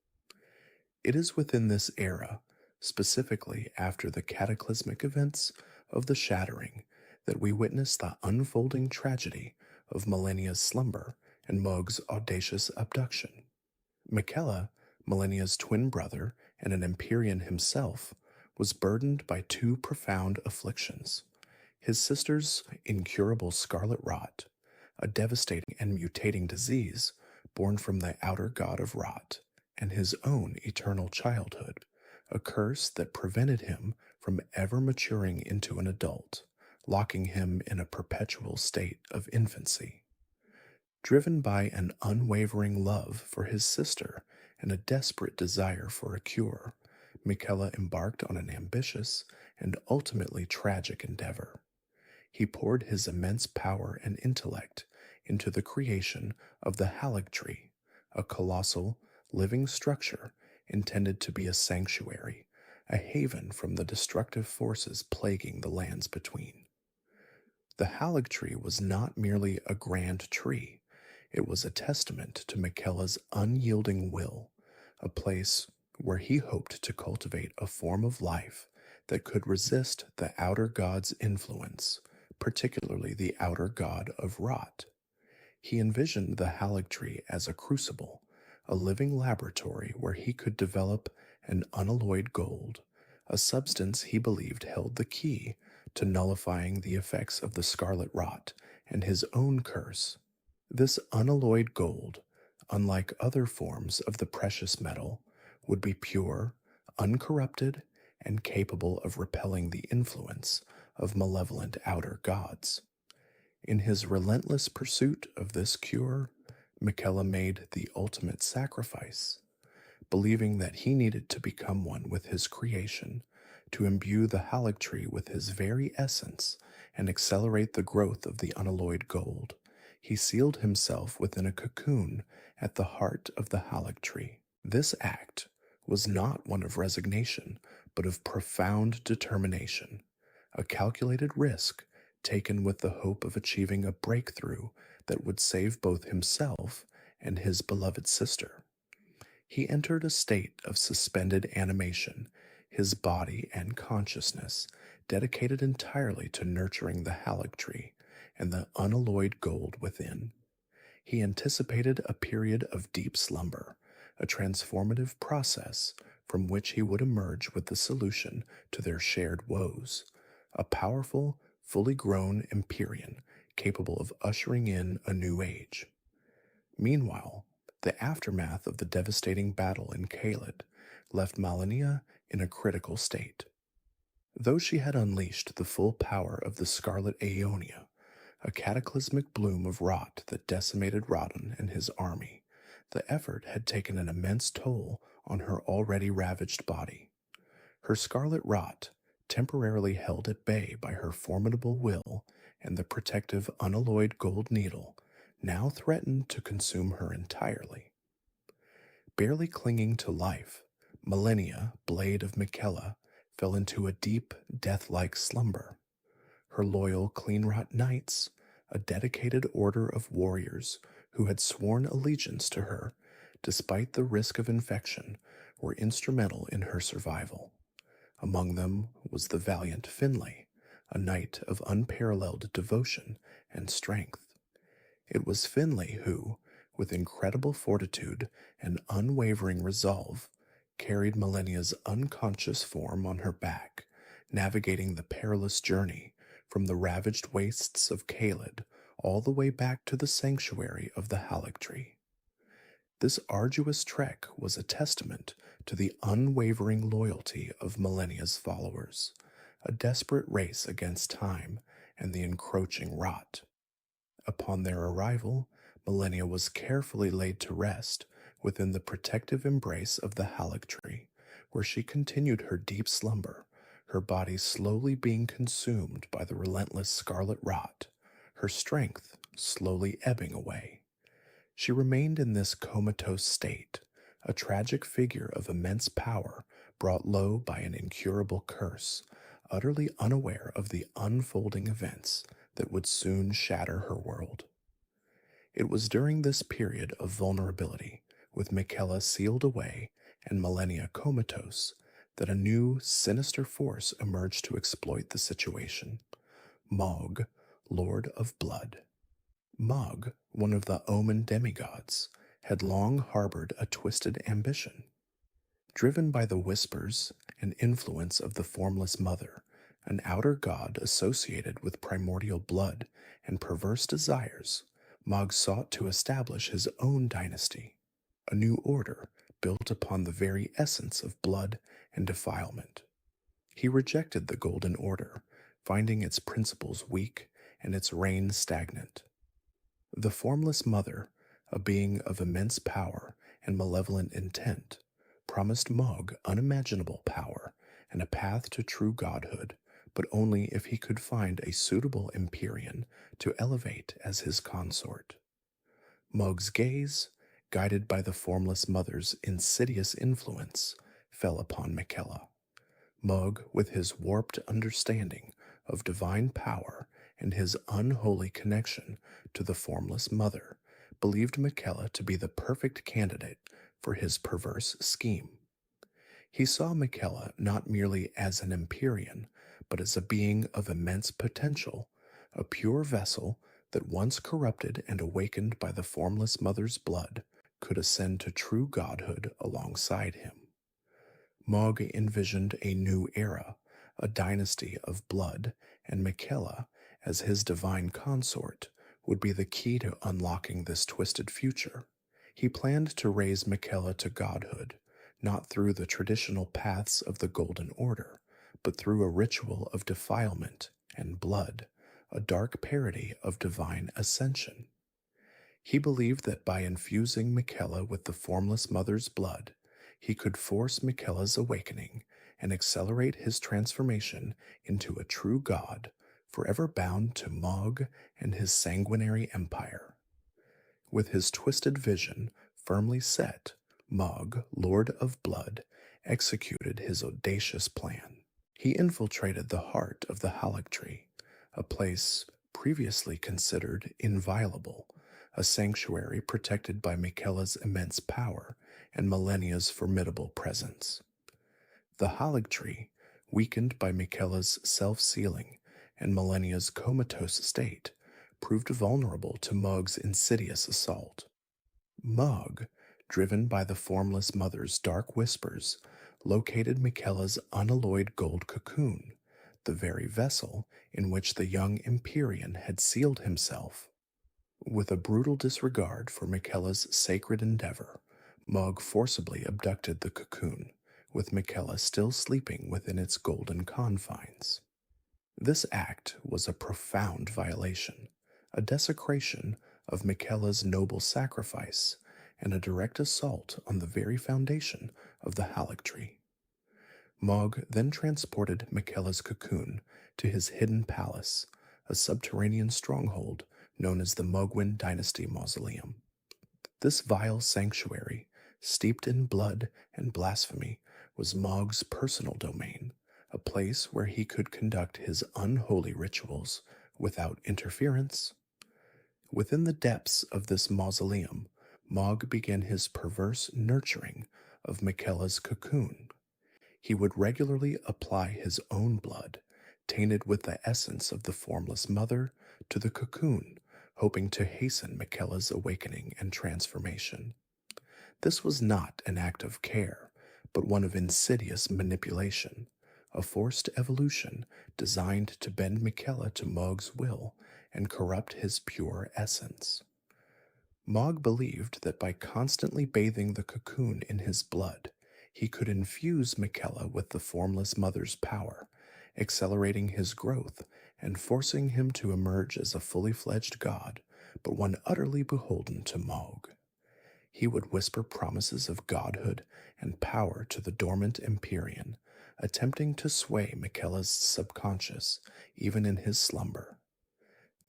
It is within this era, specifically after the cataclysmic events of the Shattering, that we witness the unfolding tragedy of Malenia's slumber and Mohg's audacious abduction. Miquella, Malenia's twin brother and an Empyrean himself, was burdened by two profound afflictions: his sister's incurable Scarlet Rot, a devastating and mutating disease born from the outer god of Rot, and his own eternal childhood, a curse that prevented him from ever maturing into an adult, locking him in a perpetual state of infancy. Driven by an unwavering love for his sister and a desperate desire for a cure, Miquella embarked on an ambitious and ultimately tragic endeavor. He poured his immense power and intellect into the creation of the Halig tree, a colossal, living structure intended to be a sanctuary, a haven from the destructive forces plaguing the lands between. The Halig tree was not merely a grand tree, it was a testament to Miquella's unyielding will, a place where he hoped to cultivate a form of life that could resist the outer god's influence, particularly the outer god of Rot. He envisioned the Halig tree as a crucible, a living laboratory where he could develop an unalloyed gold, a substance he believed held the key to nullifying the effects of the Scarlet Rot and his own curse. This unalloyed gold, unlike other forms of the precious metal, would be pure, uncorrupted, and capable of repelling the influence of malevolent outer gods. In his relentless pursuit of this cure, Miquella made the ultimate sacrifice, believing that he needed to become one with his creation, to imbue the Haligtree with his very essence and accelerate the growth of the unalloyed gold. He sealed himself within a cocoon at the heart of the Haligtree. This act was not one of resignation, but of profound determination, a calculated risk taken with the hope of achieving a breakthrough that would save both himself and his beloved sister. He entered a state of suspended animation, his body and consciousness dedicated entirely to nurturing the Haligtree and the unalloyed gold within. He anticipated a period of deep slumber, a transformative process from which he would emerge with the solution to their shared woes, a powerful, fully grown Empyrean capable of ushering in a new age. Meanwhile, the aftermath of the devastating battle in Caelid left Malenia in a critical state. Though she had unleashed the full power of the Scarlet Aeonia, a cataclysmic bloom of rot that decimated Radahn and his army, the effort had taken an immense toll on her already ravaged body. Her Scarlet Rot, temporarily held at bay by her formidable will and the protective unalloyed gold needle, now threatened to consume her entirely. Barely clinging to life, Malenia, blade of Miquella, fell into a deep, death-like slumber. Her loyal Cleanrot Knights, a dedicated order of warriors who had sworn allegiance to her despite the risk of infection, were instrumental in her survival. Among them was the valiant Finlay, a knight of unparalleled devotion and strength. It was Finlay who, with incredible fortitude and unwavering resolve, carried Malenia's unconscious form on her back, navigating the perilous journey from the ravaged wastes of Caelid all the way back to the sanctuary of the Haligtree. This arduous trek was a testament to the unwavering loyalty of Malenia's followers, a desperate race against time and the encroaching rot. Upon their arrival, Malenia was carefully laid to rest within the protective embrace of the Haligtree, where she continued her deep slumber, her body slowly being consumed by the relentless Scarlet Rot, her strength slowly ebbing away. She remained in this comatose state, a tragic figure of immense power brought low by an incurable curse, utterly unaware of the unfolding events that would soon shatter her world. It was during this period of vulnerability, with Miquella sealed away and Malenia comatose, that a new, sinister force emerged to exploit the situation. Mohg, Lord of Blood. Mohg, one of the Omen demigods, had long harbored a twisted ambition. Driven by the whispers and influence of the Formless Mother, an outer god associated with primordial blood and perverse desires, Mohg sought to establish his own dynasty, a new order built upon the very essence of blood and defilement. He rejected the Golden Order, finding its principles weak and its reign stagnant. The Formless Mother, a being of immense power and malevolent intent, promised Mohg unimaginable power and a path to true godhood, but only if he could find a suitable Empyrean to elevate as his consort. Mohg's gaze, guided by the Formless Mother's insidious influence, fell upon Miquella. Mohg, with his warped understanding of divine power and his unholy connection to the Formless Mother, believed Miquella to be the perfect candidate for his perverse scheme. He saw Miquella not merely as an Empyrean, but as a being of immense potential, a pure vessel that once corrupted and awakened by the Formless Mother's blood could ascend to true godhood alongside him. Mohg envisioned a new era, a dynasty of blood, and Miquella, as his divine consort, would be the key to unlocking this twisted future. He planned to raise Miquella to godhood, not through the traditional paths of the Golden Order, but through a ritual of defilement and blood, a dark parody of divine ascension. He believed that by infusing Miquella with the formless mother's blood, he could force Miquella's awakening and accelerate his transformation into a true god, forever bound to Mohg and his sanguinary empire. With his twisted vision firmly set, Mohg, Lord of Blood, executed his audacious plan. He infiltrated the heart of the Haligtree, a place previously considered inviolable, a sanctuary protected by Miquella's immense power and Malenia's formidable presence. The Haligtree, weakened by Miquella's self-sealing and Malenia's comatose state, proved vulnerable to Mohg's insidious assault. Mohg, driven by the formless mother's dark whispers, located Miquella's unalloyed gold cocoon, the very vessel in which the young Empyrean had sealed himself. With a brutal disregard for Miquella's sacred endeavor, Mohg forcibly abducted the cocoon, with Miquella still sleeping within its golden confines. This act was a profound violation, a desecration of Miquella's noble sacrifice, and a direct assault on the very foundation of the Haligtree. Mohg then transported Miquella's cocoon to his hidden palace, a subterranean stronghold known as the Mohgwyn Dynasty Mausoleum. This vile sanctuary, steeped in blood and blasphemy, was Mohg's personal domain, a place where he could conduct his unholy rituals without interference. Within the depths of this mausoleum, Mohg began his perverse nurturing of Miquella's cocoon. He would regularly apply his own blood, tainted with the essence of the formless mother, to the cocoon, hoping to hasten Miquella's awakening and transformation. This was not an act of care, but one of insidious manipulation, a forced evolution designed to bend Miquella to Mohg's will and corrupt his pure essence. Mohg believed that by constantly bathing the cocoon in his blood, he could infuse Miquella with the formless mother's power, accelerating his growth and forcing him to emerge as a fully fledged god, but one utterly beholden to Mohg. He would whisper promises of godhood and power to the dormant Empyrean, attempting to sway Miquella's subconscious even in his slumber.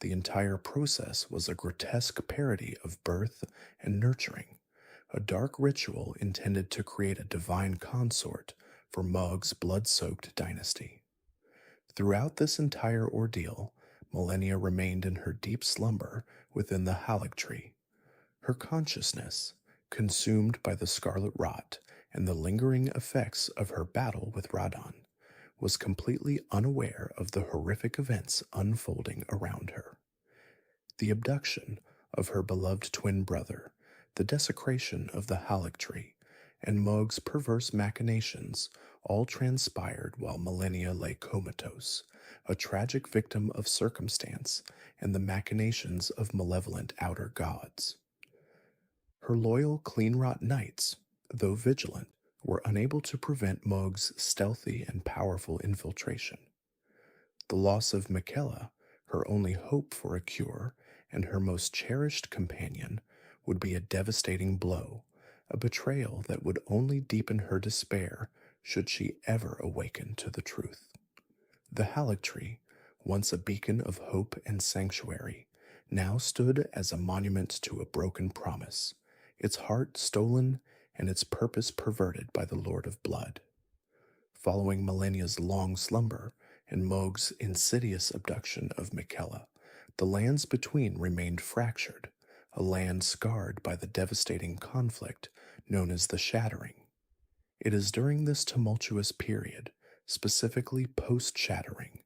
The entire process was a grotesque parody of birth and nurturing, a dark ritual intended to create a divine consort for Mohg's blood-soaked dynasty. Throughout this entire ordeal, Malenia remained in her deep slumber within the Haligtree. Her consciousness, consumed by the Scarlet Rot and the lingering effects of her battle with Radahn, was completely unaware of the horrific events unfolding around her. The abduction of her beloved twin brother, the desecration of the Haligtree, and Mohg's perverse machinations all transpired while Malenia lay comatose, a tragic victim of circumstance and the machinations of malevolent outer gods. Her loyal Cleanrot knights, though vigilant, were unable to prevent Mohg's stealthy and powerful infiltration. The loss of Miquella, her only hope for a cure, and her most cherished companion, would be a devastating blow, a betrayal that would only deepen her despair should she ever awaken to the truth. The Haligtree, once a beacon of hope and sanctuary, now stood as a monument to a broken promise, its heart stolen and its purpose perverted by the Lord of Blood. Following Malenia's long slumber and Mohg's insidious abduction of Miquella, the lands between remained fractured, a land scarred by the devastating conflict known as the Shattering. It is during this tumultuous period, specifically post-Shattering,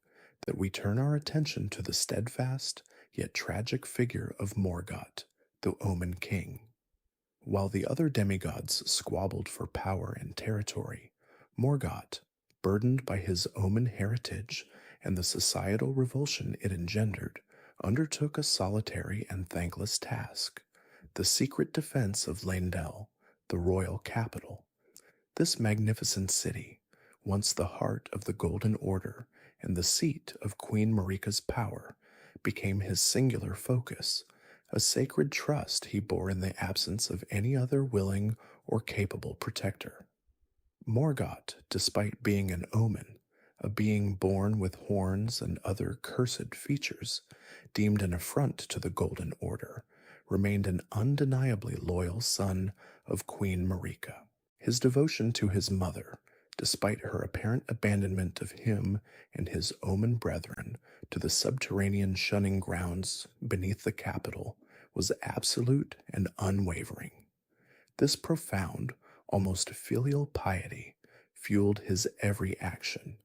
that we turn our attention to the steadfast yet tragic figure of Morgott, the Omen King. While the other demigods squabbled for power and territory, Morgott, burdened by his omen heritage and the societal revulsion it engendered, undertook a solitary and thankless task: the secret defense of Leyndell, the royal capital. This magnificent city, once the heart of the Golden Order and the seat of Queen Marika's power, became his singular focus, a sacred trust he bore in the absence of any other willing or capable protector. Morgott, despite being an omen, a being born with horns and other cursed features, deemed an affront to the Golden Order, remained an undeniably loyal son of Queen Marika. His devotion to his mother, despite her apparent abandonment of him and his omen brethren to the subterranean shunning grounds beneath the capital, was absolute and unwavering. This profound, almost filial piety fueled his every action.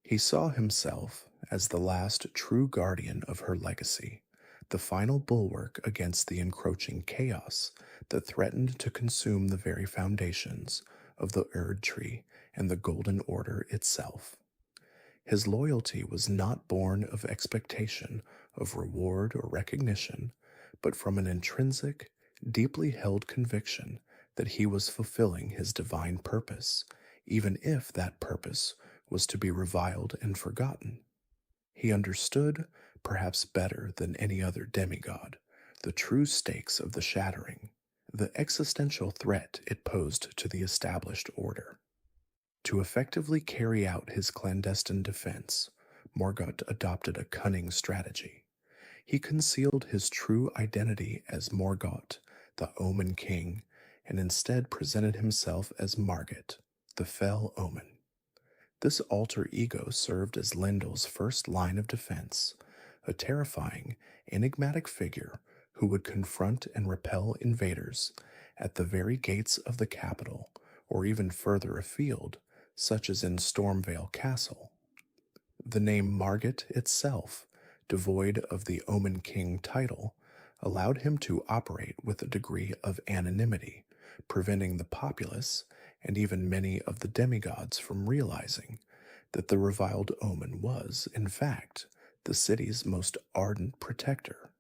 He saw himself as the last true guardian of her legacy, the final bulwark against the encroaching chaos that threatened to consume the very foundations of the Erd Tree and the Golden Order itself. His loyalty was not born of expectation of reward or recognition, but from an intrinsic, deeply held conviction that he was fulfilling his divine purpose, even if that purpose was to be reviled and forgotten. He understood, perhaps better than any other demigod, the true stakes of the shattering, the existential threat it posed to the established order. To effectively carry out his clandestine defense, Morgott adopted a cunning strategy. He concealed his true identity as Morgott, the Omen King, and instead presented himself as Margott, the Fell Omen. This alter ego served as Leyndell's first line of defense, a terrifying, enigmatic figure who would confront and repel invaders at the very gates of the capital, or even further afield, such as in Stormvale Castle. The name Margott itself, devoid of the Omen King title, allowed him to operate with a degree of anonymity, preventing the populace and even many of the demigods from realizing that the reviled omen was, in fact, the city's most ardent protector.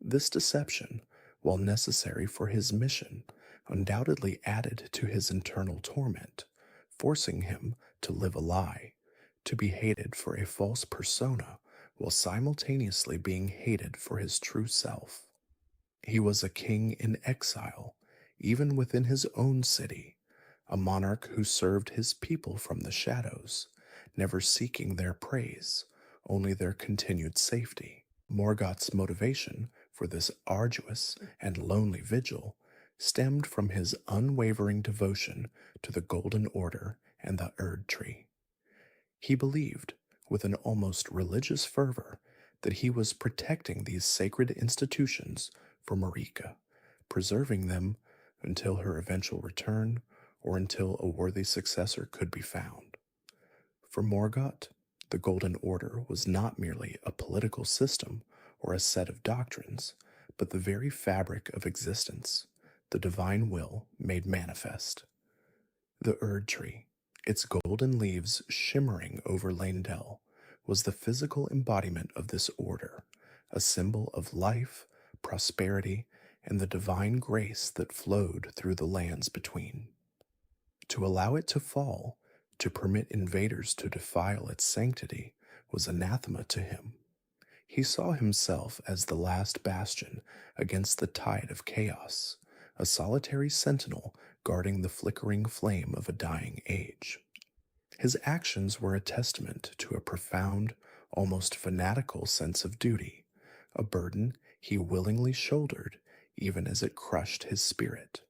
This deception, while necessary for his mission, undoubtedly added to his internal torment, forcing him to live a lie, to be hated for a false persona while simultaneously being hated for his true self. He was a king in exile, even within his own city, a monarch who served his people from the shadows, never seeking their praise, only their continued safety. Morgott's motivation for this arduous and lonely vigil stemmed from his unwavering devotion to the Golden Order and the Erd Tree. He believed, with an almost religious fervor, that he was protecting these sacred institutions for Marika, preserving them until her eventual return or until a worthy successor could be found. For Morgott, the Golden Order was not merely a political system or a set of doctrines, but the very fabric of existence, the divine will made manifest. The Erd Tree, its golden leaves shimmering over Leyndell, was the physical embodiment of this order, a symbol of life, prosperity, and the divine grace that flowed through the lands between. To allow it to fall, to permit invaders to defile its sanctity, was anathema to him. He saw himself as the last bastion against the tide of chaos, a solitary sentinel guarding the flickering flame of a dying age. His actions were a testament to a profound, almost fanatical sense of duty, a burden he willingly shouldered even as it crushed his spirit.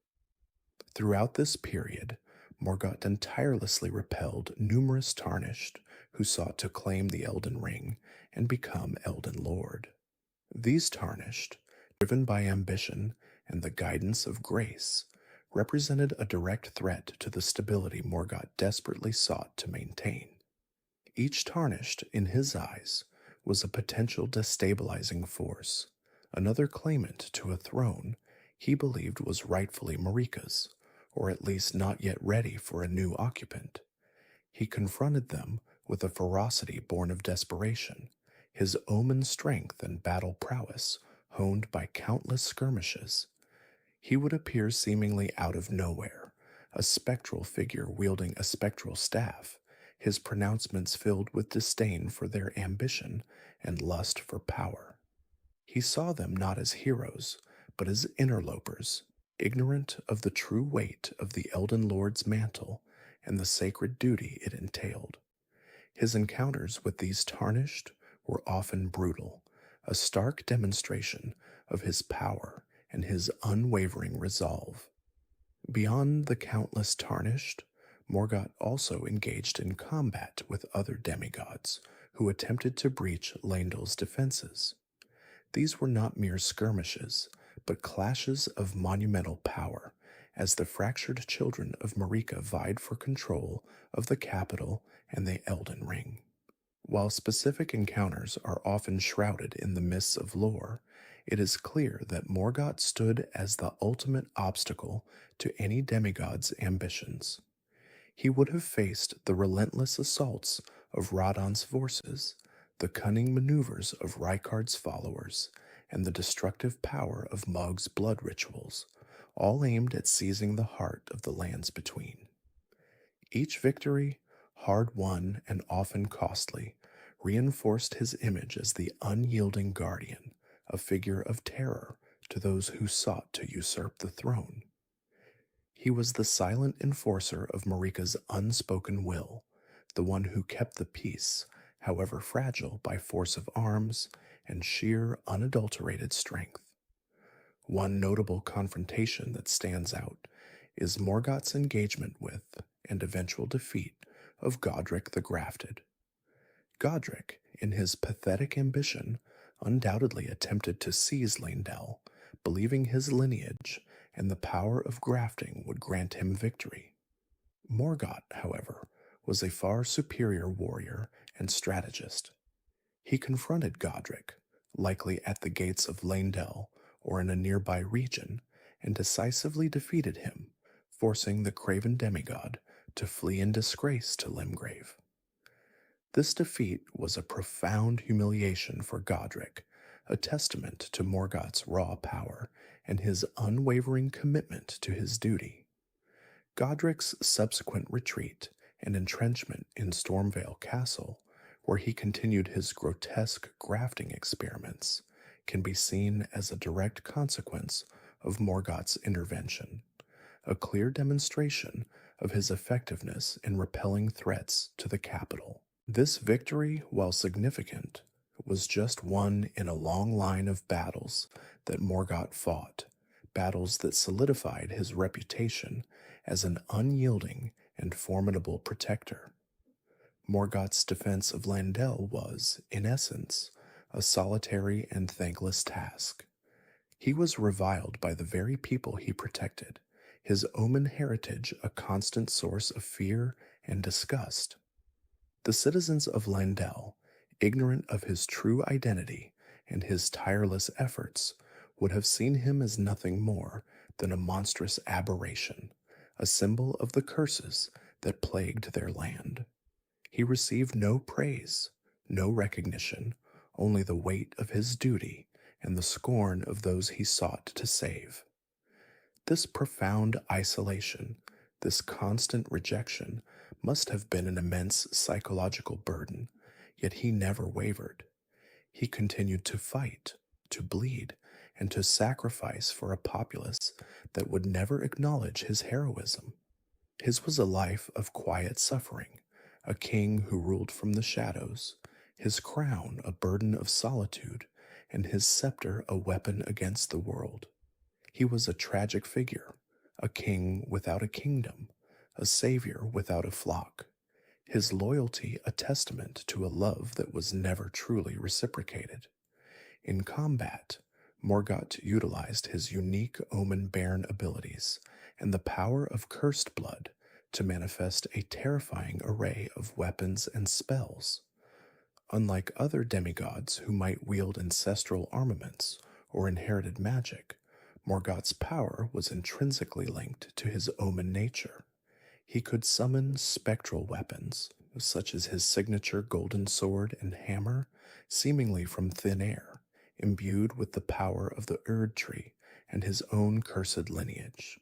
Throughout this period, Morgott tirelessly repelled numerous tarnished who sought to claim the Elden Ring and become Elden Lord. These tarnished, driven by ambition and the guidance of grace, represented a direct threat to the stability Morgott desperately sought to maintain. Each tarnished, in his eyes, was a potential destabilizing force, another claimant to a throne he believed was rightfully Marika's, or at least not yet ready for a new occupant. He confronted them with a ferocity born of desperation, his omen strength and battle prowess honed by countless skirmishes. He would appear seemingly out of nowhere, a spectral figure wielding a spectral staff, his pronouncements filled with disdain for their ambition and lust for power. He saw them not as heroes, but as interlopers, ignorant of the true weight of the Elden Lord's mantle and the sacred duty it entailed. His encounters with these tarnished were often brutal, a stark demonstration of his power and his unwavering resolve. Beyond the countless tarnished, Morgott also engaged in combat with other demigods who attempted to breach Leyndell's defenses. These were not mere skirmishes, but clashes of monumental power, as the fractured children of Marika vied for control of the capital and the Elden Ring. While specific encounters are often shrouded in the mists of lore, it is clear that Morgott stood as the ultimate obstacle to any demigod's ambitions. He would have faced the relentless assaults of Radahn's forces, the cunning maneuvers of Rykard's followers, and the destructive power of Mohg's blood rituals, all aimed at seizing the heart of the lands between. Each victory, hard won and often costly, reinforced his image as the unyielding guardian, a figure of terror to those who sought to usurp the throne. He was the silent enforcer of Marika's unspoken will, the one who kept the peace, however fragile, by force of arms and sheer unadulterated strength. One notable confrontation that stands out is Morgott's engagement with and eventual defeat of Godrick the Grafted. Godrick, in his pathetic ambition, undoubtedly attempted to seize Leyndell, believing his lineage and the power of grafting would grant him victory. Morgott, however, was a far superior warrior and strategist. He confronted Godrick, likely at the gates of Leyndell or in a nearby region, and decisively defeated him, forcing the craven demigod to flee in disgrace to Limgrave. This defeat was a profound humiliation for Godrick, a testament to Morgott's raw power and his unwavering commitment to his duty. Godrick's subsequent retreat and entrenchment in Stormvale Castle, where he continued his grotesque grafting experiments, can be seen as a direct consequence of Morgott's intervention, a clear demonstration of his effectiveness in repelling threats to the capital. This victory, while significant, was just one in a long line of battles that Morgott fought, battles that solidified his reputation as an unyielding and formidable protector. Morgott's defense of Leyndell was, in essence, a solitary and thankless task. He was reviled by the very people he protected, his omen heritage a constant source of fear and disgust. The citizens of Leyndell, ignorant of his true identity and his tireless efforts, would have seen him as nothing more than a monstrous aberration, a symbol of the curses that plagued their land. He received no praise, no recognition, only the weight of his duty and the scorn of those he sought to save. This profound isolation, this constant rejection, must have been an immense psychological burden, yet he never wavered. He continued to fight, to bleed, and to sacrifice for a populace that would never acknowledge his heroism. His was a life of quiet suffering, a king who ruled from the shadows, his crown a burden of solitude, and his scepter a weapon against the world. He was a tragic figure, a king without a kingdom, a savior without a flock, his loyalty a testament to a love that was never truly reciprocated. In combat, Morgott utilized his unique omen-bearing abilities and the power of cursed blood to manifest a terrifying array of weapons and spells. Unlike other demigods who might wield ancestral armaments or inherited magic, Morgott's power was intrinsically linked to his omen nature. He could summon spectral weapons, such as his signature golden sword and hammer, seemingly from thin air, imbued with the power of the Erd tree and his own cursed lineage.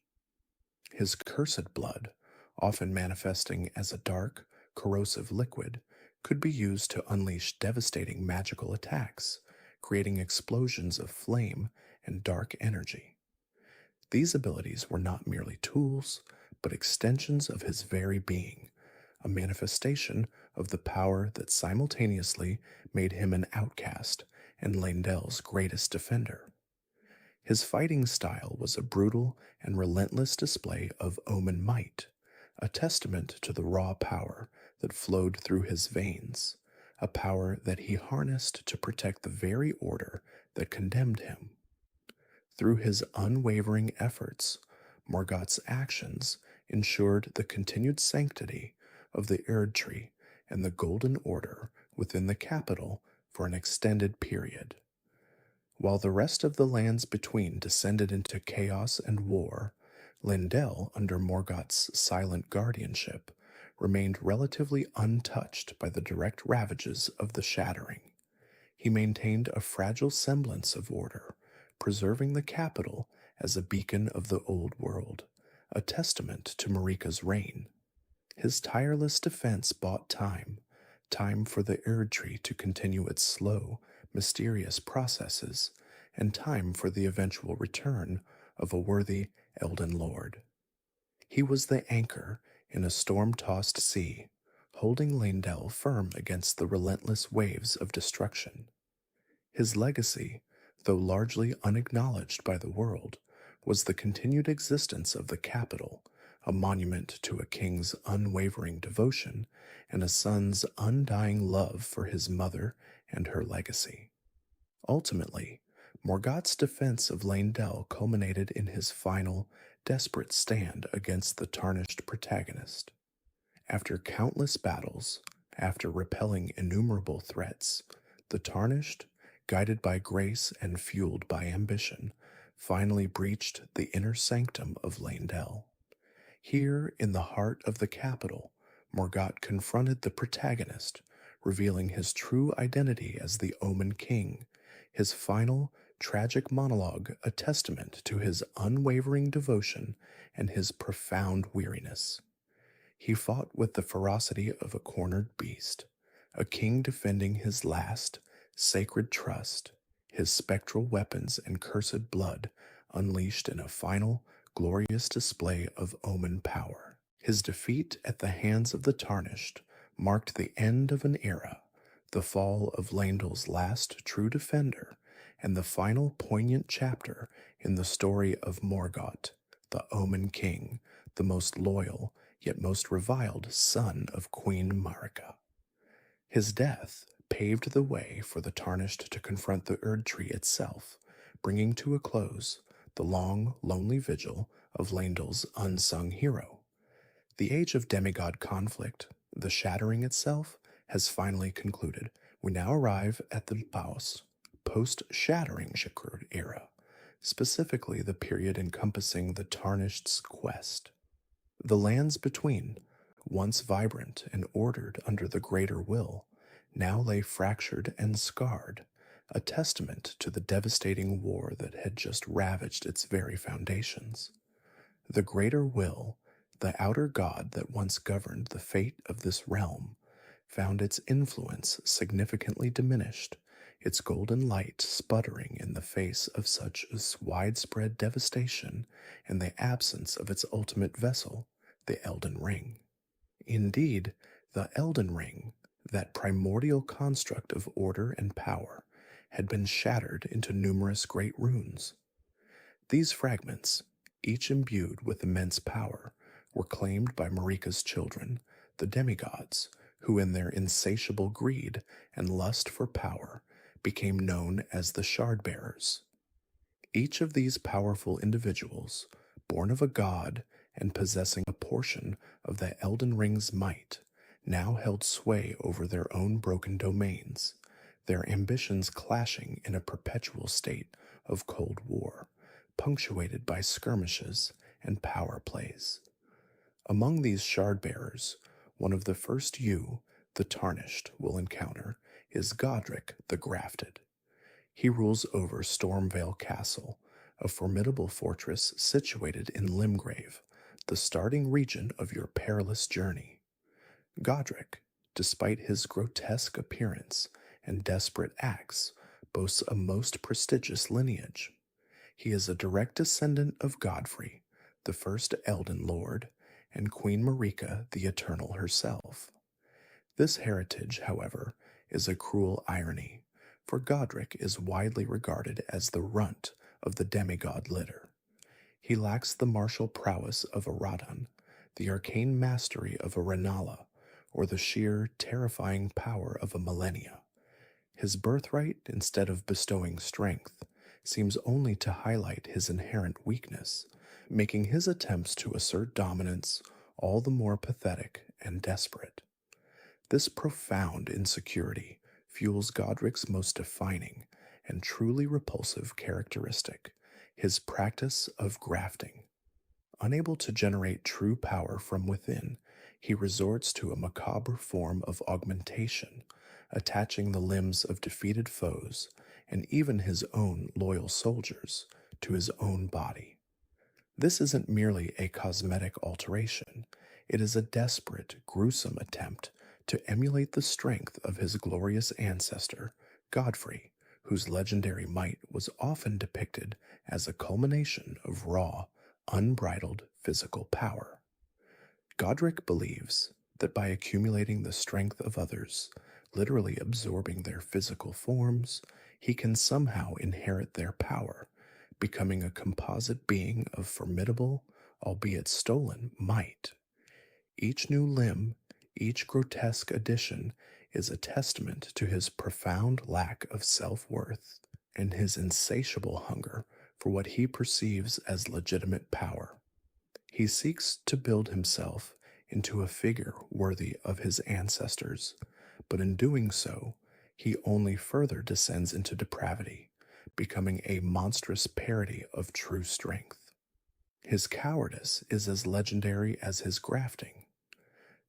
His cursed blood, often manifesting as a dark, corrosive liquid, could be used to unleash devastating magical attacks, creating explosions of flame and dark energy. These abilities were not merely tools, but extensions of his very being, a manifestation of the power that simultaneously made him an outcast and Leyndell's greatest defender. His fighting style was a brutal and relentless display of omen might, a testament to the raw power that flowed through his veins, a power that he harnessed to protect the very order that condemned him. Through his unwavering efforts, Morgott's actions ensured the continued sanctity of the Erd tree and the Golden Order within the capital for an extended period. While the rest of the lands between descended into chaos and war, Leyndell, under Morgott's silent guardianship, remained relatively untouched by the direct ravages of the Shattering. He maintained a fragile semblance of order, preserving the capital as a beacon of the old world, a testament to Marika's reign. His tireless defense bought time for the Erd tree to continue its slow, mysterious processes, and time for the eventual return of a worthy Elden Lord. He was the anchor in a storm-tossed sea, holding Leyndell firm against the relentless waves of destruction. His legacy, though largely unacknowledged by the world, was the continued existence of the capital, a monument to a king's unwavering devotion and a son's undying love for his mother and her legacy. Ultimately, Morgott's defense of Leyndell culminated in his final, desperate stand against the tarnished protagonist. After countless battles, after repelling innumerable threats, the tarnished, guided by grace and fueled by ambition, finally breached the inner sanctum of Leyndell. Here, in the heart of the capital, Morgott confronted the protagonist, revealing his true identity as the Omen King, his final, tragic monologue a testament to his unwavering devotion and his profound weariness. He fought with the ferocity of a cornered beast, a king defending his last, sacred trust, his spectral weapons and cursed blood unleashed in a final, glorious display of omen power. His defeat at the hands of the Tarnished marked the end of an era, the fall of Leyndell's last true defender, and the final poignant chapter in the story of Morgott, the Omen King, the most loyal yet most reviled son of Queen Marika. His death paved the way for the Tarnished to confront the Erd Tree itself, bringing to a close the long, lonely vigil of Leyndell's unsung hero. The age of demigod conflict, the Shattering itself, has finally concluded. We now arrive at the post-Shattering Rykard era, specifically the period encompassing the Tarnished's quest. The lands between, once vibrant and ordered under the greater will, now lay fractured and scarred, a testament to the devastating war that had just ravaged its very foundations. The greater will, the outer god that once governed the fate of this realm, found its influence significantly diminished, its golden light sputtering in the face of such widespread devastation and the absence of its ultimate vessel, the Elden Ring. Indeed, the Elden Ring, that primordial construct of order and power, had been shattered into numerous great runes. These fragments, each imbued with immense power, were claimed by Marika's children, the demigods, who in their insatiable greed and lust for power became known as the shardbearers. Each of these powerful individuals, born of a god and possessing a portion of the Elden Ring's might, now held sway over their own broken domains, their ambitions clashing in a perpetual state of cold war, punctuated by skirmishes and power plays. Among these shardbearers, one of the first you, the Tarnished, will encounter is Godrick the Grafted. He rules over Stormvale Castle, a formidable fortress situated in Limgrave, the starting region of your perilous journey. Godrick, despite his grotesque appearance and desperate acts, boasts a most prestigious lineage. He is a direct descendant of Godfrey, the first Elden Lord, and Queen Marika the Eternal herself. This heritage, however, is a cruel irony, for Godrick is widely regarded as the runt of the demigod litter. He lacks the martial prowess of a Radahn, the arcane mastery of a Rennala, or the sheer, terrifying power of a Malenia. His birthright, instead of bestowing strength, seems only to highlight his inherent weakness, making his attempts to assert dominance all the more pathetic and desperate. This profound insecurity fuels Godrick's most defining and truly repulsive characteristic, his practice of grafting. Unable to generate true power from within, he resorts to a macabre form of augmentation, attaching the limbs of defeated foes and even his own loyal soldiers to his own body. This isn't merely a cosmetic alteration, it is a desperate, gruesome attempt to emulate the strength of his glorious ancestor, Godfrey, whose legendary might was often depicted as a culmination of raw, unbridled physical power. Godrick believes that by accumulating the strength of others, literally absorbing their physical forms, he can somehow inherit their power, becoming a composite being of formidable, albeit stolen, might. Each new limb, each grotesque addition, is a testament to his profound lack of self-worth and his insatiable hunger for what he perceives as legitimate power. He seeks to build himself into a figure worthy of his ancestors, but in doing so, he only further descends into depravity, becoming a monstrous parody of true strength. His cowardice is as legendary as his grafting.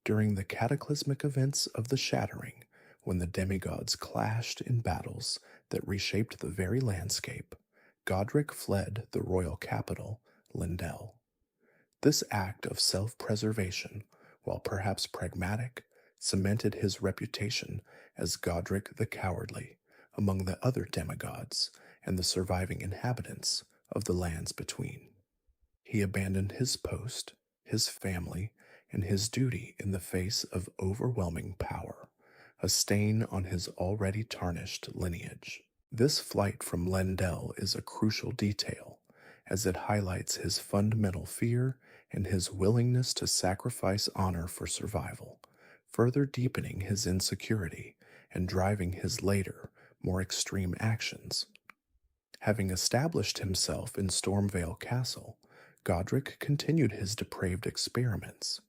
During the cataclysmic events of the Shattering, when the demigods clashed in battles that reshaped the very landscape, Godrick fled the royal capital, Lindell. This act of self-preservation, while perhaps pragmatic, cemented his reputation as Godrick the Cowardly among the other demigods and the surviving inhabitants of the lands between. He abandoned his post, his family, and his duty in the face of overwhelming power, a stain on his already tarnished lineage. This flight from Lindell is a crucial detail, as it highlights his fundamental fear and his willingness to sacrifice honor for survival, further deepening his insecurity and driving his later, more extreme actions. Having established himself in Stormvale Castle, Godrick continued his depraved experiments,